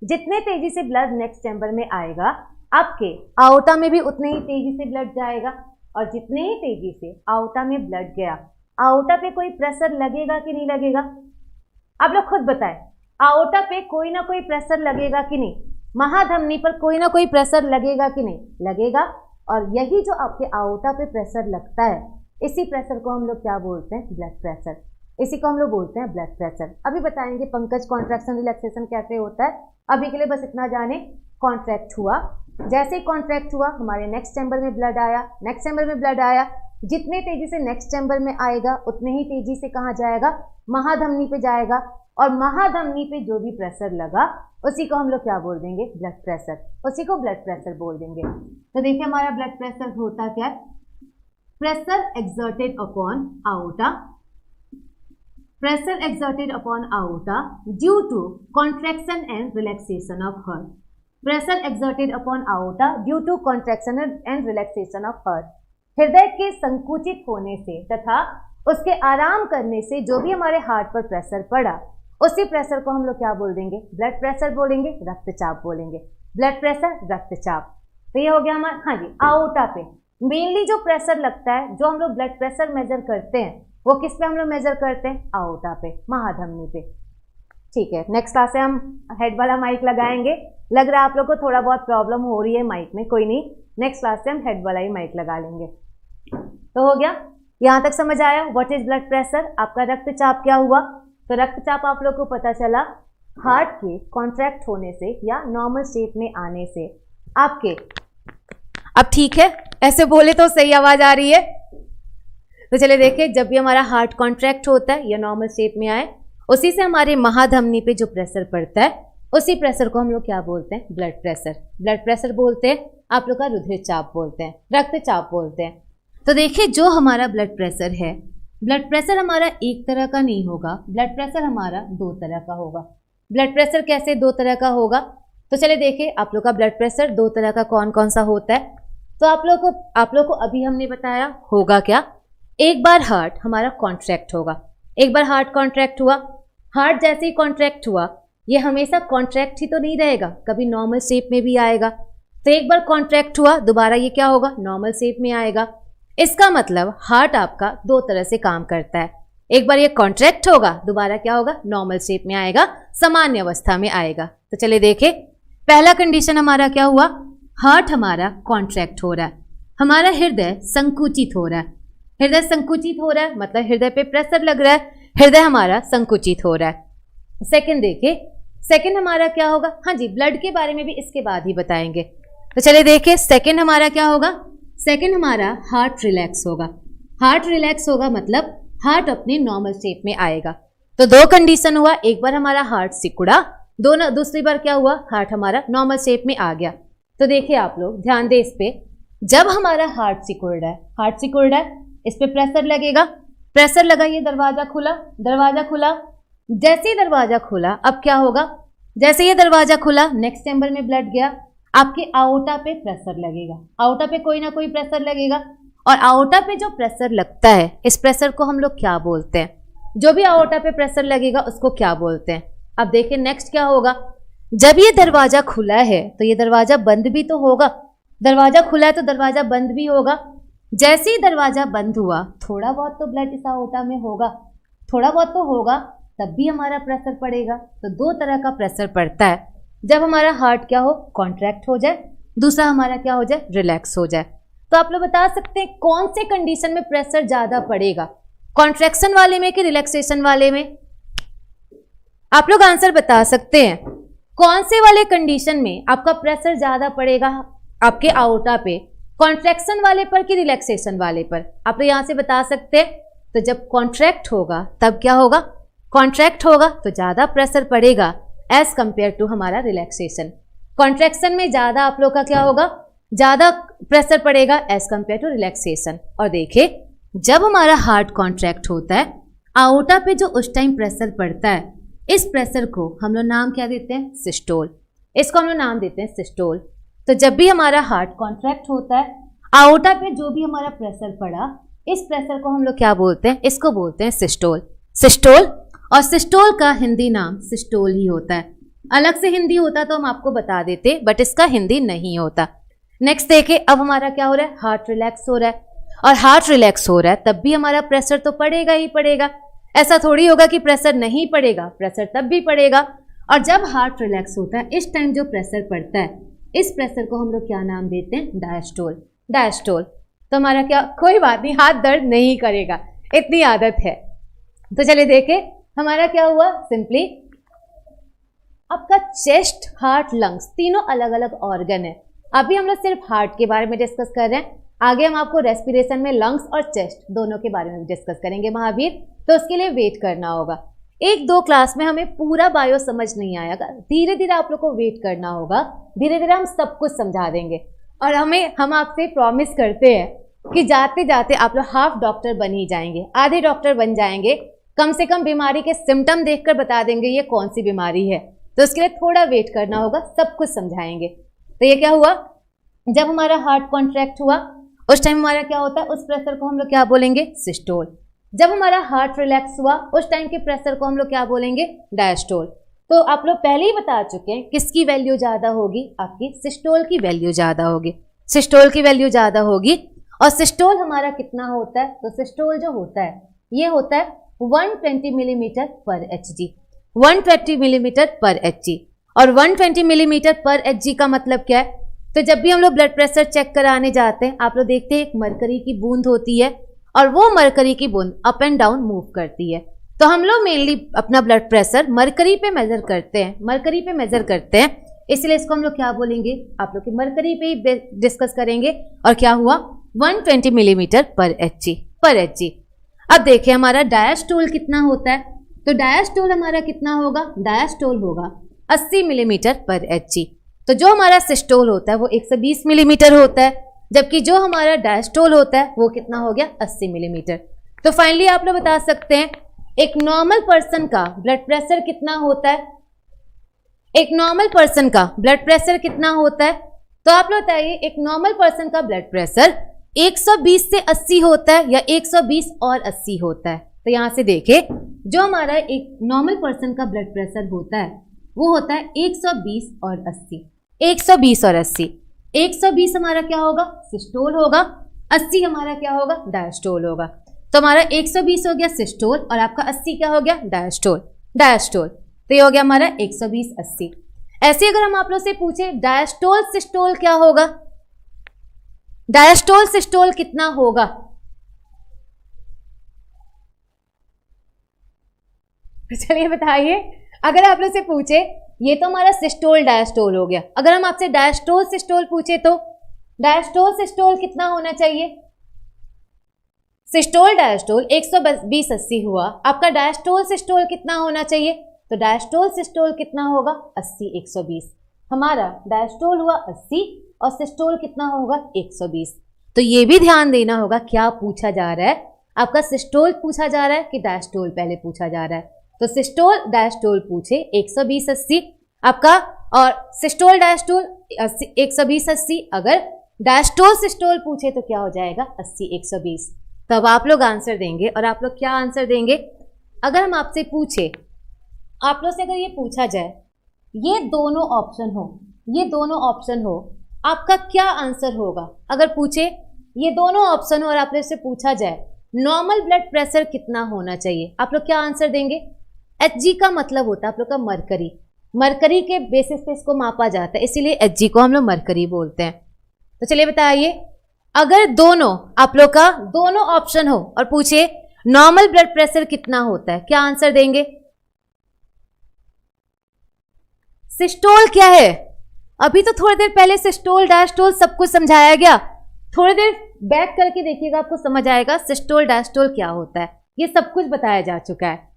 जितने तेजी से ब्लड नेक्स्ट चैम्बर में आएगा, आपके आओटा में भी उतने ही तेजी से ब्लड जाएगा। और जितने ही तेजी से आओटा में ब्लड गया, आओटा पे कोई प्रेशर लगेगा कि नहीं लगेगा? आप लोग खुद बताएं, आओटा पे कोई ना कोई प्रेशर लगेगा कि नहीं? महाधमनी पर कोई ना कोई प्रेशर लगेगा कि नहीं? लगेगा। और यही जो आपके आओटा पे प्रेशर लगता है, इसी प्रेशर को हम लोग क्या बोलते हैं? Blood pressure. इसी को हम लोग बोलते हैं ब्लड प्रेशर। अभी बताएंगे पंकज कॉन्ट्रैक्शन रिलैक्सेशन कैसे होता है। अभी के लिए बस इतना जाने, कॉन्ट्रैक्ट हुआ, जैसे ही कॉन्ट्रैक्ट हुआ हमारे नेक्स्ट चैम्बर में ब्लड आया, नेक्स्ट चैम्बर में ब्लड आया, जितने तेजी से नेक्स्ट चैम्बर में आएगा उतने ही तेजी से कहाँ जाएगा? महाधमनी पे जाएगा। और महाधमनी पे जो भी प्रेशर लगा उसी को हम लोग क्या बोल देंगे? Blood pressure. उसी को ब्लड प्रेशर बोल देंगे। तो देखिए हमारा ब्लड प्रेशर होता क्या है? Pressure exerted upon aorta, pressure exerted upon aorta due to contraction and relaxation of heart. Pressure exerted upon aorta due to contraction and relaxation of heart. हृदय के संकुचित होने से तथा उसके आराम करने से जो भी हमारे हार्ट पर प्रेशर पड़ा, उसी प्रेशर को हम लोग क्या बोल देंगे? ब्लड प्रेशर बोलेंगे, रक्तचाप बोलेंगे। ब्लड प्रेशर, रक्तचाप। तो ये हो गया हमारा, हाँ जी, आओटा पे मेनली जो प्रेशर लगता है, जो हम लोग ब्लड प्रेशर मेजर करते हैं, वो किस पे हम लोग मेजर करते हैं? आओटा पे, महाधमनी पे। ठीक है, नेक्स्ट क्लास से हम हेड वाला माइक लगाएंगे। लग रहा है आप लोग को थोड़ा बहुत प्रॉब्लम हो रही है माइक में, कोई नहीं, नेक्स्ट क्लास से हम हेड वाला ही माइक लगा लेंगे। तो हो गया, यहाँ तक समझ आया व्हाट इज ब्लड प्रेशर। आपका रक्तचाप क्या हुआ? तो रक्तचाप आप लोग को पता चला हार्ट के कॉन्ट्रैक्ट होने से या नॉर्मल स्टेट में आने से आपके, अब ठीक है, ऐसे बोले तो सही आवाज आ रही है। तो चलिए देखिए, जब भी हमारा हार्ट कॉन्ट्रैक्ट होता है या नॉर्मल शेप में आए, उसी से हमारे महाधमनी पे जो प्रेशर पड़ता है, उसी प्रेशर को हम लोग क्या बोलते हैं? Blood pressure. ब्लड प्रेशर बोलते हैं, आप लोग का रुधिर चाप बोलते हैं, रक्तचाप बोलते हैं। तो देखिए, जो हमारा ब्लड प्रेशर है, ब्लड प्रेशर हमारा एक तरह का नहीं होगा, ब्लड प्रेशर हमारा दो तरह का होगा। ब्लड प्रेशर कैसे दो तरह का होगा? तो चलिए देखिए, आप लोग का ब्लड प्रेशर दो तरह का कौन कौन सा होता है। तो आप लोग को अभी हमने बताया होगा क्या, एक बार हार्ट हमारा कॉन्ट्रैक्ट होगा, एक बार हार्ट कॉन्ट्रैक्ट हुआ, हार्ट जैसे ही कॉन्ट्रैक्ट हुआ, ये हमेशा कॉन्ट्रैक्ट ही तो नहीं रहेगा, कभी नॉर्मल शेप में भी आएगा। तो एक बार कॉन्ट्रैक्ट हुआ, दोबारा ये क्या होगा? नॉर्मल शेप में आएगा। इसका मतलब हार्ट आपका दो तरह से काम करता है, एक बार ये कॉन्ट्रैक्ट होगा, दोबारा क्या होगा? नॉर्मल शेप में आएगा, सामान्य अवस्था में आएगा। तो चलिए देखें, पहला कंडीशन हमारा क्या हुआ? हार्ट हमारा कॉन्ट्रैक्ट हो रहा है, हमारा हृदय संकुचित हो रहा है। हृदय संकुचित हो रहा है मतलब हृदय पे प्रेशर लग रहा है, हृदय हमारा संकुचित हो रहा है। सेकंड देखिए, सेकंड हमारा क्या होगा? हाँ जी, ब्लड के बारे में भी इसके बाद ही बताएंगे। तो चलिए देखिए, सेकंड हमारा क्या होगा? सेकंड हमारा हार्ट रिलैक्स होगा। हार्ट रिलैक्स होगा मतलब हार्ट अपने नॉर्मल शेप में आएगा। तो दो कंडीशन हुआ, एक बार हमारा हार्ट सिकुड़ा, दूसरी बार क्या हुआ? हार्ट हमारा नॉर्मल शेप में आ गया। तो देखिए आप लोग ध्यान दें इस पे, जब हमारा हार्ट सिकुड़ रहा है, हार्ट सिकुड़ रहा है, इस पे प्रेशर लगेगा, प्रेशर लगा, ये दरवाजा खुला, दरवाजा खुला, जैसे ही दरवाजा खुला अब क्या होगा? जैसे ये दरवाजा खुला, नेक्स्ट चैम्बर में ब्लड गया, आपके आओटा पे प्रेशर लगेगा, आओटा पे कोई ना कोई प्रेशर लगेगा, और आओटा पे जो प्रेशर लगता है, इस प्रेशर को हम लोग क्या बोलते हैं? जो भी आओटा पे प्रेशर लगेगा उसको क्या बोलते हैं? अब देखिए नेक्स्ट क्या होगा, जब ये दरवाजा खुला है तो ये दरवाजा बंद भी तो होगा, दरवाजा खुला है तो दरवाजा बंद भी होगा। जैसे ही दरवाजा बंद हुआ, थोड़ा बहुत तो ब्लड इस आओटा में होगा, थोड़ा बहुत तो होगा, तब भी हमारा प्रेशर पड़ेगा। तो दो तरह का प्रेशर पड़ता है, जब हमारा हार्ट क्या हो? कॉन्ट्रैक्ट हो जाए, दूसरा हमारा क्या हो जाए? रिलैक्स हो जाए। तो आप लोग बता सकते हैं कौन से कंडीशन में प्रेशर ज्यादा पड़ेगा, कॉन्ट्रैक्शन वाले में कि रिलैक्सेशन वाले में? आप लोग आंसर बता सकते हैं, कौन से वाले कंडीशन में आपका प्रेशर ज्यादा पड़ेगा आपके आउटा पे, कॉन्ट्रैक्शन वाले पर कि रिलैक्सेशन वाले पर? आप लोग यहां से बता सकते हैं। तो जब कॉन्ट्रैक्ट होगा तब क्या होगा? कॉन्ट्रैक्ट होगा तो ज्यादा प्रेशर पड़ेगा एज कंपेयर टू हमारा रिलैक्सेशन। कॉन्ट्रैक्शन में ज्यादा आप लोग का क्या होगा? ज्यादा प्रेशर पड़ेगा एज कंपेयर टू रिलैक्सेशन। और देखिए, जब हमारा हार्ट कॉन्ट्रैक्ट होता है, आउटा पे जो उस टाइम प्रेशर पड़ता है, इस प्रेशर को हम लोग नाम क्या देते हैं? सिस्टोल। इसको हम लोग नाम देते हैं सिस्टोल। तो जब भी हमारा हार्ट कॉन्ट्रैक्ट होता है, आउटा पे जो भी हमारा प्रेशर पड़ा, इस प्रेशर को हम लोग क्या बोलते हैं? इसको बोलते हैं सिस्टोल। सिस्टोल, और सिस्टोल का हिंदी नाम सिस्टोल ही होता है। अलग से हिंदी होता तो हम आपको बता देते, बट इसका हिंदी नहीं होता। नेक्स्ट देखिए, अब हमारा क्या हो रहा है? हार्ट रिलैक्स हो रहा है, और हार्ट रिलैक्स हो रहा है तब भी हमारा प्रेशर तो पड़ेगा ही पड़ेगा। ऐसा थोड़ी होगा कि प्रेशर नहीं पड़ेगा, प्रेशर तब भी पड़ेगा। और जब हार्ट रिलैक्स होता है, इस टाइम जो प्रेशर पड़ता है, इस प्रेशर को हम लोग क्या नाम देते हैं? डायस्टोल। डायस्टोल। तो हमारा क्या, कोई बात नहीं, हाथ दर्द नहीं करेगा, इतनी आदत है। तो चलिए देखें, हमारा क्या हुआ? सिंपली आपका चेस्ट, हार्ट, लंग्स तीनों अलग अलग ऑर्गन है। अभी हम लोग सिर्फ हार्ट के बारे में डिस्कस कर रहे हैं, आगे हम आपको रेस्पिरेशन में लंग्स और चेस्ट दोनों के बारे में डिस्कस करेंगे महावीर, तो उसके लिए वेट करना होगा। एक दो क्लास में हमें पूरा बायो समझ नहीं आएगा, धीरे धीरे आप लोग को वेट करना होगा, धीरे धीरे हम सब कुछ समझा देंगे। और हम आपसे प्रॉमिस करते हैं कि जाते जाते आप लोग हाफ डॉक्टर बन ही जाएंगे, आधे डॉक्टर बन जाएंगे, कम से कम बीमारी के सिम्टम देखकर बता देंगे ये कौन सी बीमारी है। तो उसके लिए थोड़ा वेट करना होगा, सब कुछ समझाएंगे। तो ये क्या हुआ, जब हमारा हार्ट कॉन्ट्रैक्ट हुआ उस टाइम हमारा क्या होता है, उस प्रेशर को हम लोग क्या बोलेंगे? सिस्टोल। जब हमारा हार्ट रिलैक्स हुआ उस टाइम के प्रेशर को हम लोग क्या बोलेंगे? डायस्टोल। तो आप लोग पहले ही बता चुके हैं किसकी वैल्यू ज्यादा होगी, आपकी सिस्टोल की वैल्यू ज्यादा होगी, सिस्टोल की वैल्यू ज्यादा होगी। और सिस्टोल हमारा कितना होता है? तो सिस्टोल जो होता है ये होता है 120 मिलीमीटर पर HG, 120 मिलीमीटर पर HG। और 120 मिलीमीटर पर HG का मतलब क्या है? तो जब भी हम लोग ब्लड प्रेशर चेक कराने जाते हैं, आप लोग देखते हैं एक मरकरी की बूंद होती है, और वो मरकरी की बूंद अप एंड डाउन मूव करती है। तो हम लोग मेनली अपना ब्लड प्रेशर मरकरी पे मेजर करते हैं, मरकरी पे मेजर करते हैं, इसलिए इसको हम लोग क्या बोलेंगे? आप लोग की मरकरी पे ही डिस्कस करेंगे। और क्या हुआ? 120 मिलीमीटर पर HG, पर HG। अब देखिए हमारा डायस्टोल कितना होता है, तो डायस्टोल हमारा कितना होगा, डायस्टोल होगा 80 मिलीमीटर पर Hg। तो जो हमारा सिस्टोल होता है वो 120 मिलीमीटर होता है, जबकि जो हमारा डायस्टोल होता है वो कितना हो गया 80 मिलीमीटर। तो फाइनली आप लोग बता सकते हैं एक नॉर्मल पर्सन का ब्लड प्रेशर कितना होता है, एक नॉर्मल पर्सन का ब्लड प्रेशर कितना होता है। तो आप लोग बताइए एक नॉर्मल पर्सन का ब्लड प्रेशर 120 से 80 होता है या 120 और 80 होता है। तो यहां से देखिए जो हमारा एक नॉर्मल पर्सन का ब्लड प्रेशर होता है वो होता है 120 और 80, 120 और 80। 120 हमारा क्या होगा, सिस्टोल होगा, 80 हमारा क्या होगा, डायस्टोल होगा। तो हमारा 120 हो गया सिस्टोल और आपका 80 क्या हो गया, डायस्टोल, डायस्टोल। तो ये हो गया हमारा 120 80। ऐसे अगर हम आप लोग से पूछे डायस्टोल सिस्टोल क्या होगा, डायस्टोल सिस्टोल कितना होगा, चलिए बताइए। अगर आप लोग से पूछे ये तो हमारा सिस्टोल डायस्टोल हो गया, अगर हम आपसे डायस्टोल सिस्टोल पूछे तो डायस्टोल सिस्टोल कितना होना चाहिए, सिस्टोल डायस्टोल 120 80 हुआ, आपका डायस्टोल सिस्टोल कितना होना चाहिए, तो डायस्टोल सिस्टोल कितना होगा 80 120। हमारा डायस्टोल हुआ 80 और सिस्टोल कितना होगा 120। तो ये भी ध्यान देना होगा क्या पूछा जा रहा है, आपका सिस्टोल पूछा जा रहा है कि डायस्टोल पहले पूछा जा रहा है। तो सिस्टोल डायस्टोल पूछे 120 80 आपका, और सिस्टोल डायस्टोल 120 80। अगर डायस्टोल सिस्टोल पूछे तो क्या हो जाएगा 80 120। तब आप लोग आंसर देंगे और आप लोग क्या आंसर देंगे, अगर हम आपसे पूछे, आप लोग से अगर ये पूछा जाए ये दोनों ऑप्शन हो, ये दोनों ऑप्शन हो, आपका क्या आंसर होगा। अगर पूछे ये दोनों ऑप्शन हो और आप लोग से पूछा जाए नॉर्मल ब्लड प्रेशर कितना होना चाहिए, आप लोग क्या आंसर देंगे। Hg का मतलब होता है आप लोग का मरकरी, मरकरी के बेसिस पे इसको मापा जाता है, इसीलिए Hg को हम लोग मरकरी बोलते हैं। तो चलिए बताइए अगर दोनों आप लोग का दोनों ऑप्शन हो और पूछे नॉर्मल ब्लड प्रेशर कितना होता है, क्या आंसर देंगे। सिस्टोल क्या है, अभी तो थोड़ी देर पहले सिस्टोल डायस्टोल सब कुछ समझाया गया, थोड़ी देर बैक करके देखिएगा आपको समझ आएगा सिस्टोल डायस्टोल क्या होता है, ये सब कुछ बताया जा चुका है।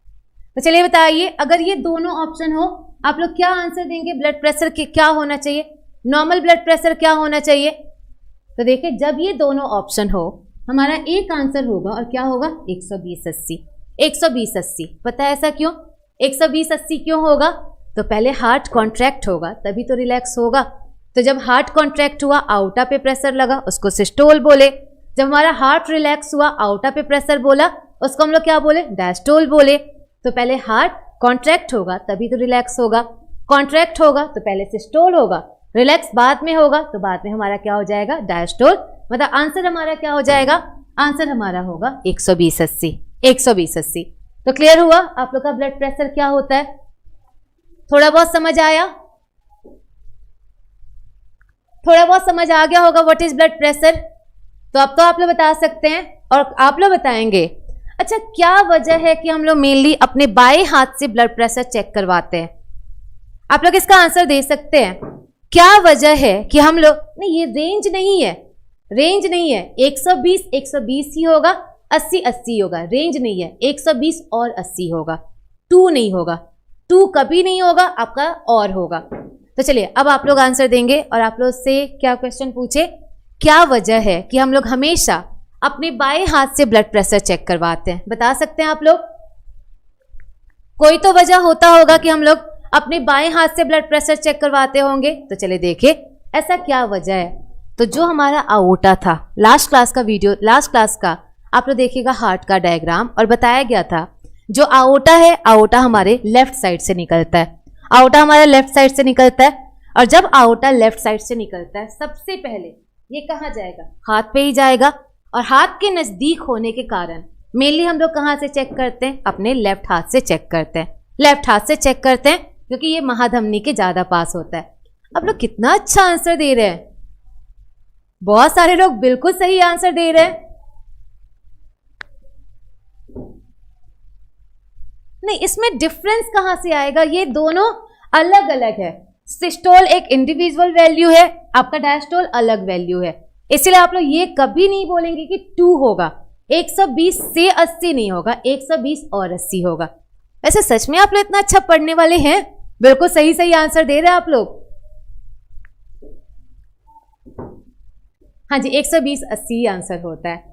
तो चलिए बताइए अगर ये दोनों ऑप्शन हो आप लोग क्या आंसर देंगे, ब्लड प्रेशर क्या होना चाहिए, नॉर्मल ब्लड प्रेशर क्या होना चाहिए। तो देखिए जब ये दोनों ऑप्शन हो हमारा एक आंसर होगा और क्या होगा 120 80, 120 80। पता है ऐसा क्यों, 120 80 क्यों होगा, तो पहले हार्ट कॉन्ट्रैक्ट होगा तभी तो रिलैक्स होगा। तो जब हार्ट कॉन्ट्रैक्ट हुआ आउटा पे प्रेशर लगा उसको सिस्टोल बोले, जब हमारा हार्ट रिलैक्स हुआ आउटा पे प्रेशर बोला उसको हम लोग क्या बोले, डायस्टोल बोले। तो पहले हार्ट कॉन्ट्रैक्ट होगा तभी तो रिलैक्स होगा, कॉन्ट्रैक्ट होगा तो पहले सिस्टोल होगा, रिलैक्स बाद में होगा तो बाद में हमारा क्या हो जाएगा डायस्टोल। मतलब आंसर हमारा क्या हो जाएगा, आंसर हमारा होगा 120 80, 120 80। तो क्लियर हुआ आप लोग का ब्लड प्रेशर क्या होता है, थोड़ा बहुत समझ आया, थोड़ा बहुत समझ आ गया होगा व्हाट इज ब्लड प्रेशर। तो अब तो आप लोग बता सकते हैं और आप लोग बताएंगे अच्छा क्या वजह है कि हम लोग मेनली अपने बाएं हाथ से ब्लड प्रेशर चेक करवाते हैं। आप लोग इसका आंसर दे सकते हैं क्या वजह है कि हम लोग, नहीं ये रेंज नहीं है, रेंज नहीं है, 120 120 ही होगा, 80 80 होगा, रेंज नहीं है, 120 और 80 होगा, 2 नहीं होगा, 2 कभी नहीं होगा, आपका और होगा। तो चलिए अब आप लोग आंसर देंगे और आप लोग से क्या क्वेश्चन पूछे, क्या वजह है कि हम लोग हमेशा अपने बाएं हाथ से ब्लड प्रेशर चेक करवाते हैं, बता सकते हैं आप लोग। कोई तो वजह होता होगा कि हम लोग अपने बाएं हाथ से ब्लड प्रेशर चेक करवाते होंगे। तो चलिए देखिए ऐसा क्या वजह है। तो जो हमारा आओटा था लास्ट क्लास का वीडियो, लास्ट क्लास का आप लोग देखिएगा हार्ट का डायग्राम, और बताया गया था जो आओटा है आओटा हमारे लेफ्ट साइड से निकलता है, आओटा हमारा लेफ्ट साइड से निकलता है। और जब आओटा लेफ्ट साइड से निकलता है सबसे पहले ये कहाँ जाएगा, हाथ पे ही जाएगा। और हाथ के नजदीक होने के कारण मेनली हम लोग कहाँ से चेक करते हैं, अपने लेफ्ट हाथ से चेक करते हैं, लेफ्ट हाथ से चेक करते हैं क्योंकि ये महाधमनी के ज्यादा पास होता है। आप लोग कितना अच्छा आंसर दे रहे हैं, बहुत सारे लोग बिल्कुल सही आंसर दे रहे हैं। नहीं इसमें डिफरेंस कहां से आएगा, ये दोनों अलग अलग है। सिस्टोल एक इंडिविजुअल वैल्यू है, आपका डायस्टोल अलग वैल्यू है, इसलिए आप लोग ये कभी नहीं बोलेंगे कि 2 होगा, 120 से 80 नहीं होगा, 120 और 80 होगा। वैसे सच में आप लोग इतना अच्छा पढ़ने वाले हैं, बिल्कुल सही सही आंसर दे रहे हैं आप लोग। हाँ जी, 120 80 आंसर होता है।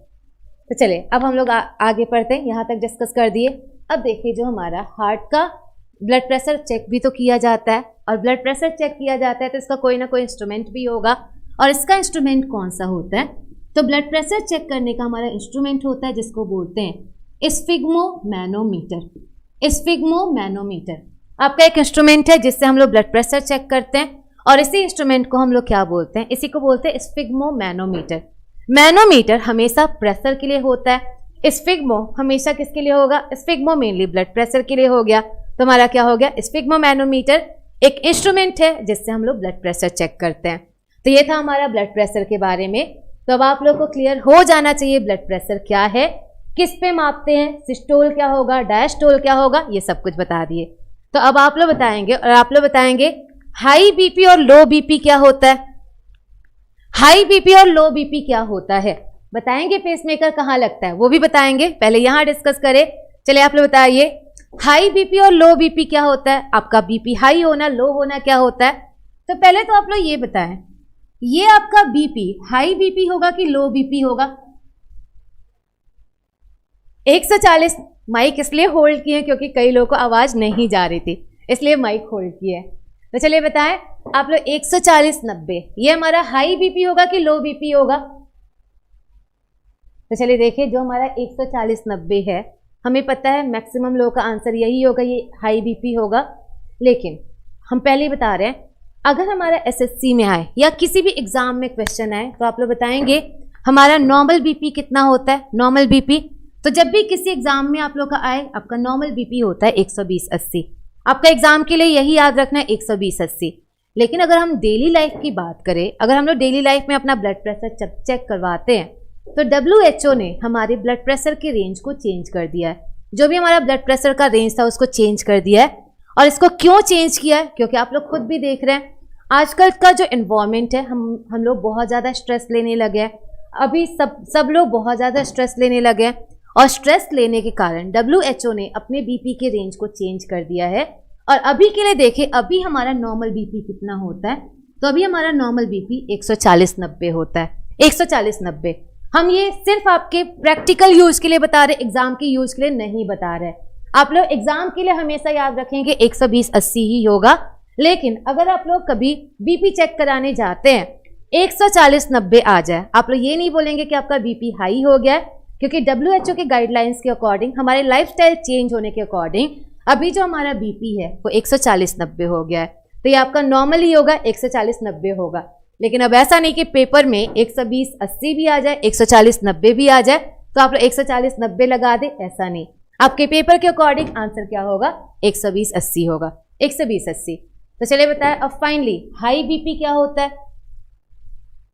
तो चलिए अब हम लोग आगे पढ़ते हैं, यहाँ तक डिस्कस कर दिए। अब देखिए जो हमारा हार्ट का ब्लड प्रेशर चेक भी तो किया जाता है, और ब्लड प्रेशर चेक किया जाता है तो इसका कोई ना कोई इंस्ट्रूमेंट भी होगा, और इसका इंस्ट्रूमेंट कौन सा होता है? तो ब्लड प्रेशर चेक करने का हमारा इंस्ट्रूमेंट होता है जिसको बोलते हैं स्फिग्मोमैनोमीटर। स्फिग्मोमैनोमीटर आपका एक इंस्ट्रूमेंट है जिससे हम लोग ब्लड प्रेशर चेक करते हैं, और इसी इंस्ट्रूमेंट को हम लोग क्या बोलते हैं? इसी को बोलते हैं स्फिग्मोमैनोमीटर। मैनोमीटर हमेशा प्रेशर के लिए होता है, स्फिग्मो हमेशा किसके लिए होगा? स्फिग्मो मेनली ब्लड प्रेशर के लिए हो गया। तो हमारा क्या हो गया? स्फिग्मोमैनोमीटर एक इंस्ट्रूमेंट है जिससे हम लोग ब्लड प्रेशर चेक करते हैं। तो ये था हमारा ब्लड प्रेशर के बारे में। तो अब आप लोग को क्लियर हो जाना चाहिए ब्लड प्रेशर क्या है, किस पे मापते हैं, सिस्टोल क्या होगा, डायस्टोल क्या होगा, ये सब कुछ बता दिए। तो अब आप लोग बताएंगे, और आप लोग बताएंगे हाई बीपी और लो बीपी क्या होता है? हाई बीपी और लो बीपी क्या होता है बताएंगे। पेसमेकर कहाँ लगता है वो भी बताएंगे, पहले यहाँ डिस्कस करें। चलिए आप लोग बताइए, हाई बीपी और लो बीपी क्या होता है? आपका बीपी हाई होना, लो होना क्या होता है? तो पहले तो आप लोग ये बताएं, ये आपका बीपी हाई बीपी होगा कि लो बीपी होगा? 140 माइक इसलिए होल्ड किए क्योंकि कई लोगों को आवाज नहीं जा रही थी, इसलिए माइक होल्ड किए। तो चलिए बताएं आप लोग, 140/90 ये हमारा हाई बीपी होगा कि लो बीपी होगा? तो चलिए देखिए, जो हमारा 140/90 है, हमें पता है मैक्सिमम लोगों का आंसर यही होगा, ये हाई बीपी होगा। लेकिन हम पहले ही बता रहे हैं, अगर हमारा एसएससी में आए या किसी भी एग्जाम में क्वेश्चन आए तो आप लोग बताएंगे हमारा नॉर्मल बीपी कितना होता है? नॉर्मल बीपी, तो जब भी किसी एग्जाम में आप लोग का आए, आपका नॉर्मल बीपी होता है 120/80। आपका एग्जाम के लिए यही याद रखना है, 120/80। लेकिन अगर हम डेली लाइफ की बात करें, अगर हम लोग डेली लाइफ में अपना ब्लड प्रेशर चेक करवाते हैं, तो WHO ने हमारे ब्लड प्रेशर के रेंज को चेंज कर दिया है। जो भी हमारा ब्लड प्रेशर का रेंज था उसको चेंज कर दिया है। और इसको क्यों चेंज किया है? क्योंकि आप लोग खुद भी देख रहे हैं आजकल का जो एनवायरनमेंट है, हम लोग बहुत ज़्यादा स्ट्रेस लेने लगे हैं। अभी सब लोग बहुत ज़्यादा स्ट्रेस लेने लगे हैं, और स्ट्रेस लेने के कारण WHO ने अपने बीपी के रेंज को चेंज कर दिया है। और अभी के लिए देखें, अभी हमारा नॉर्मल बीपी कितना होता है? तो अभी हमारा नॉर्मल बीपी 140/90 होता है, 140/90। हम ये सिर्फ आपके प्रैक्टिकल यूज के लिए बता रहे, एग्जाम के यूज के लिए नहीं बता रहे। आप लोग एग्जाम के लिए हमेशा याद रखेंगे 120/80 ही होगा। लेकिन अगर आप लोग कभी बीपी चेक कराने जाते हैं, 140/90 आ जाए, आप लोग ये नहीं बोलेंगे कि आपका बीपी हाई हो गया है, क्योंकि WHO के गाइडलाइंस के अकॉर्डिंग, हमारे लाइफस्टाइल चेंज होने के अकॉर्डिंग अभी जो हमारा बीपी है वो 140/90 हो गया है। तो ये आपका नॉर्मल ही होगा, 140/90 होगा। लेकिन अब ऐसा नहीं कि पेपर में 120/80 भी आ जाए, 140/90 भी आ जाए तो आप लोग 140/90 लगा दे, ऐसा नहीं। आपके पेपर के अकॉर्डिंग आंसर क्या होगा? 120/80 होगा, 120/80। तो चलिए बताएं अब फाइनली हाई बीपी क्या होता है?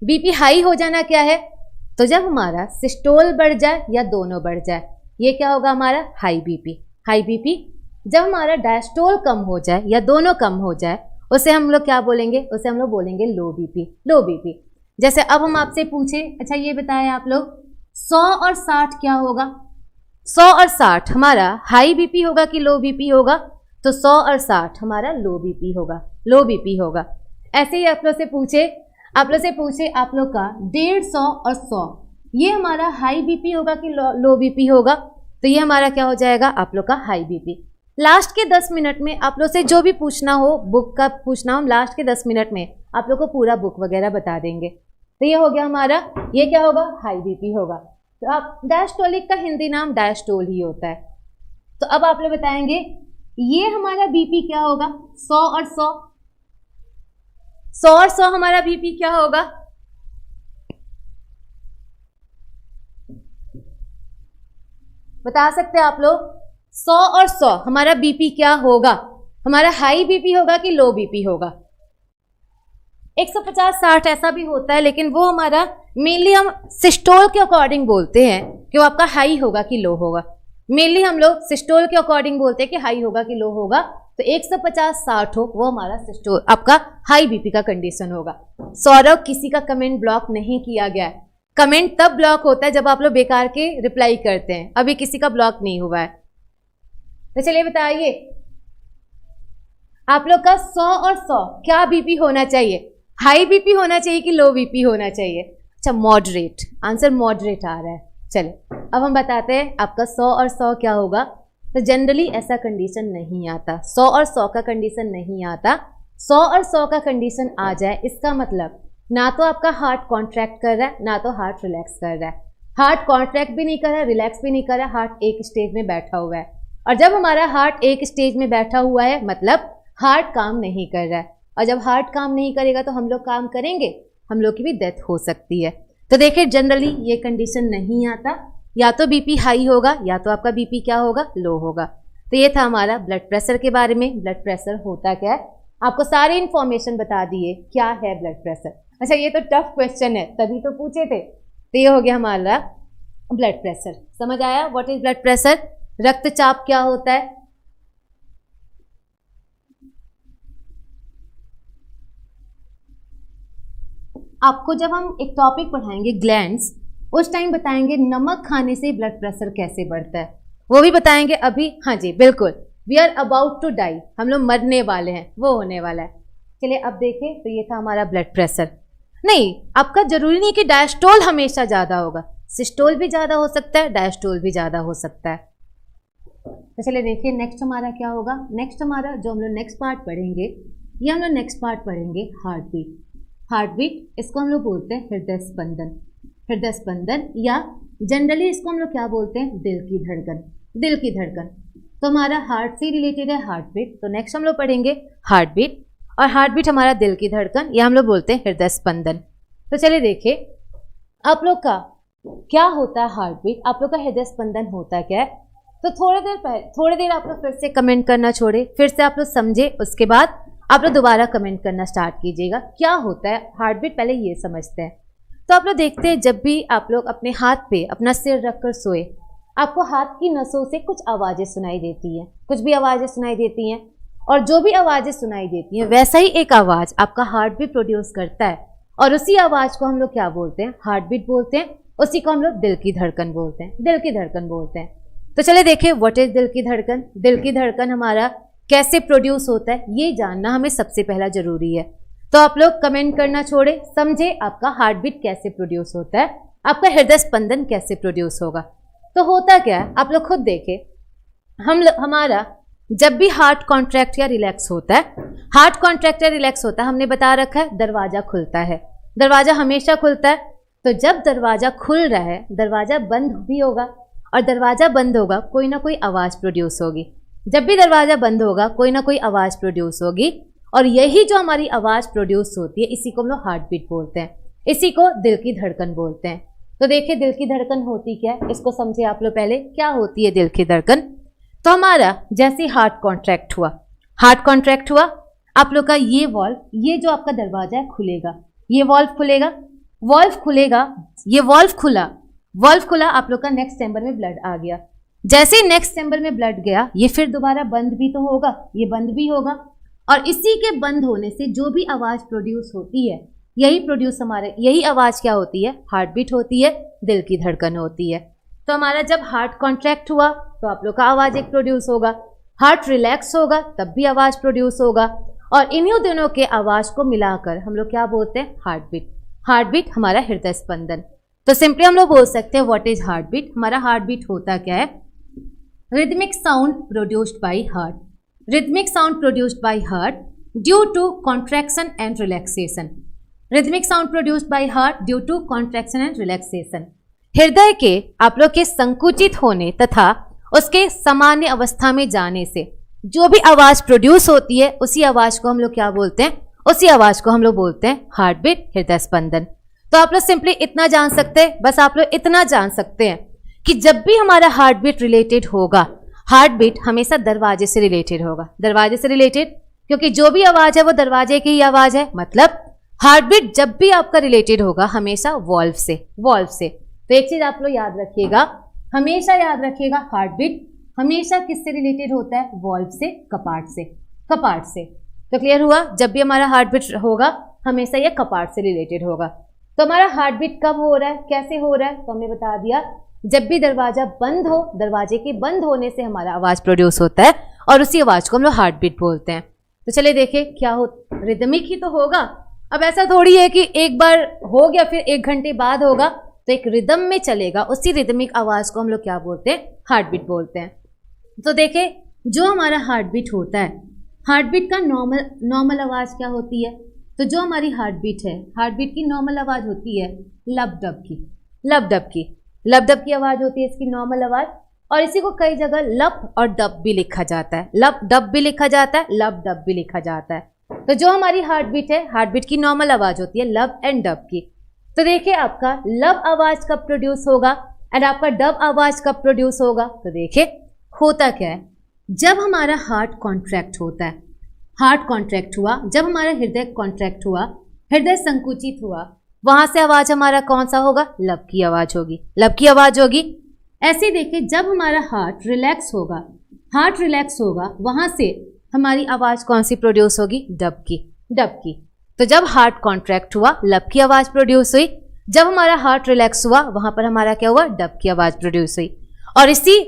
बीपी हाई हो जाना क्या है? तो जब हमारा सिस्टोल बढ़ जाए या दोनों बढ़ जाए, ये क्या होगा? हमारा हाई बीपी। हाई बीपी जब हमारा डायस्टोल कम हो जाए या दोनों कम हो जाए, उसे हम लोग क्या बोलेंगे? उसे हम लोग बोलेंगे लो बीपी। लो बीपी। जैसे अब हम आपसे पूछे, अच्छा ये बताएं आप लोग, 100 और 60 क्या होगा? 100 और 60 हमारा हाई बीपी होगा कि लो बीपी होगा? तो 100 और 60 हमारा लो बीपी होगा, लो बीपी होगा। ऐसे ही आप लोग से पूछे आप लोग का 150 और 100, ये हमारा हाई बीपी होगा कि लो बीपी होगा? तो ये हमारा क्या हो जाएगा? आप लोग का हाई बीपी। लास्ट के 10 मिनट में आप लोग से जो भी पूछना हो, बुक का पूछना हो, लास्ट के 10 मिनट में आप लोग को पूरा बुक वगैरह बता देंगे। तो ये हो गया हमारा, ये क्या होगा? हाई बीपी होगा। तो आप डायस्टोलिक का हिंदी नाम डायस्टोल ही होता है। तो अब आप लोग बताएंगे ये हमारा बीपी क्या होगा? 100 और 100, 100 और 100 हमारा बीपी क्या होगा? बता सकते हैं आप लोग? 100 और 100 हमारा बीपी क्या होगा? हमारा हाई बीपी होगा कि लो बीपी होगा? 150-60 ऐसा भी होता है, लेकिन वो हमारा मेनली हम सिस्टोल के अकॉर्डिंग बोलते हैं कि वो आपका हाई होगा कि लो होगा। मेनली हम लोग सिस्टोल के अकॉर्डिंग बोलते हैं कि हाई होगा कि लो होगा। तो 150-60 हो वो हमारा सिस्टोल, आपका हाई बीपी का कंडीशन होगा। सौरभ, किसी का कमेंट ब्लॉक नहीं किया गया है, कमेंट तब ब्लॉक होता है जब आप लोग बेकार के रिप्लाई करते हैं, अभी किसी का ब्लॉक नहीं हुआ है। तो चलिए बताइए आप लोग का 100 और 100 क्या बीपी होना चाहिए? हाई बीपी होना चाहिए कि लो बीपी होना चाहिए? अच्छा, मॉडरेट, आंसर मॉडरेट आ रहा है। चले अब हम बताते हैं आपका 100 और 100 क्या होगा। तो जनरली ऐसा कंडीशन नहीं आता, 100 और 100 का कंडीशन नहीं आता। 100 और 100 का कंडीशन आ जाए इसका मतलब ना तो आपका हार्ट कॉन्ट्रैक्ट कर रहा है ना तो हार्ट रिलैक्स कर रहा है। हार्ट कॉन्ट्रैक्ट भी नहीं कर रहा है, रिलैक्स भी नहीं कर रहा है, हार्ट एक स्टेज में बैठा हुआ है। और जब हमारा हार्ट एक स्टेज में बैठा हुआ है मतलब हार्ट काम नहीं कर रहा है। और जब हार्ट काम नहीं करेगा तो हम लोग काम करेंगे, हम लोग की भी डेथ हो सकती है। तो देखिए जनरली ये कंडीशन नहीं आता, या तो बीपी हाई होगा या तो आपका बीपी क्या होगा, लो होगा। तो ये था हमारा ब्लड प्रेशर के बारे में। ब्लड प्रेशर होता क्या है, आपको सारे इन्फॉर्मेशन बता दिए क्या है ब्लड प्रेशर। अच्छा ये तो टफ क्वेश्चन है, तभी तो पूछे थे। तो ये हो गया हमारा ब्लड प्रेशर। समझ आया व्हाट इज ब्लड प्रेशर? रक्तचाप क्या होता है? आपको जब हम एक टॉपिक पढ़ाएंगे ग्लैंड्स, उस टाइम बताएंगे नमक खाने से ब्लड प्रेशर कैसे बढ़ता है, वो भी बताएंगे अभी। हाँ जी बिल्कुल, we are about to die, हम लोग मरने वाले हैं, वो होने वाला है। चलिए अब देखें, तो ये था हमारा ब्लड प्रेशर। नहीं, आपका जरूरी नहीं कि डायस्टोल हमेशा ज़्यादा होगा, सिस्टोल भी ज़्यादा हो सकता है, डायस्टोल भी ज़्यादा हो सकता है। तो चलिए देखिए नेक्स्ट हमारा क्या होगा। नेक्स्ट हमारा जो हम लोग नेक्स्ट पार्ट पढ़ेंगे, ये हम लोग नेक्स्ट पार्ट पढ़ेंगे हार्ट बीट। हार्ट बीट, इसको हम लोग बोलते हैं हृदय स्पंदन। हृदय स्पंदन या जनरली इसको हम लोग क्या बोलते हैं, दिल की धड़कन। दिल की धड़कन तो हमारा हार्ट से रिलेटेड है हार्ट बीट। तो नेक्स्ट हम लोग पढ़ेंगे हार्ट बीट, और हार्ट बीट हमारा दिल की धड़कन, या हम लोग बोलते हैं हृदय स्पंदन। तो चलिए देखिए आप लोग का क्या होता है हार्ट बीट, आप लोग का हृदय स्पंदन होता क्या है। तो थोड़ी देर आप लोग फिर से कमेंट करना छोड़े, फिर से आप लोग समझे, उसके बाद आप लोग दोबारा कमेंट करना स्टार्ट कीजिएगा। क्या होता है हार्ट बीट, पहले ये समझते हैं। तो आप लोग देखते हैं जब भी आप लोग अपने हाथ पे अपना सिर रखकर सोए, आपको हाथ की नसों से कुछ आवाज़ें सुनाई देती हैं, कुछ भी आवाज़ें सुनाई देती हैं। और जो भी आवाज़ें सुनाई देती हैं वैसा ही एक आवाज़ आपका हार्ट भी प्रोड्यूस करता है, और उसी आवाज़ को हम लोग क्या बोलते हैं, हार्ट बीट बोलते हैं। उसी को हम लोग दिल की धड़कन बोलते हैं, दिल की धड़कन बोलते हैं। तो चलिए देखिए व्हाट इज दिल की धड़कन। दिल की धड़कन हमारा कैसे प्रोड्यूस होता है ये जानना हमें सबसे पहला जरूरी है। तो आप लोग कमेंट करना छोड़े, समझे आपका हार्ट बीट कैसे प्रोड्यूस होता है, आपका हृदय स्पंदन कैसे प्रोड्यूस होगा। तो होता क्या है आप लोग खुद देखें, हमारा जब भी हार्ट कॉन्ट्रैक्ट या रिलैक्स होता है, हार्ट कॉन्ट्रैक्ट या रिलैक्स होता है, हमने बता रखा है दरवाजा खुलता है, दरवाजा हमेशा खुलता है। तो जब दरवाजा खुल रहा है, दरवाजा बंद भी होगा, और दरवाजा बंद होगा कोई ना कोई आवाज़ प्रोड्यूस होगी। जब भी दरवाजा बंद होगा कोई ना कोई आवाज़ प्रोड्यूस होगी, और यही जो हमारी आवाज़ प्रोड्यूस होती है इसी को हम लोग हार्ट बीट बोलते हैं, इसी को दिल की धड़कन बोलते हैं। तो देखिए दिल की धड़कन होती क्या है, इसको समझे आप लोग पहले क्या होती है दिल की धड़कन। तो हमारा जैसे हार्ट कॉन्ट्रैक्ट हुआ, हार्ट कॉन्ट्रैक्ट हुआ, आप लोग का ये वॉल्व, ये जो आपका दरवाजा है खुलेगा, ये वॉल्व खुलेगा, वॉल्व खुलेगा, ये वॉल्व खुला, वॉल्व खुला, आप लोग का नेक्स्ट चैम्बर में ब्लड आ गया। जैसे नेक्स्ट चैम्बर में ब्लड गया, ये फिर दोबारा बंद भी तो होगा, ये बंद भी होगा, और इसी के बंद होने से जो भी आवाज़ प्रोड्यूस होती है, यही आवाज़ क्या होती है, हार्ट बीट होती है, दिल की धड़कन होती है। तो हमारा जब हार्ट कॉन्ट्रैक्ट हुआ तो आप लोग का आवाज़ एक प्रोड्यूस होगा, हार्ट रिलैक्स होगा तब भी आवाज़ प्रोड्यूस होगा, और इन्हीं दोनों के आवाज़ को मिलाकर हम लोग क्या बोलते हैं, हार्ट बीट। हार्ट बीट हमारा हृदय स्पंदन। तो सिंपली हम लोग बोल सकते हैं व्हाट इज हार्ट बीट। हमारा हार्ट बीट होता क्या है, rhythmic sound produced by heart, rhythmic sound produced by heart due to contraction and relaxation, rhythmic sound produced by heart due to contraction and relaxation. हृदय के आप लोग के संकुचित होने तथा उसके सामान्य अवस्था में जाने से जो भी आवाज़ प्रोड्यूस होती है उसी आवाज़ को हम लोग क्या बोलते हैं, उसी आवाज़ को हम लोग बोलते हैं हार्ट बीट, हृदय स्पंदन। तो आप लोग सिंपली इतना जान सकते हैं, बस आप लोग इतना जान सकते हैं कि जब भी हमारा हार्ट बीट रिलेटेड होगा, हार्ट बीट हमेशा दरवाजे से रिलेटेड होगा, दरवाजे से रिलेटेड, क्योंकि जो भी आवाज़ है वो दरवाजे की ही आवाज़ है। मतलब हार्ट बीट जब भी आपका रिलेटेड होगा हमेशा वॉल्व से, वॉल्व से। तो एक चीज़ आप लोग याद रखिएगा, हमेशा याद रखिएगा, हार्ट बीट हमेशा किससे रिलेटेड होता है, वॉल्व से, कपाट से, कपाट से। तो क्लियर हुआ, जब भी हमारा हार्ट बीट होगा हमेशा ये कपाट से रिलेटेड होगा। तो हमारा हार्ट बीट कब हो रहा है, कैसे हो रहा है, तो हमने बता दिया जब भी दरवाजा बंद हो, दरवाजे के बंद होने से हमारा आवाज प्रोड्यूस होता है और उसी आवाज को हम लोग हार्ट बीट बोलते हैं। तो चलिए देखिए क्या हो, रिदमिक ही तो होगा। अब ऐसा थोड़ी है कि एक बार हो गया फिर 1 घंटे बाद होगा, तो एक रिदम में चलेगा, उसी रिदमिक आवाज को हम लोग क्या बोलते हैं, हार्ट बीट बोलते हैं। तो देखिए जो हमारा हार्ट बीट होता है, हार्ट बीट का नॉर्मल आवाज क्या होती है, तो जो हमारी हार्ट बीट है, हार्ट बीट की नॉर्मल आवाज होती है लब डब की, लब डब की, लब डब की आवाज होती है इसकी नॉर्मल आवाज। और इसी को कई जगह लब और डब भी लिखा जाता है, लब डब भी लिखा जाता है, लब डब भी लिखा जाता है। तो जो हमारी हार्ट बीट है, हार्ट बीट की नॉर्मल आवाज होती है लब एंड डब की। तो देखिए आपका लब आवाज कब प्रोड्यूस होगा एंड आपका डब आवाज कब प्रोड्यूस होगा। तो देखिए होता क्या है, जब हमारा हार्ट कॉन्ट्रैक्ट होता है, हार्ट कॉन्ट्रैक्ट हुआ, जब हमारा हृदय कॉन्ट्रैक्ट हुआ, हृदय संकुचित हुआ, वहां से आवाज हमारा कौन सा होगा, लब की आवाज होगी, लब की आवाज होगी। ऐसे देखिए जब हमारा हार्ट रिलैक्स होगा, हार्ट रिलैक्स होगा, वहां से हमारी आवाज कौन सी प्रोड्यूस होगी, डब की, डब की। तो जब हार्ट कॉन्ट्रैक्ट हुआ लब की आवाज प्रोड्यूस हुई, जब हमारा हार्ट रिलैक्स हुआ वहां पर हमारा क्या हुआ, डब की आवाज प्रोड्यूस हुई। और इसी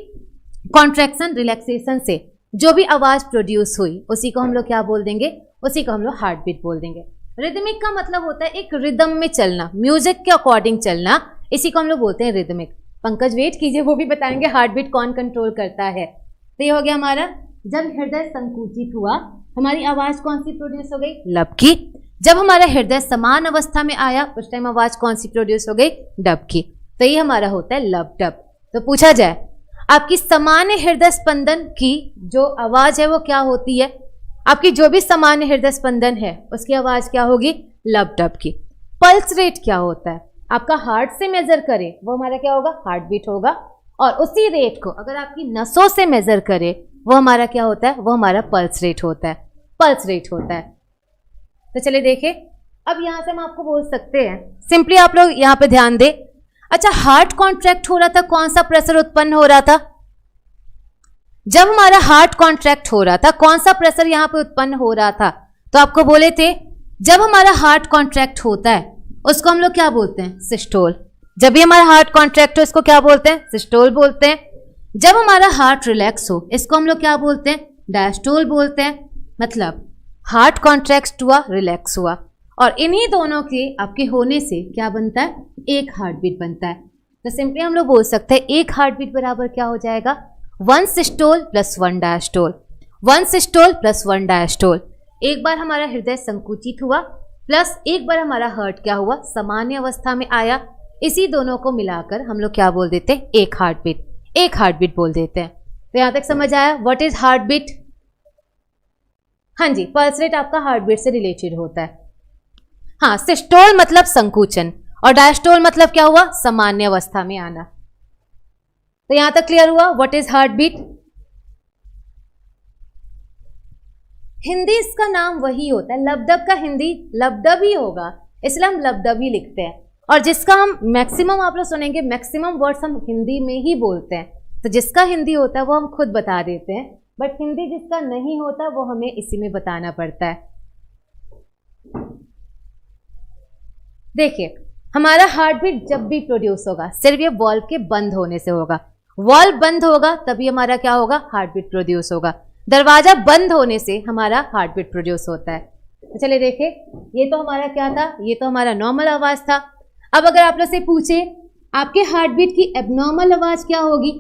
कॉन्ट्रैक्शन रिलैक्सेशन से जो भी आवाज प्रोड्यूस हुई उसी को हम लोग क्या बोल देंगे, उसी को हम लोग हार्ट बीट बोल देंगे। रिदमिक का मतलब होता है एक रिदम में चलना, म्यूजिक के अकॉर्डिंग चलना, इसी को हम लोग बोलते हैं रिदमिक। पंकज वेट कीजिए, वो भी बताएंगे हार्ट बीट कौन कंट्रोल करता है। तो ये हो गया हमारा, जब हृदय संकुचित हुआ हमारी आवाज कौन सी प्रोड्यूस हो गई, लब की। जब हमारा हृदय समान अवस्था में आया उस टाइम आवाज कौन सी प्रोड्यूस हो गई, डब की। तो ये हमारा होता है लब डब। तो पूछा जाए आपकी सामान्य हृदय स्पंदन की जो आवाज है वो क्या होती है, आपकी जो भी सामान्य हृदय स्पंदन है उसकी आवाज क्या होगी, लब डब की। पल्स रेट क्या होता है, आपका हार्ट से मेजर करे वो हमारा क्या होगा, हार्ट बीट होगा। और उसी रेट को अगर आपकी नसों से मेजर करे वो हमारा क्या होता है, वो हमारा पल्स रेट होता है, पल्स रेट होता है। तो चलिए देखिए, अब यहां से हम आपको बोल सकते हैं, सिंपली आप लोग यहां पे ध्यान दें। अच्छा, हार्ट कॉन्ट्रैक्ट हो रहा था, कौन सा प्रेशर उत्पन्न हो रहा था, जब हमारा हार्ट कॉन्ट्रैक्ट हो रहा था कौन सा प्रेशर यहां पे उत्पन्न हो रहा था, तो आपको बोले थे जब हमारा हार्ट कॉन्ट्रैक्ट होता है उसको हम लोग क्या बोलते हैं, सिस्टोल। जब भी हमारा हार्ट कॉन्ट्रैक्ट हो इसको क्या बोलते हैं, सिस्टोल बोलते हैं। जब हमारा हार्ट रिलैक्स हो इसको हम लोग क्या बोलते हैं, डायस्टोल बोलते हैं। मतलब हार्ट कॉन्ट्रैक्ट हुआ, रिलैक्स हुआ, और इन्हीं दोनों के आपके होने से क्या बनता है, एक हार्ट बीट बनता है। तो सिंपली हम लोग बोल सकते हैं एक हार्ट बीट बराबर क्या हो जाएगा, 1 systole plus 1 diastole, 1 systole plus 1 diastole. एक बार हमारा हृदय संकुचित हुआ प्लस एक बार हमारा हार्ट क्या हुआ, सामान्य अवस्था में आया, इसी दोनों को मिलाकर हम लोग क्या बोल देते हैं, एक हार्ट बीट, एक हार्ट बीट बोल देते हैं। तो यहां तक समझ आया व्हाट इज हार्ट बीट। हाँ जी, पल्स रेट आपका हार्ट बीट से रिलेटेड होता है। हाँ, सिस्टोल मतलब संकुचन और डायस्टोल मतलब क्या हुआ, सामान्य अवस्था में आना। तो यहां तक क्लियर हुआ what is heart beat. Hindi इसका नाम वही होता है, लबडब का हिंदी लबडब ही होगा, इसलिए हम लबडब ही लिखते हैं। और जिसका हम मैक्सिमम, आप लोग सुनेंगे मैक्सिमम वर्ड्स हम हिंदी में ही बोलते हैं। तो जिसका हिंदी होता है वो हम खुद बता देते हैं, बट हिंदी जिसका नहीं होता वो हमें इसी में बताना पड़ता है। देखिए हमारा हार्ट बीट जब भी प्रोड्यूस होगा सिर्फ ये वॉल्व के बंद होने से होगा, वॉल्व बंद होगा तभी हमारा क्या होगा, हार्ट बीट प्रोड्यूस होगा। दरवाजा बंद होने से हमारा हार्ट बीट प्रोड्यूस होता है। तो चलिए देखिए, ये तो हमारा क्या था, ये तो हमारा नॉर्मल आवाज था। अब अगर आप लोग से पूछे आपके हार्ट बीट की एबनॉर्मल आवाज क्या होगी,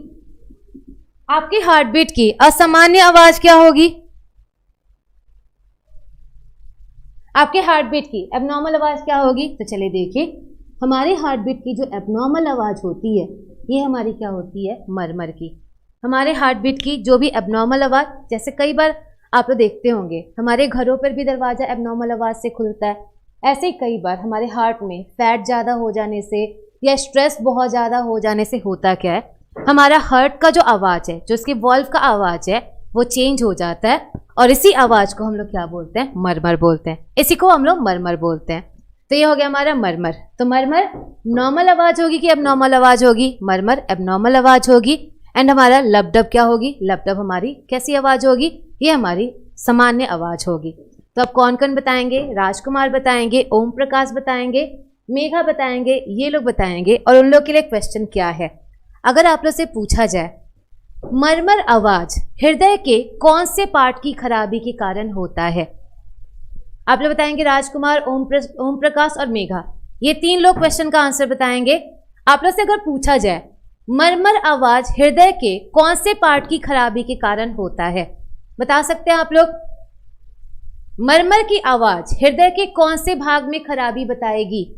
आपकी हार्ट बीट की असामान्य आवाज क्या होगी, आपके हार्ट बीट की एबनॉर्मल आवाज क्या होगी। तो चलिए देखिए, हमारे हार्ट बीट की जो एबनॉर्मल आवाज होती है ये हमारी क्या होती है, मरमर की। हमारे हार्ट बीट की जो भी एबनॉर्मल आवाज, जैसे कई बार आप लोग देखते होंगे हमारे घरों पर भी दरवाजा एबनॉर्मल आवाज से खुलता है, ऐसे ही कई बार हमारे हार्ट में फैट ज़्यादा हो जाने से या स्ट्रेस बहुत ज़्यादा हो जाने से होता क्या है, हमारा हार्ट का जो आवाज़ है, जो उसके वॉल्व का आवाज़ है वो चेंज हो जाता है, और इसी आवाज़ को हम लोग क्या बोलते हैं, मरमर बोलते हैं। इसी को हम लोग मरमर बोलते हैं। तो ये हो गया हमारा मरमर। तो मरमर नॉर्मल आवाज़ होगी कि एबनॉर्मल आवाज़ होगी, मरमर एबनॉर्मल आवाज़ होगी। एंड हमारा लबडब क्या होगी, लबडब हमारी कैसी आवाज़ होगी, ये हमारी सामान्य आवाज़ होगी। तो अब कौन कौन बताएंगे, राजकुमार बताएंगे, ओम प्रकाश बताएंगे, मेघा बताएंगे, ये लोग बताएंगे। और उन लोग के लिए क्वेश्चन क्या है, अगर आप लोग से पूछा जाए मरमर आवाज हृदय के कौन से पार्ट की खराबी के कारण होता है, आप लोग बताएंगे राजकुमार, ओम प्रकाश और मेघा, ये 3 लोग क्वेश्चन का आंसर बताएंगे। आप लोग से अगर पूछा जाए मरमर आवाज हृदय के कौन से पार्ट की खराबी के कारण होता है, बता सकते हैं आप लोग? मरमर की आवाज हृदय के कौन से भाग में खराबी बताएगी,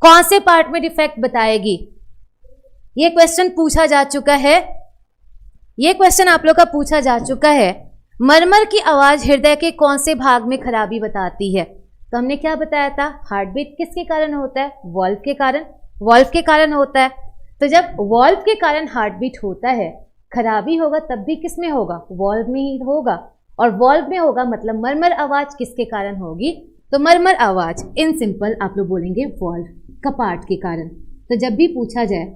कौन से पार्ट में डिफेक्ट बताएगी? ये क्वेश्चन पूछा जा चुका है, ये क्वेश्चन आप लोग का पूछा जा चुका है। मरमर की आवाज हृदय के कौन से भाग में खराबी बताती है? तो हमने क्या बताया था, हार्ट बीट किसके कारण होता है? वॉल्व के कारण, वॉल्व के कारण होता है। तो जब वॉल्व के कारण हार्ट बीट होता है, खराबी होगा तब भी किस में होगा? वॉल्व में ही होगा। और वॉल्व में होगा मतलब मरमर आवाज किसके कारण होगी? तो मरमर आवाज इन सिंपल आप लोग बोलेंगे वॉल्व कपाट के कारण। तो जब भी पूछा जाए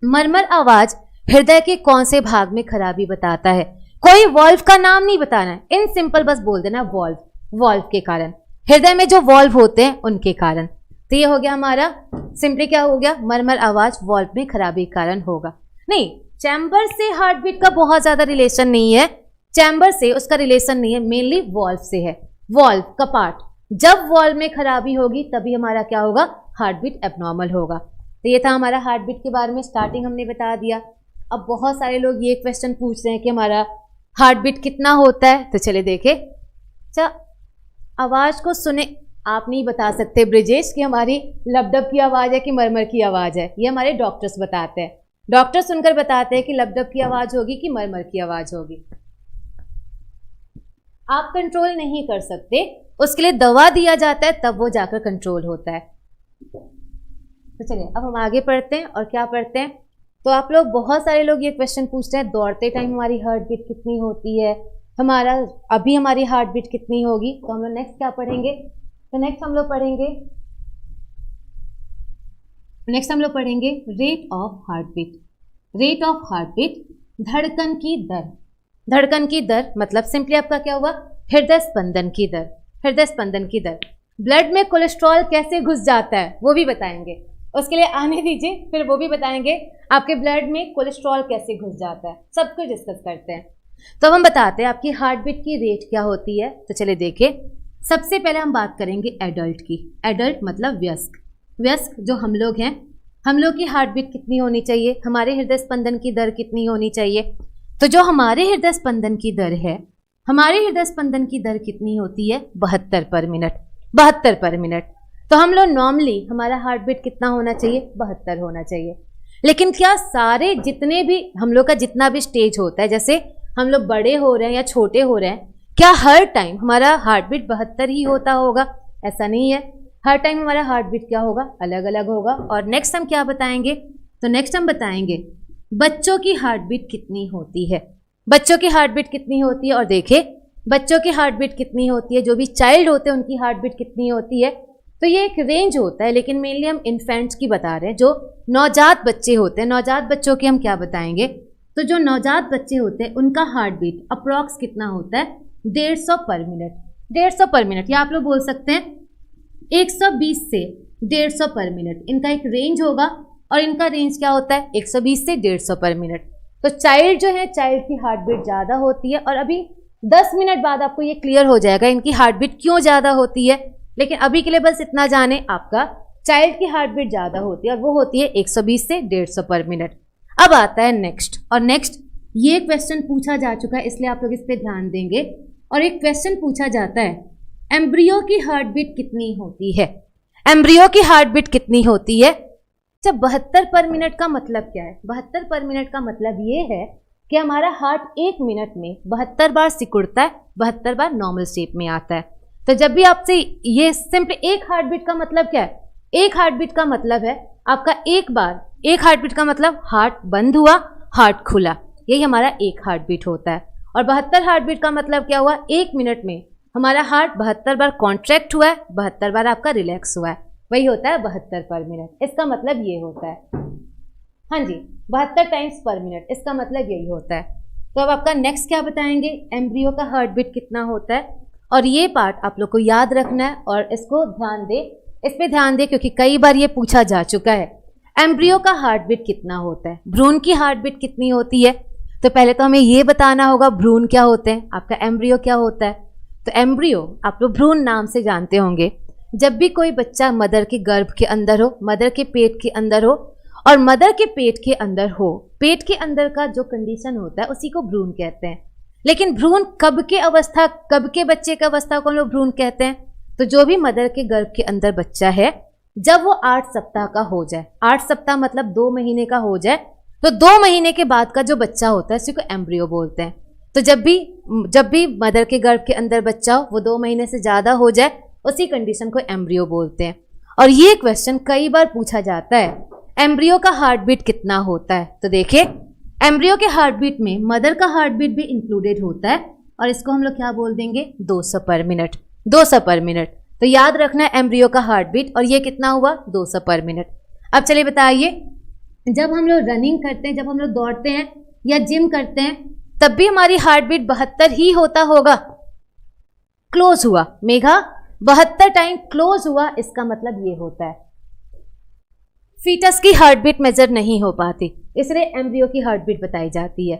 मरमर आवाज हृदय के कौन से भाग में खराबी बताता है, कोई वॉल्व का नाम नहीं बताना है, इन सिंपल बस बोल देना वॉल्व, वॉल्व के कारण, हृदय में जो वॉल्व होते हैं उनके कारण। तो ये हो गया हमारा सिंपली क्या हो गया, मरमर आवाज वॉल्व में खराबी के कारण होगा। नहीं, चैम्बर से हार्ट बीट का बहुत ज्यादा रिलेशन नहीं है, चैम्बर से उसका रिलेशन नहीं है, मेनली वॉल्व से है। वॉल्व कपाट, जब वॉल्व में खराबी होगी तभी हमारा क्या होगा, हार्ट बीट एबनॉर्मल होगा। तो ये था हमारा हार्ट बीट के बारे में, स्टार्टिंग हमने बता दिया। अब बहुत सारे लोग ये क्वेश्चन पूछ रहे हैं कि हमारा हार्ट बीट कितना होता है, तो चले देखे। अच्छा, आवाज को सुने, आप नहीं बता सकते ब्रिजेश कि हमारी लबडब की आवाज है कि मरमर की आवाज है, ये हमारे डॉक्टर्स बताते हैं। डॉक्टर सुनकर बताते हैं कि लबडब की आवाज होगी कि मरमर की आवाज होगी। आप कंट्रोल नहीं कर सकते, उसके लिए दवा दिया जाता है तब वो जाकर कंट्रोल होता है। तो चलिए अब हम आगे पढ़ते हैं। और क्या पढ़ते हैं, तो आप लोग बहुत सारे लोग ये क्वेश्चन पूछते हैं, दौड़ते टाइम हमारी हार्ट बीट कितनी होती है, हमारा अभी हमारी हार्ट बीट कितनी होगी। तो हम लोग नेक्स्ट क्या पढ़ेंगे, तो नेक्स्ट हम लोग पढ़ेंगे rate of heart beat. Rate of heart beat, धड़कन की दर। धड़कन की दर मतलब सिंपली आपका क्या हुआ, हृदय स्पंदन की दर। हृदय स्पंदन की दर। ब्लड में कोलेस्ट्रॉल कैसे घुस जाता है वो भी बताएंगे, उसके लिए आने दीजिए, फिर वो भी बताएंगे आपके ब्लड में कोलेस्ट्रॉल कैसे घुस जाता है, सब कुछ डिस्कस करते हैं। तो हम बताते हैं आपकी हार्ट बीट की रेट क्या होती है। तो चले देखें, सबसे पहले हम बात करेंगे एडल्ट की। एडल्ट मतलब वयस्क। वयस्क जो हम लोग हैं, हम लोग की हार्ट बीट कितनी होनी चाहिए, हमारे हृदय स्पंदन की दर कितनी होनी चाहिए। तो जो हमारे हृदय स्पंदन की दर है, हमारे हृदय स्पंदन की दर कितनी होती है, 72 पर मिनट। 72 पर मिनट। तो हम लोग नॉर्मली हमारा हार्ट बीट कितना होना चाहिए, 72 होना चाहिए। लेकिन क्या सारे जितने भी हम लोग का जितना भी स्टेज होता है, जैसे हम लोग बड़े हो रहे हैं या छोटे हो रहे हैं, क्या हर टाइम हमारा हार्ट बीट 72 ही होता होगा? ऐसा नहीं है, हर टाइम हमारा हार्ट बीट क्या होगा, अलग अलग होगा। और नेक्स्ट हम क्या बताएंगे, तो नेक्स्ट हम बताएंगे बच्चों की हार्ट बीट कितनी होती है। बच्चों की हार्ट बीट कितनी होती है, और देखें बच्चों की हार्ट बीट कितनी होती है, जो भी चाइल्ड होते हैं उनकी हार्ट बीट कितनी होती है। तो ये एक रेंज होता है, लेकिन मेनली हम इन्फेंट्स की बता रहे हैं, जो नवजात बच्चे होते हैं। नवजात बच्चों की हम क्या बताएंगे, तो जो नवजात बच्चे होते हैं उनका हार्ट बीट अप्रॉक्स कितना होता है, 150 पर मिनट। 150 पर मिनट, या आप लोग बोल सकते हैं 120 से 150 पर मिनट, इनका एक रेंज होगा। और इनका रेंज क्या होता है, 120 से 150 पर मिनट। तो चाइल्ड जो है, चाइल्ड की हार्ट बीट ज़्यादा होती है। और अभी 10 मिनट बाद आपको ये क्लियर हो जाएगा इनकी हार्ट बीट क्यों ज़्यादा होती है। लेकिन अभी के लिए बस इतना जाने, आपका चाइल्ड की हार्ट बीट ज़्यादा होती है और वो होती है 120 से 150 पर मिनट। अब आता है नेक्स्ट, और नेक्स्ट ये क्वेश्चन पूछा जा चुका है, इसलिए आप लोग इस पर ध्यान देंगे। और एक क्वेश्चन पूछा जाता है, एम्ब्रियो की हार्ट बीट कितनी होती है। एम्ब्रियो की हार्ट बीट कितनी होती है। अच्छा, 72 पर मिनट का मतलब क्या है? 72 पर मिनट का मतलब ये है कि हमारा हार्ट 1 मिनट में 72 बार सिकुड़ता है, 72 बार नॉर्मल शेप में आता है। तो जब भी आपसे ये सिंपली एक हार्ट बीट का मतलब क्या है, एक हार्ट बीट का मतलब है आपका एक बार, एक हार्ट बीट का मतलब हार्ट बंद हुआ, हार्ट खुला, यही हमारा एक हार्ट बीट होता है। और 72 हार्ट बीट का मतलब क्या हुआ, 1 मिनट में हमारा हार्ट 72 बार कॉन्ट्रैक्ट हुआ है, 72 बार आपका रिलैक्स हुआ है, वही होता है 72 पर मिनट। इसका मतलब ये होता है, हाँ जी, 72 टाइम्स पर मिनट, इसका मतलब यही होता है। तो अब आपका नेक्स्ट क्या बताएंगे, एम्ब्रियो का हार्ट बीट कितना होता है। और ये पार्ट आप लोग को याद रखना है और इसको ध्यान दे इस पे ध्यान दें क्योंकि कई बार ये पूछा जा चुका है। एम्ब्रियो का हार्ट बीट कितना होता है, भ्रूण की हार्ट बीट कितनी होती है। तो पहले तो हमें ये बताना होगा भ्रूण क्या होते हैं, आपका एम्ब्रियो क्या होता है। तो एम्ब्रियो आप लोग भ्रूण नाम से जानते होंगे। जब भी कोई बच्चा मदर के गर्भ के अंदर हो, मदर के पेट के अंदर हो, और मदर के पेट के अंदर हो, पेट के अंदर का जो कंडीशन होता है उसी को भ्रूण कहते हैं। लेकिन भ्रूण कब के अवस्था, कब के बच्चे की अवस्था को हम लोग भ्रूण कहते हैं। तो जो भी मदर के गर्भ के अंदर बच्चा है, जब वो 8 सप्ताह का हो जाए, 8 सप्ताह मतलब 2 महीने का हो जाए, तो 2 महीने के बाद का जो बच्चा होता है उसी को एम्ब्रियो बोलते हैं। तो जब भी मदर के गर्भ के अंदर बच्चा हो, वो 2 महीने से ज़्यादा हो जाए, उसी कंडीशन को एम्ब्रियो बोलते हैं। और ये क्वेश्चन कई बार पूछा जाता है, एम्ब्रियो का हार्ट बीट कितना होता है। तो देखिए एम्ब्रियो के हार्ट बीट में मदर का हार्ट बीट भी इंक्लूडेड होता है, और इसको हम लोग क्या बोल देंगे, 200 पर मिनट, 200 पर मिनट। तो याद रखना है एम्ब्रियो का हार्ट बीट, और ये कितना हुआ, 200 पर मिनट। अब चलिए बताइए, जब हम लोग रनिंग करते हैं, जब हम लोग दौड़ते हैं या जिम करते हैं, तब भी हमारी हार्ट बीट 72 ही होता होगा। क्लोज हुआ मेघा, 72 टाइम क्लोज हुआ, इसका मतलब ये होता है। फीटस की हार्ट बीट मेजर नहीं हो पाती, इसलिए एम्ब्रियो की हार्ट बीट बताई जाती है।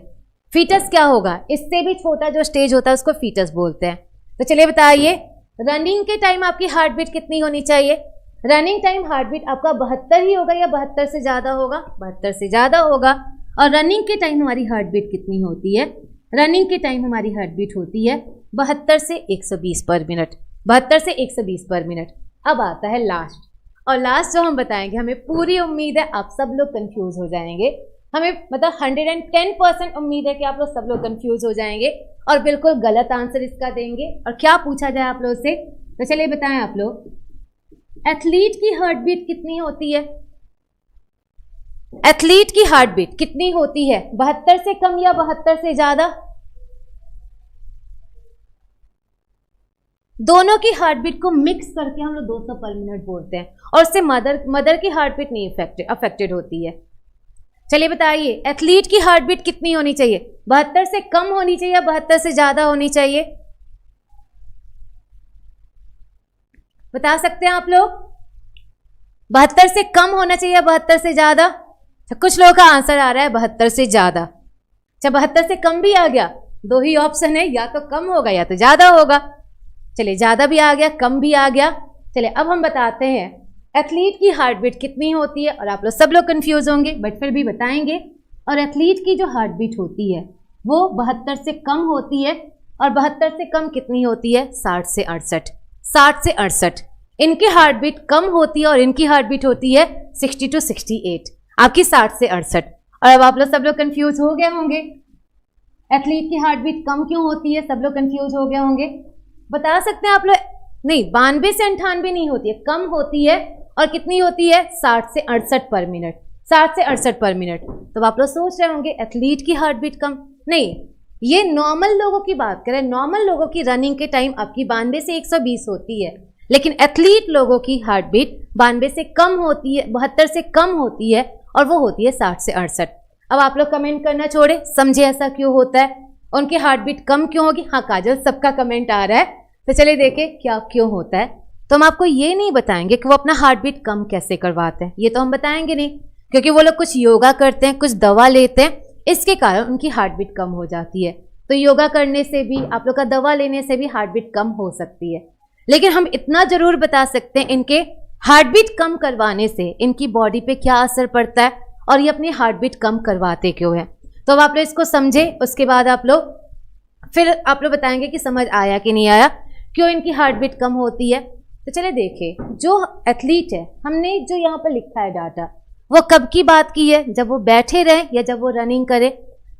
फीटस क्या होगा, इससे भी छोटा जो स्टेज होता है उसको फीटस बोलते हैं। तो चलिए बताइए, रनिंग के टाइम आपकी हार्ट बीट कितनी होनी चाहिए। रनिंग टाइम हार्ट बीट आपका 72 ही होगा या 72 से ज़्यादा होगा, 72 से ज़्यादा होगा। और रनिंग के टाइम हमारी हार्ट बीट कितनी होती है, रनिंग के टाइम हमारी हार्ट बीट होती है 72 से 120 पर मिनट, 72 से 120 पर मिनट। अब आता है लास्ट, और लास्ट जो हम बताएंगे, हमें पूरी उम्मीद है आप सब लोग कंफ्यूज हो जाएंगे। हमें मतलब 110% उम्मीद है कि आप लोग सब लोग कंफ्यूज हो जाएंगे और बिल्कुल गलत आंसर इसका देंगे। और क्या पूछा जाए आप लोग से, तो चलिए बताएं आप लोग, एथलीट की हार्ट बीट कितनी होती है। एथलीट की हार्ट बीट कितनी होती है, 72 से कम या 72 से ज्यादा। दोनों की हार्ट बीट को मिक्स करके हम लोग 200 पर मिनट बोलते हैं, और उससे मदर की हार्ट बीट नहीं अफेक्टेड होती है। चलिए बताइए, एथलीट की हार्ट बीट कितनी होनी चाहिए, 72 से कम होनी चाहिए या 72 से ज्यादा होनी चाहिए, बता सकते हैं आप लोग। 72 से कम होना चाहिए या 72 से ज्यादा। कुछ लोगों का आंसर आ रहा है 72 से ज्यादा। अच्छा, 72 से कम भी आ गया, 2 ही ऑप्शन है, या तो कम होगा या तो ज्यादा होगा। चलिए ज्यादा भी आ गया, कम भी आ गया। चलिए अब हम बताते हैं एथलीट की हार्ट बीट कितनी होती है, और आप लोग सब लोग कंफ्यूज होंगे बट फिर भी बताएंगे। और एथलीट की जो हार्ट बीट होती है वो 72 से कम होती है, और 72 से कम कितनी होती है, 60 से 68, 60 से 68। इनकी हार्ट बीट कम होती है और इनकी हार्ट बीट होती है 60 to 68, आपकी 60 से 68। और अब आप लोग सब लोग कंफ्यूज हो गए होंगे, एथलीट की हार्ट बीट कम क्यों होती है, सब लोग कंफ्यूज हो गए होंगे। बता सकते हैं आप लोग, नहीं 92 से 98 नहीं होती है, कम होती है, और कितनी होती है, 60 से 68 पर मिनट, 60 से 68 पर मिनट। तो आप लोग सोच रहे होंगे एथलीट की हार्ट बीट कम, नहीं, ये नॉर्मल लोगों की बात करें। नॉर्मल लोगों की रनिंग के टाइम आपकी 92 से 120 होती है, लेकिन एथलीट लोगों की हार्ट बीट 92 से कम होती है, 72 से कम होती है, और वो होती है 60 से 68। अब आप लोग कमेंट करना छोड़े, समझे ऐसा क्यों होता है, उनकी हार्ट बीट कम क्यों होगी। हाँ काजल, सबका कमेंट आ रहा है, तो चलिए देखें क्या क्यों होता है। तो हम आपको ये नहीं बताएंगे कि वो अपना हार्ट बीट कम कैसे करवाते हैं, ये तो हम बताएंगे नहीं, क्योंकि वो लोग कुछ योगा करते हैं, कुछ दवा लेते हैं, इसके कारण उनकी हार्ट बीट कम हो जाती है। तो योगा करने से भी, आप लोग का दवा लेने से भी हार्ट बीट कम हो सकती है। लेकिन हम इतना जरूर बता सकते हैं, इनके हार्ट बीट कम करवाने से इनकी बॉडी पे क्या असर पड़ता है, और ये अपनी हार्ट बीट कम करवाते क्यों है। तो अब आप लोग इसको समझे, उसके बाद आप लोग फिर आप लोग बताएंगे कि समझ आया कि नहीं आया, क्यों इनकी हार्ट बीट कम होती है। तो चलिए देखिए, जो एथलीट है, हमने जो यहाँ पर लिखा है डाटा, वो कब की बात की है, जब वो बैठे रहे या जब वो रनिंग करे।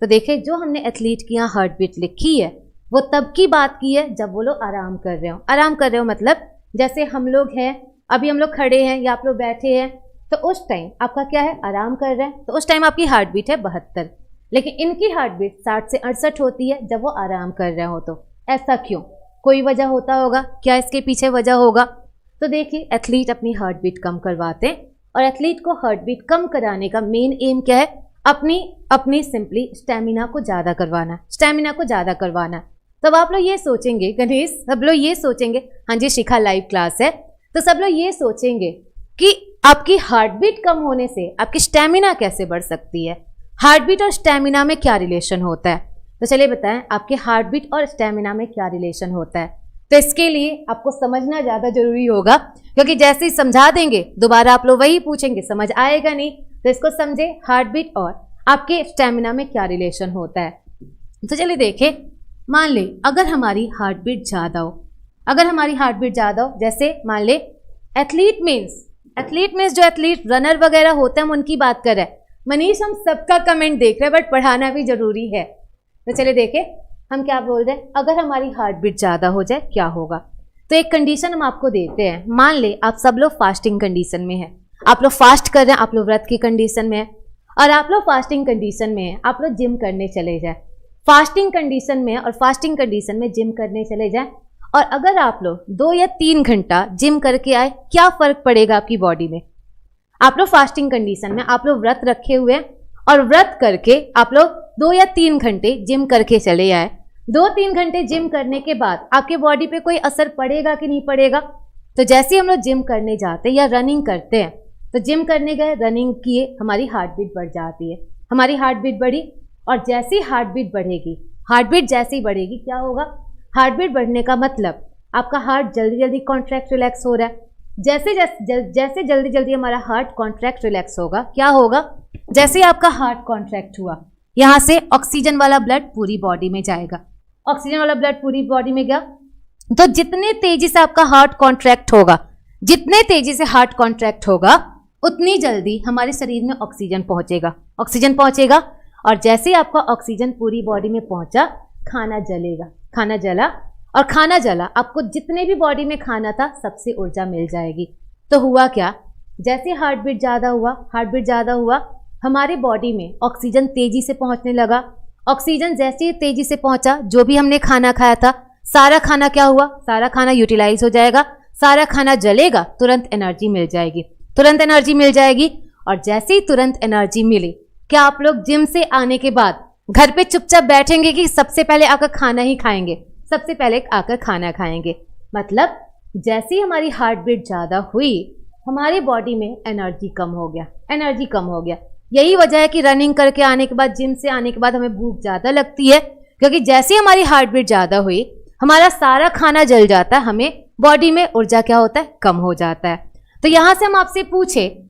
तो देखिए जो हमने एथलीट की यहाँ हार्ट बीट लिखी है वो तब की बात की है जब वो लोग आराम कर रहे हो। आराम कर रहे हो मतलब जैसे हम लोग हैं, अभी हम लोग खड़े हैं या आप लोग बैठे हैं, तो उस टाइम आपका क्या है, आराम कर रहे हैं, तो उस टाइम आपकी हार्ट बीट है 72, लेकिन इनकी हार्ट बीट 60 से 68 होती है जब वो आराम कर रहे हो। तो ऐसा क्यों, कोई वजह होता होगा क्या, इसके पीछे वजह होगा। तो देखिए एथलीट अपनी हार्ट बीट कम करवाते हैं, और एथलीट को हार्ट बीट कम कराने का मेन एम क्या है, अपनी सिंपली स्टेमिना को ज़्यादा करवाना, स्टेमिना को ज़्यादा करवाना। तब आप लोग ये सोचेंगे, गणेश सब लोग ये सोचेंगे हाँ जी शिखा लाइव क्लास है, तो सब लोग ये सोचेंगे कि आपकी हार्ट बीट कम होने से आपकी स्टेमिना कैसे बढ़ सकती है, हार्ट बीट और स्टेमिना में क्या रिलेशन होता है। तो चलिए बताएं आपके हार्ट बीट और स्टेमिना में क्या रिलेशन होता है। तो इसके लिए आपको समझना ज़्यादा जरूरी होगा, क्योंकि जैसे ही समझा देंगे दोबारा आप लोग वही पूछेंगे, समझ आएगा नहीं। तो इसको समझे, हार्ट बीट और आपके स्टेमिना में क्या रिलेशन होता है। तो चलिए देखें, मान ले अगर हमारी हार्ट बीट ज़्यादा हो, अगर हमारी हार्ट बीट ज़्यादा हो, जैसे मान ले एथलीट मीन्स जो एथलीट रनर वगैरह होते हैं हम उनकी बात कर रहे हैं। मनीष हम सबका कमेंट देख रहे हैं बट पढ़ाना भी जरूरी है। तो चलिए देखें हम क्या बोल रहे हैं, अगर हमारी हार्ट बीट ज़्यादा हो जाए क्या होगा। तो एक कंडीशन हम आपको देते हैं, मान ले आप सब लोग फास्टिंग कंडीशन में हैं, आप लोग फास्ट कर रहे हैं, आप लोग व्रत की कंडीशन में हैं, और आप लोग फास्टिंग कंडीशन में हैं, आप लोग जिम करने चले जाए, फास्टिंग कंडीशन में और फास्टिंग कंडीशन में जिम करने चले जाए, और अगर आप लोग 2 या 3 घंटा जिम करके आए, क्या फ़र्क पड़ेगा आपकी बॉडी में। आप लोग फास्टिंग कंडीशन में, आप लोग व्रत रखे हुए हैं और व्रत करके आप लोग 2 या 3 घंटे जिम करके चले आए, 2-3 घंटे जिम करने के बाद आपके बॉडी पे कोई असर पड़ेगा कि नहीं पड़ेगा। तो जैसे हम लोग जिम करने जाते हैं या रनिंग करते हैं, तो जिम करने गए, रनिंग किए, हमारी हार्ट बीट बढ़ जाती है, हमारी हार्ट बीट बढ़ी, और जैसे ही हार्ट बीट बढ़ेगी, हार्ट बीट जैसे ही बढ़ेगी क्या होगा, हार्ट बीट बढ़ने का मतलब आपका हार्ट जल्दी जल्दी कॉन्ट्रैक्ट रिलैक्स हो रहा है। जैसे जल्दी जल्दी हमारा हार्ट कॉन्ट्रैक्ट रिलैक्स होगा, क्या होगा, जैसे ही आपका हार्ट कॉन्ट्रैक्ट हुआ, यहाँ से ऑक्सीजन वाला ब्लड पूरी बॉडी में जाएगा, ऑक्सीजन वाला ब्लड पूरी बॉडी में गया, तो जितने तेजी से आपका हार्ट कॉन्ट्रैक्ट होगा, जितने तेजी से हार्ट कॉन्ट्रैक्ट होगा उतनी जल्दी हमारे शरीर में ऑक्सीजन पहुंचेगा, और जैसे ही आपका ऑक्सीजन पूरी बॉडी में पहुंचा, खाना जलेगा, खाना जला, आपको जितने भी बॉडी में खाना था सबसे ऊर्जा मिल जाएगी। तो हुआ क्या, जैसे हार्ट बीट ज़्यादा हुआ, हमारे बॉडी में ऑक्सीजन तेजी से पहुंचने लगा, ऑक्सीजन जैसे ही तेजी से पहुंचा, जो भी हमने खाना खाया था सारा खाना क्या हुआ, सारा खाना यूटिलाइज हो जाएगा, सारा खाना जलेगा, तुरंत एनर्जी मिल जाएगी। और जैसे ही तुरंत एनर्जी मिली, क्या आप लोग जिम से आने के बाद घर पे चुपचाप बैठेंगे कि सबसे पहले आकर खाना ही खाएंगे, सबसे पहले आकर खाना खाएंगे। मतलब जैसे ही हमारी हार्ट बीट ज़्यादा हुई, हमारी बॉडी में एनर्जी कम हो गया। यही वजह है कि रनिंग करके आने के बाद, जिम से आने के बाद हमें भूख ज़्यादा लगती है, क्योंकि जैसे ही हमारी हार्ट बीट ज़्यादा हुई, हमारा सारा खाना जल जाता है, हमें बॉडी में ऊर्जा क्या होता है, कम हो जाता है। तो यहाँ से हम आपसे पूछे,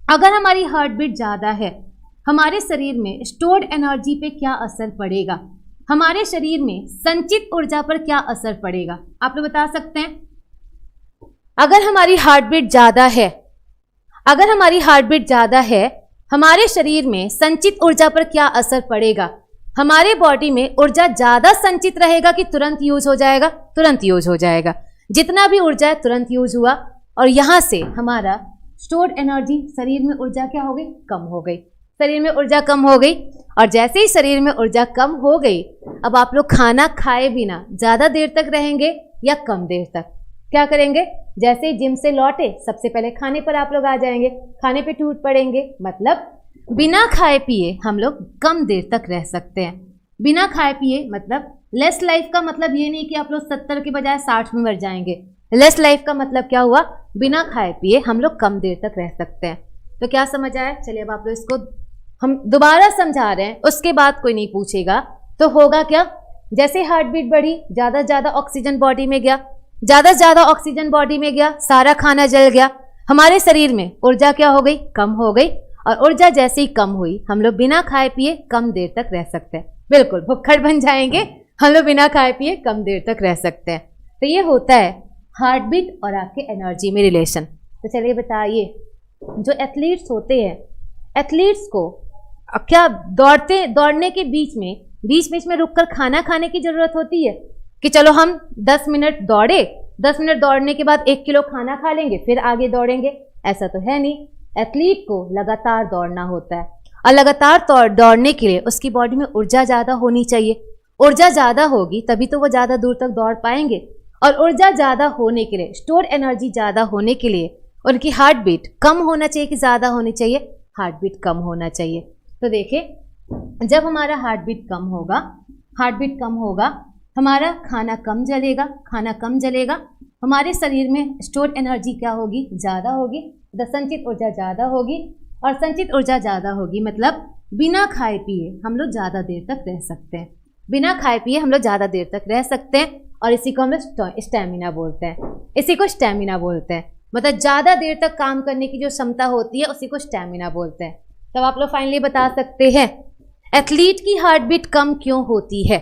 अगर हमारी हार्ट बीट ज़्यादा है, हमारे शरीर में स्टोर्ड एनर्जी पे क्या असर पड़ेगा, हमारे शरीर में संचित ऊर्जा पर क्या असर पड़ेगा, आप लोग बता सकते हैं। अगर हमारी हार्ट बीट ज़्यादा है, हमारे शरीर में संचित ऊर्जा पर क्या असर पड़ेगा, हमारे बॉडी में ऊर्जा ज़्यादा संचित रहेगा कि तुरंत यूज हो जाएगा, जितना भी ऊर्जा है तुरंत यूज हुआ, और यहाँ से हमारा स्टोर्ड एनर्जी, शरीर में ऊर्जा क्या हो गई, कम हो गई, शरीर में ऊर्जा कम हो गई। और जैसे ही शरीर में ऊर्जा कम हो गई, अब आप लोग खाना खाए बिना ज़्यादा देर तक रहेंगे या कम देर तक, क्या करेंगे, जैसे ही जिम से लौटे सबसे पहले खाने पर आप लोग आ जाएंगे, खाने पे टूट पड़ेंगे। मतलब बिना खाए पिए हम लोग कम देर तक रह सकते हैं। बिना खाए पिए मतलब लेस लाइफ का मतलब ये नहीं कि आप लोग 70 के बजाय 60 में मर जाएंगे। लेस लाइफ का मतलब क्या हुआ, बिना खाए पिए हम लोग कम देर तक रह सकते हैं। तो क्या समझ आया, चलिए अब आप लोग इसको हम दोबारा समझा रहे हैं, उसके बाद कोई नहीं पूछेगा। तो होगा क्या, जैसे हार्ट बीट बढ़ी, ज़्यादा से ज़्यादा ऑक्सीजन बॉडी में गया, सारा खाना जल गया, हमारे शरीर में ऊर्जा क्या हो गई, कम हो गई। और ऊर्जा जैसे ही कम हुई, हम लोग बिना खाए पिए कम देर तक रह सकते हैं। बिल्कुल भुक्खड़ बन जाएंगे, हम लोग बिना खाए पिए कम देर तक रह सकते हैं। तो ये होता है हार्ट बीट और आपके एनर्जी में रिलेशन। तो चलिए बताइए, जो एथलीट्स होते हैं, एथलीट्स को क्या दौड़ने के बीच में रुककर खाना खाने की ज़रूरत होती है कि चलो हम 10 मिनट दौड़े, 10 मिनट दौड़ने के बाद 1 किलो खाना खा लेंगे फिर आगे दौड़ेंगे, ऐसा तो है नहीं। एथलीट को लगातार दौड़ना होता है, और लगातार दौड़ने के लिए उसकी बॉडी में ऊर्जा ज़्यादा होनी चाहिए। ऊर्जा ज़्यादा होगी तभी तो वो ज़्यादा दूर तक दौड़ पाएंगे, और ऊर्जा ज़्यादा होने के लिए, स्टोर एनर्जी ज़्यादा होने के लिए उनकी हार्ट बीट कम होना चाहिए कि ज़्यादा होनी चाहिए, हार्ट बीट कम होना चाहिए। तो देखिए, जब हमारा हार्ट बीट कम होगा, हमारा खाना कम जलेगा, हमारे शरीर में स्टोर एनर्जी क्या होगी, ज़्यादा होगी, तो संचित ऊर्जा ज़्यादा होगी, और संचित ऊर्जा ज़्यादा होगी मतलब बिना खाए पिए हम लोग ज़्यादा देर तक रह सकते हैं, बिना खाए पिए हम लोग ज़्यादा देर तक रह सकते हैं, और इसी को हम लोग स्टैमिना बोलते हैं, इसी को स्टैमिना बोलते हैं, मतलब ज़्यादा देर तक काम करने की जो क्षमता होती है उसी को स्टैमिना बोलते हैं। तब आप लोग फाइनली बता सकते हैं एथलीट की हार्ट बीट कम क्यों होती है।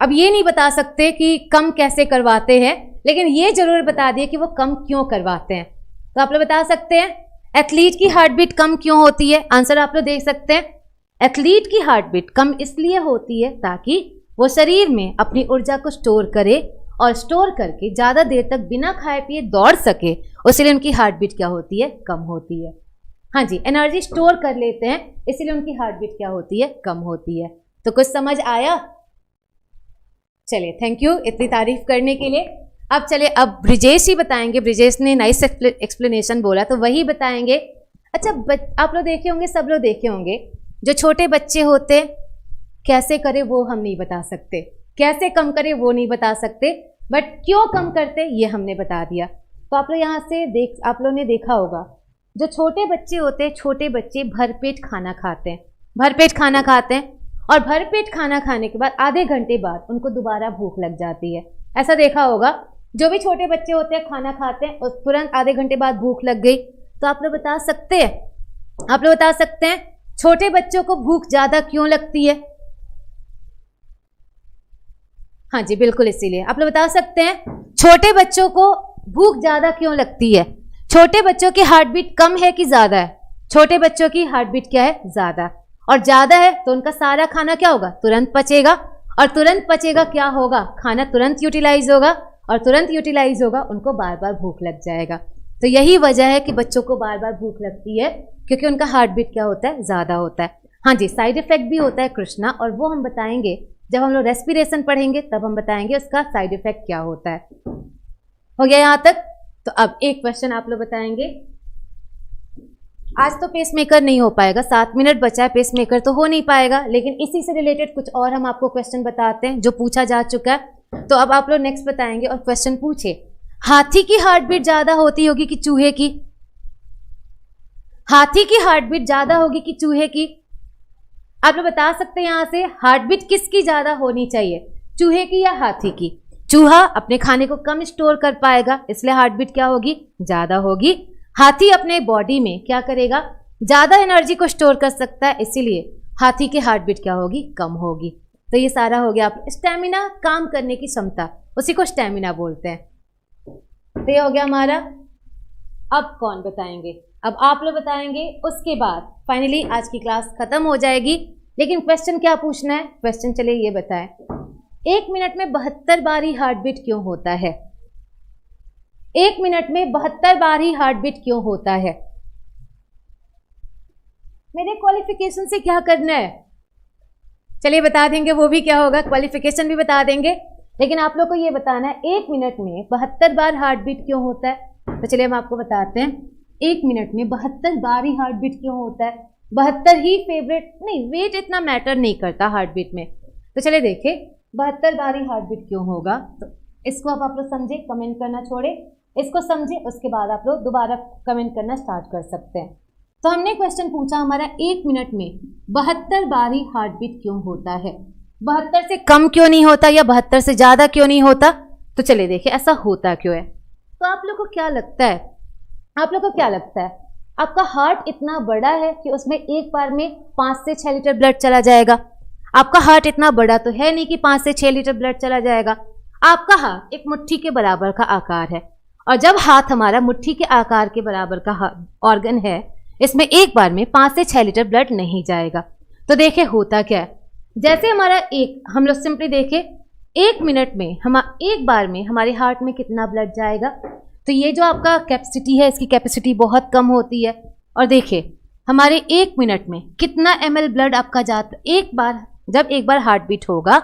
अब ये नहीं बता सकते कि कम कैसे करवाते हैं, लेकिन ये जरूर बता दिए कि वो कम क्यों करवाते हैं। तो आप लोग बता सकते हैं एथलीट की हार्ट बीट कम क्यों होती है। आंसर आप लोग देख सकते हैं, एथलीट की हार्ट बीट कम इसलिए होती है ताकि वो शरीर में अपनी ऊर्जा को स्टोर करे, और स्टोर करके ज़्यादा देर तक बिना खाए पिए दौड़ सके, इसलिए उनकी हार्ट बीट क्या होती है, कम होती है। हाँ जी, एनर्जी स्टोर कर लेते हैं इसलिए उनकी हार्ट बीट क्या होती है, कम होती है। तो कुछ समझ आया? चलिए, थैंक यू इतनी तारीफ करने के लिए। अब चलिए, अब ब्रिजेश ही बताएंगे, ब्रिजेश ने नाइस एक्सप्लेनेशन बोला तो वही बताएंगे। अच्छा, आप लोग देखे होंगे, सब लोग देखे होंगे, जो छोटे बच्चे होते कैसे करे वो हम नहीं बता सकते, कैसे कम करे वो नहीं बता सकते, बट क्यों कम करते ये हमने बता दिया। तो आप लोग यहाँ से आप लोगों ने देखा होगा, जो छोटे बच्चे होते हैं, छोटे बच्चे भरपेट खाना खाते हैं, भरपेट खाना खाते हैं, और भरपेट खाना खाने के बाद आधे घंटे बाद उनको दोबारा भूख लग जाती है। ऐसा देखा होगा, जो भी छोटे बच्चे होते हैं खाना खाते हैं और तुरंत आधे घंटे बाद भूख लग गई। तो आप लोग बता सकते हैं, आप लोग बता सकते हैं छोटे बच्चों को भूख ज़्यादा क्यों लगती है? हाँ जी, बिल्कुल इसीलिए। आप लोग बता सकते हैं छोटे बच्चों को भूख ज़्यादा क्यों लगती है? छोटे बच्चों की हार्ट बीट कम है कि ज़्यादा है? छोटे बच्चों की हार्ट बीट क्या है, ज़्यादा, और ज़्यादा है तो उनका सारा खाना क्या होगा, तुरंत पचेगा, और तुरंत पचेगा क्या होगा, खाना तुरंत यूटिलाइज होगा, और तुरंत यूटिलाइज होगा, उनको बार बार भूख लग जाएगा। तो यही वजह है कि बच्चों को बार बार भूख लगती है, क्योंकि उनका हार्ट बीट क्या होता है, ज़्यादा होता है। हाँ जी, साइड इफेक्ट भी होता है कृष्णा, और वो हम बताएंगे जब हम लोग रेस्पिरेशन पढ़ेंगे, तब हम बताएंगे उसका साइड इफेक्ट क्या होता है। हो गया यहाँ तक? तो अब एक क्वेश्चन आप लोग बताएंगे। आज तो पेसमेकर नहीं हो पाएगा, 7 मिनट बचा है, पेसमेकर तो हो नहीं पाएगा, लेकिन इसी से रिलेटेड कुछ और हम आपको क्वेश्चन बताते हैं जो पूछा जा चुका है। तो अब आप लोग नेक्स्ट बताएंगे और क्वेश्चन पूछे, हाथी की हार्ट बीट ज्यादा होती होगी कि चूहे की? हाथी की हार्ट बीट ज्यादा होगी कि चूहे की? आप लोग बता सकते हैं यहाँ से हार्ट बीट किसकी ज्यादा होनी चाहिए, चूहे की या हाथी की? चूहा अपने खाने को कम स्टोर कर पाएगा, इसलिए हार्ट बीट क्या होगी, ज्यादा होगी। हाथी अपने बॉडी में क्या करेगा, ज्यादा एनर्जी को स्टोर कर सकता है, इसीलिए हाथी की हार्ट बीट क्या होगी, कम होगी। तो ये सारा हो गया। आप स्टैमिना, काम करने की क्षमता, उसी को स्टैमिना बोलते हैं। तो ये हो गया हमारा। अब कौन बताएंगे? अब आप लोग बताएंगे, उसके बाद फाइनली आज की क्लास खत्म हो जाएगी। लेकिन क्वेश्चन क्या पूछना है? क्वेश्चन चलिए ये बताएं, 1 मिनट में 72 बार ही हार्ट बीट क्यों होता है? 1 मिनट में 72 बार ही हार्ट बीट क्यों होता है? मेरे क्वालिफिकेशन से क्या करना है? चलिए बता देंगे, वो भी क्या होगा, क्वालिफिकेशन भी बता देंगे, लेकिन आप लोग को ये बताना है 1 मिनट में 72 बार हार्ट बीट क्यों होता है। तो चलिए हम आपको बताते हैं, 1 मिनट में 72 बार ही हार्ट बीट क्यों होता है। 72 ही फेवरेट नहीं, वेट इतना मैटर नहीं करता हार्ट बीट में। तो चलिए देखिए 72 बार ही हार्ट बीट क्यों होगा। तो इसको आप लोग समझे, कमेंट करना छोड़े, इसको समझे, उसके बाद आप लोग दोबारा कमेंट करना स्टार्ट कर सकते हैं। तो हमने क्वेश्चन पूछा हमारा 1 मिनट में 72 बार ही हार्ट बीट क्यों होता है, 72 से कम क्यों नहीं होता या 72 से ज़्यादा क्यों नहीं होता। तो चलिए देखिए ऐसा होता क्यों है। तो आप लोग को क्या लगता है, आप लोग को क्या लगता है, आपका हार्ट इतना बड़ा है कि उसमें एक बार में 5 से 6 लीटर ब्लड चला जाएगा? आपका हार्ट इतना बड़ा तो है नहीं कि 5 से 6 लीटर ब्लड चला जाएगा। आपका हार्ट एक मुट्ठी के बराबर का आकार है, और जब हाथ हमारा मुट्ठी के आकार के बराबर का ऑर्गन है, इसमें एक बार में 5 से 6 लीटर ब्लड नहीं जाएगा। तो देखिए होता क्या है, जैसे हमारा हम लोग सिंपली देखें 1 मिनट में हम एक बार में हमारे हार्ट में कितना ब्लड जाएगा। तो ये जो आपका कैपेसिटी है, इसकी कैपेसिटी बहुत कम होती है। और देखिए हमारे 1 मिनट में कितना ml ब्लड आपका जाता है। जब एक बार हार्ट बीट होगा,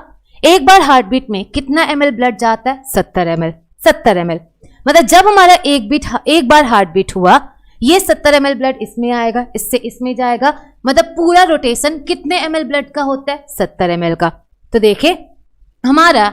एक बार हार्ट बीट में कितना ml ब्लड जाता है, 70 ml। 70 ml मतलब जब हमारा एक बार हार्ट बीट हुआ, ये 70 ml ब्लड इसमें आएगा, इससे इसमें जाएगा, मतलब पूरा रोटेशन कितने ml ब्लड का होता है, 70 ml का। तो देखिए हमारा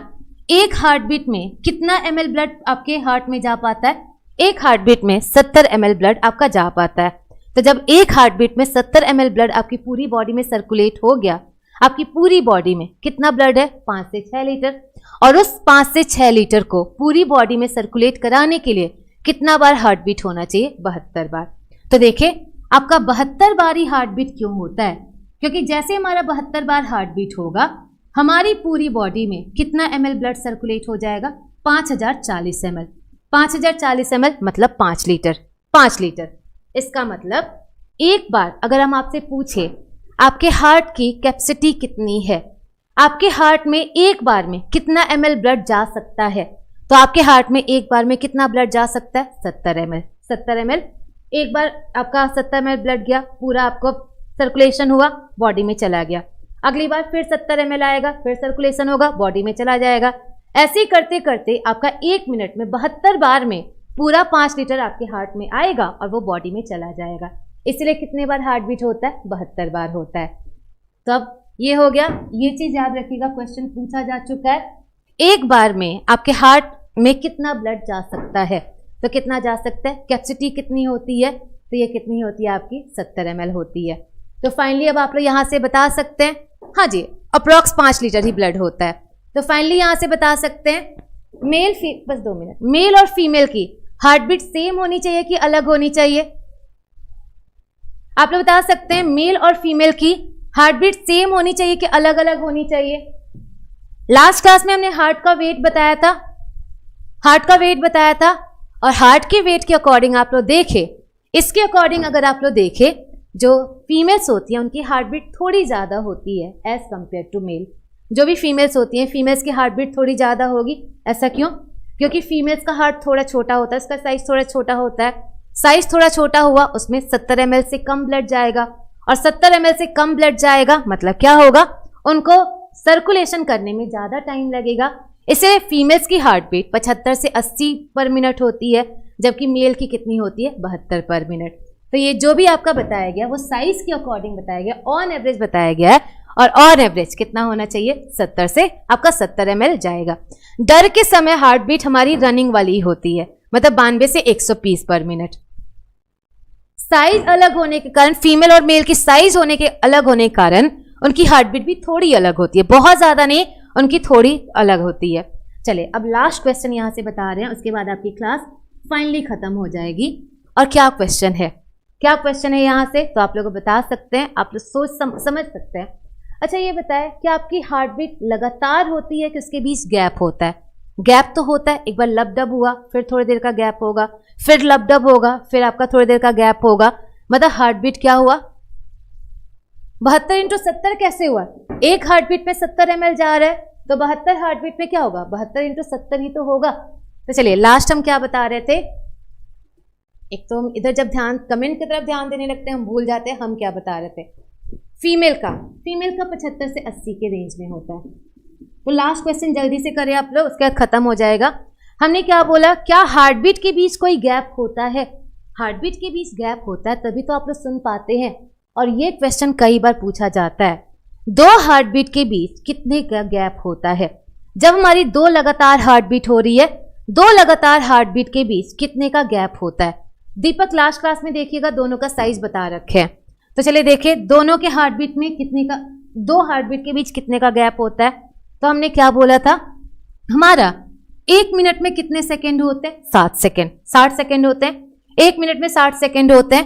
एक हार्ट बीट में कितना ml ब्लड आपके हार्ट में जा पाता है? एक हार्ट बीट में 70 ml ब्लड आपका जा पाता है। तो जब एक हार्ट बीट में 70 ml ब्लड आपकी पूरी बॉडी में सर्कुलेट हो गया, आपकी पूरी बॉडी में कितना ब्लड है? 5 से 6 लीटर। और उस 5 से 6 लीटर को पूरी बॉडी में सर्कुलेट कराने के लिए कितना बार हार्ट बीट होना चाहिए? 72 बार। तो देखिए आपका 72 बार ही हार्ट बीट क्यों होता है? क्योंकि जैसे हमारा 72 बार हार्ट बीट होगा, हमारी पूरी बॉडी में कितना ml ब्लड सर्कुलेट हो जाएगा? 5040 ml। 5040 ml मतलब 5 लीटर। 5 लीटर। इसका मतलब एक बार अगर हम आपसे पूछे आपके हार्ट की कैपेसिटी कितनी है, आपके हार्ट में एक बार में कितना ml ब्लड जा सकता है, तो आपके हार्ट में एक बार में कितना ब्लड जा सकता है? 70 ml। 70 ml। एक बार आपका 70 ml ब्लड गया, पूरा आपको सर्कुलेशन हुआ, बॉडी में चला गया। अगली बार फिर 70 ml आएगा, फिर सर्कुलेशन होगा, बॉडी में चला जाएगा। ऐसे ही करते करते आपका 1 मिनट में 72 बार में पूरा 5 लीटर आपके हार्ट में आएगा और वो बॉडी में चला जाएगा। इसलिए कितने बार हार्ट बीट होता है? 72 बार होता है। तो अब ये हो गया, ये चीज याद रखिएगा, क्वेश्चन पूछा जा चुका है। एक बार में आपके हार्ट में कितना ब्लड जा सकता है? तो कितना जा सकता है? कैपेसिटी कितनी होती है? तो ये कितनी होती है आपकी? 70 ml होती है। तो फाइनली अब आप लोग यहाँ से बता सकते हैं, हाँ जी, अप्रॉक्स 5 लीटर ही ब्लड होता है। तो फाइनली यहाँ से बता सकते हैं बस 2 मिनट, मेल और फीमेल की हार्ट बीट सेम होनी चाहिए कि अलग होनी चाहिए? आप लोग बता सकते हैं मेल और फीमेल की हार्ट बीट सेम होनी चाहिए कि अलग अलग होनी चाहिए? लास्ट क्लास में हमने हार्ट का वेट बताया था, हार्ट का वेट बताया था, और हार्ट के वेट के अकॉर्डिंग आप लोग देखें, इसके अकॉर्डिंग अगर आप लोग देखें, जो फीमेल्स होती हैं उनकी हार्ट बीट थोड़ी ज़्यादा होती है एज कंपेयर टू मेल। जो भी फीमेल्स होती हैं, फीमेल्स की हार्ट बीट थोड़ी ज़्यादा होगी। ऐसा क्यों? क्योंकि फीमेल्स का हार्ट थोड़ा छोटा होता है, उसका साइज थोड़ा छोटा होता है। साइज थोड़ा छोटा हुआ, उसमें 70 ml से कम ब्लड जाएगा, और 70 ml से कम ब्लड जाएगा मतलब क्या होगा? उनको सर्कुलेशन करने में ज़्यादा टाइम लगेगा। इसलिए फीमेल्स की हार्ट बीट 75 से 80 पर मिनट होती है, जबकि मेल की कितनी होती है? 72 पर मिनट। तो ये जो भी आपका बताया गया वो साइज के अकॉर्डिंग बताया गया, ऑन एवरेज बताया गया है, और ऑन एवरेज कितना होना चाहिए? 70 से आपका 70 ml जाएगा। डर के समय हार्ट बीट हमारी रनिंग वाली होती है, मतलब 92 से 120 पर मिनट। साइज अलग होने के कारण, फीमेल और मेल की साइज होने के अलग होने के कारण उनकी हार्ट बीट भी थोड़ी अलग होती है, बहुत ज्यादा नहीं, उनकी थोड़ी अलग होती है। चलिए अब लास्ट क्वेश्चन यहां से बता रहे हैं, उसके बाद आपकी क्लास फाइनली खत्म हो जाएगी। और क्या क्वेश्चन है, क्या क्वेश्चन है यहाँ से, तो आप लोग बता सकते हैं, आप लोग सोच समझ सकते हैं। अच्छा ये बताएं कि आपकी हार्ट बीट लगातार होती है कि उसके बीच गैप होता है? गैप तो होता है, एक बार लब डब हुआ, फिर थोड़ी देर का गैप होगा, फिर लब डब होगा, फिर आपका थोड़ी देर का गैप होगा, मतलब हार्ट बीट क्या हुआ? 72 × 70 कैसे हुआ? एक हार्ट बीट में 70 ml जा रहा है, तो 72 हार्ट बीट में क्या होगा? 72 × 70 ही तो होगा। तो चलिए लास्ट हम क्या बता रहे थे, एक तो हम इधर जब ध्यान कमेंट की तरफ ध्यान देने लगते हैं हम भूल जाते हैं हम क्या बता रहे थे। फीमेल का 75 से 80 के रेंज में होता है। तो लास्ट क्वेश्चन जल्दी से करें आप लोग, उसके बाद खत्म हो जाएगा। हमने क्या बोला, क्या हार्ट बीट के बीच कोई गैप होता है? हार्ट बीट के बीच गैप होता है तभी तो आप लोग सुन पाते हैं, और ये क्वेश्चन कई बार पूछा जाता है। 2 हार्ट बीट के बीच कितने का गैप होता है? जब हमारी 2 लगातार हार्ट बीट हो रही है, 2 लगातार हार्ट बीट के बीच कितने का गैप होता है? दीपक लास्ट क्लास में देखिएगा दोनों का साइज बता रखे हैं। तो चलिए देखिए दोनों के हार्ट बीट में कितने का, 2 हार्ट बीट के बीच कितने का गैप होता है? तो हमने क्या बोला था, हमारा 1 मिनट में कितने सेकंड होते हैं? 7 सेकंड। 60 सेकंड होते हैं। 1 मिनट में 60 सेकंड होते हैं।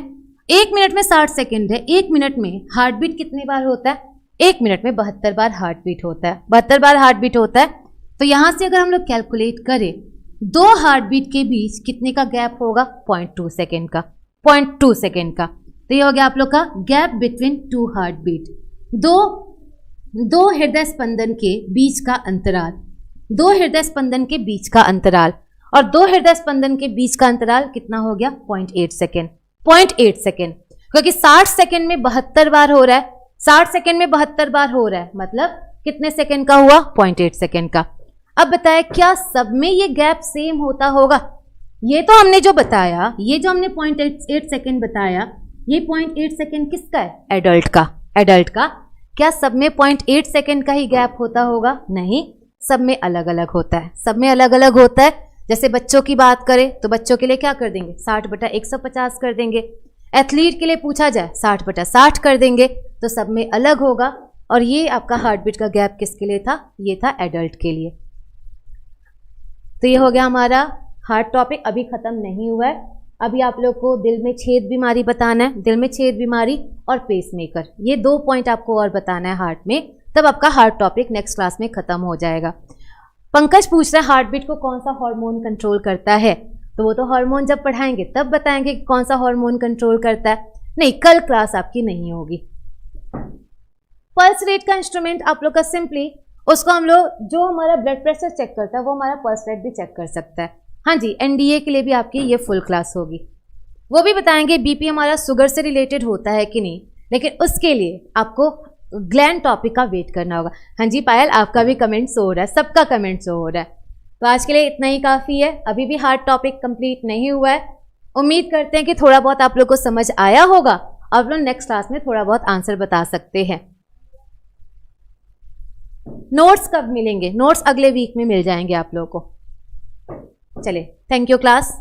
1 मिनट में 60 सेकंड है, 1 मिनट में हार्ट बीट कितने बार होता है? 1 मिनट में 72 बार हार्ट बीट होता है। 72 बार हार्ट बीट होता है। तो यहां से अगर हम लोग कैलकुलेट करें, 2 हार्ट बीट के बीच कितने का गैप होगा? 0.2 सेकेंड का। 0.2 सेकेंड का। तो ये हो गया आप लोग का गैप बिटवीन 2 हार्ट बीट। दो हृदय स्पंदन के बीच का अंतराल, 2 हृदय स्पंदन के बीच का अंतराल, और 2 हृदय स्पंदन के बीच का अंतराल कितना हो गया? 0.8 सेकेंड। 0.8 सेकेंड, क्योंकि 60 सेकेंड में 72 बार हो रहा है, 60 सेकेंड में 72 बार हो रहा है, मतलब कितने सेकेंड का हुआ? 0.8 सेकेंड का। अब बताया क्या सब में ये गैप सेम होता होगा? ये तो हमने जो बताया, ये जो हमने 0.8 सेकेंड बताया, ये 0.8 सेकेंड किसका है? एडल्ट का। एडल्ट का। क्या सब में 0.8 सेकेंड का ही गैप होता होगा? नहीं, सब में अलग अलग होता है, सब में अलग अलग होता है। जैसे बच्चों की बात करें तो बच्चों के लिए क्या कर देंगे, 60/150 कर देंगे। एथलीट के लिए पूछा जाए 60/60 कर देंगे। तो सब में अलग होगा। और ये आपका हार्ट बीट का गैप किसके लिए था, ये था एडल्ट के लिए। तो ये हो गया हमारा हार्ट टॉपिक। अभी खत्म नहीं हुआ है, अभी आप लोग को दिल में छेद बीमारी बताना है, दिल में छेद बीमारी और पेसमेकर, ये 2 पॉइंट आपको और बताना है हार्ट में, तब आपका हार्ट टॉपिक नेक्स्ट क्लास में खत्म हो जाएगा। पंकज पूछ रहे हैं हार्ट बीट को कौन सा हार्मोन कंट्रोल करता है, तो वो तो हार्मोन जब पढ़ाएंगे तब बताएंगे कि कौन सा हार्मोन कंट्रोल करता है। नहीं, कल क्लास आपकी नहीं होगी। पल्स रेट का इंस्ट्रूमेंट आप लोग का सिंपली उसको हम लोग जो हमारा ब्लड प्रेशर चेक करता है वो हमारा पल्स रेट भी चेक कर सकता है। हाँ जी, एनडीए के लिए भी आपकी ये फुल क्लास होगी, वो भी बताएंगे बीपी हमारा शुगर से रिलेटेड होता है कि नहीं, लेकिन उसके लिए आपको ग्लैंड टॉपिक का वेट करना होगा। हाँ जी पायल, आपका भी कमेंट शो हो रहा है, सबका कमेंट शो हो रहा है। तो आज के लिए इतना ही काफ़ी है, अभी भी हार्ट टॉपिक कंप्लीट नहीं हुआ है। उम्मीद करते हैं कि थोड़ा बहुत आप लोग को समझ आया होगा, आप लोग नेक्स्ट क्लास में थोड़ा बहुत आंसर बता सकते हैं। नोट्स कब मिलेंगे, नोट्स अगले वीक में मिल जाएंगे आप लोगों को। चलिए, थैंक यू क्लास।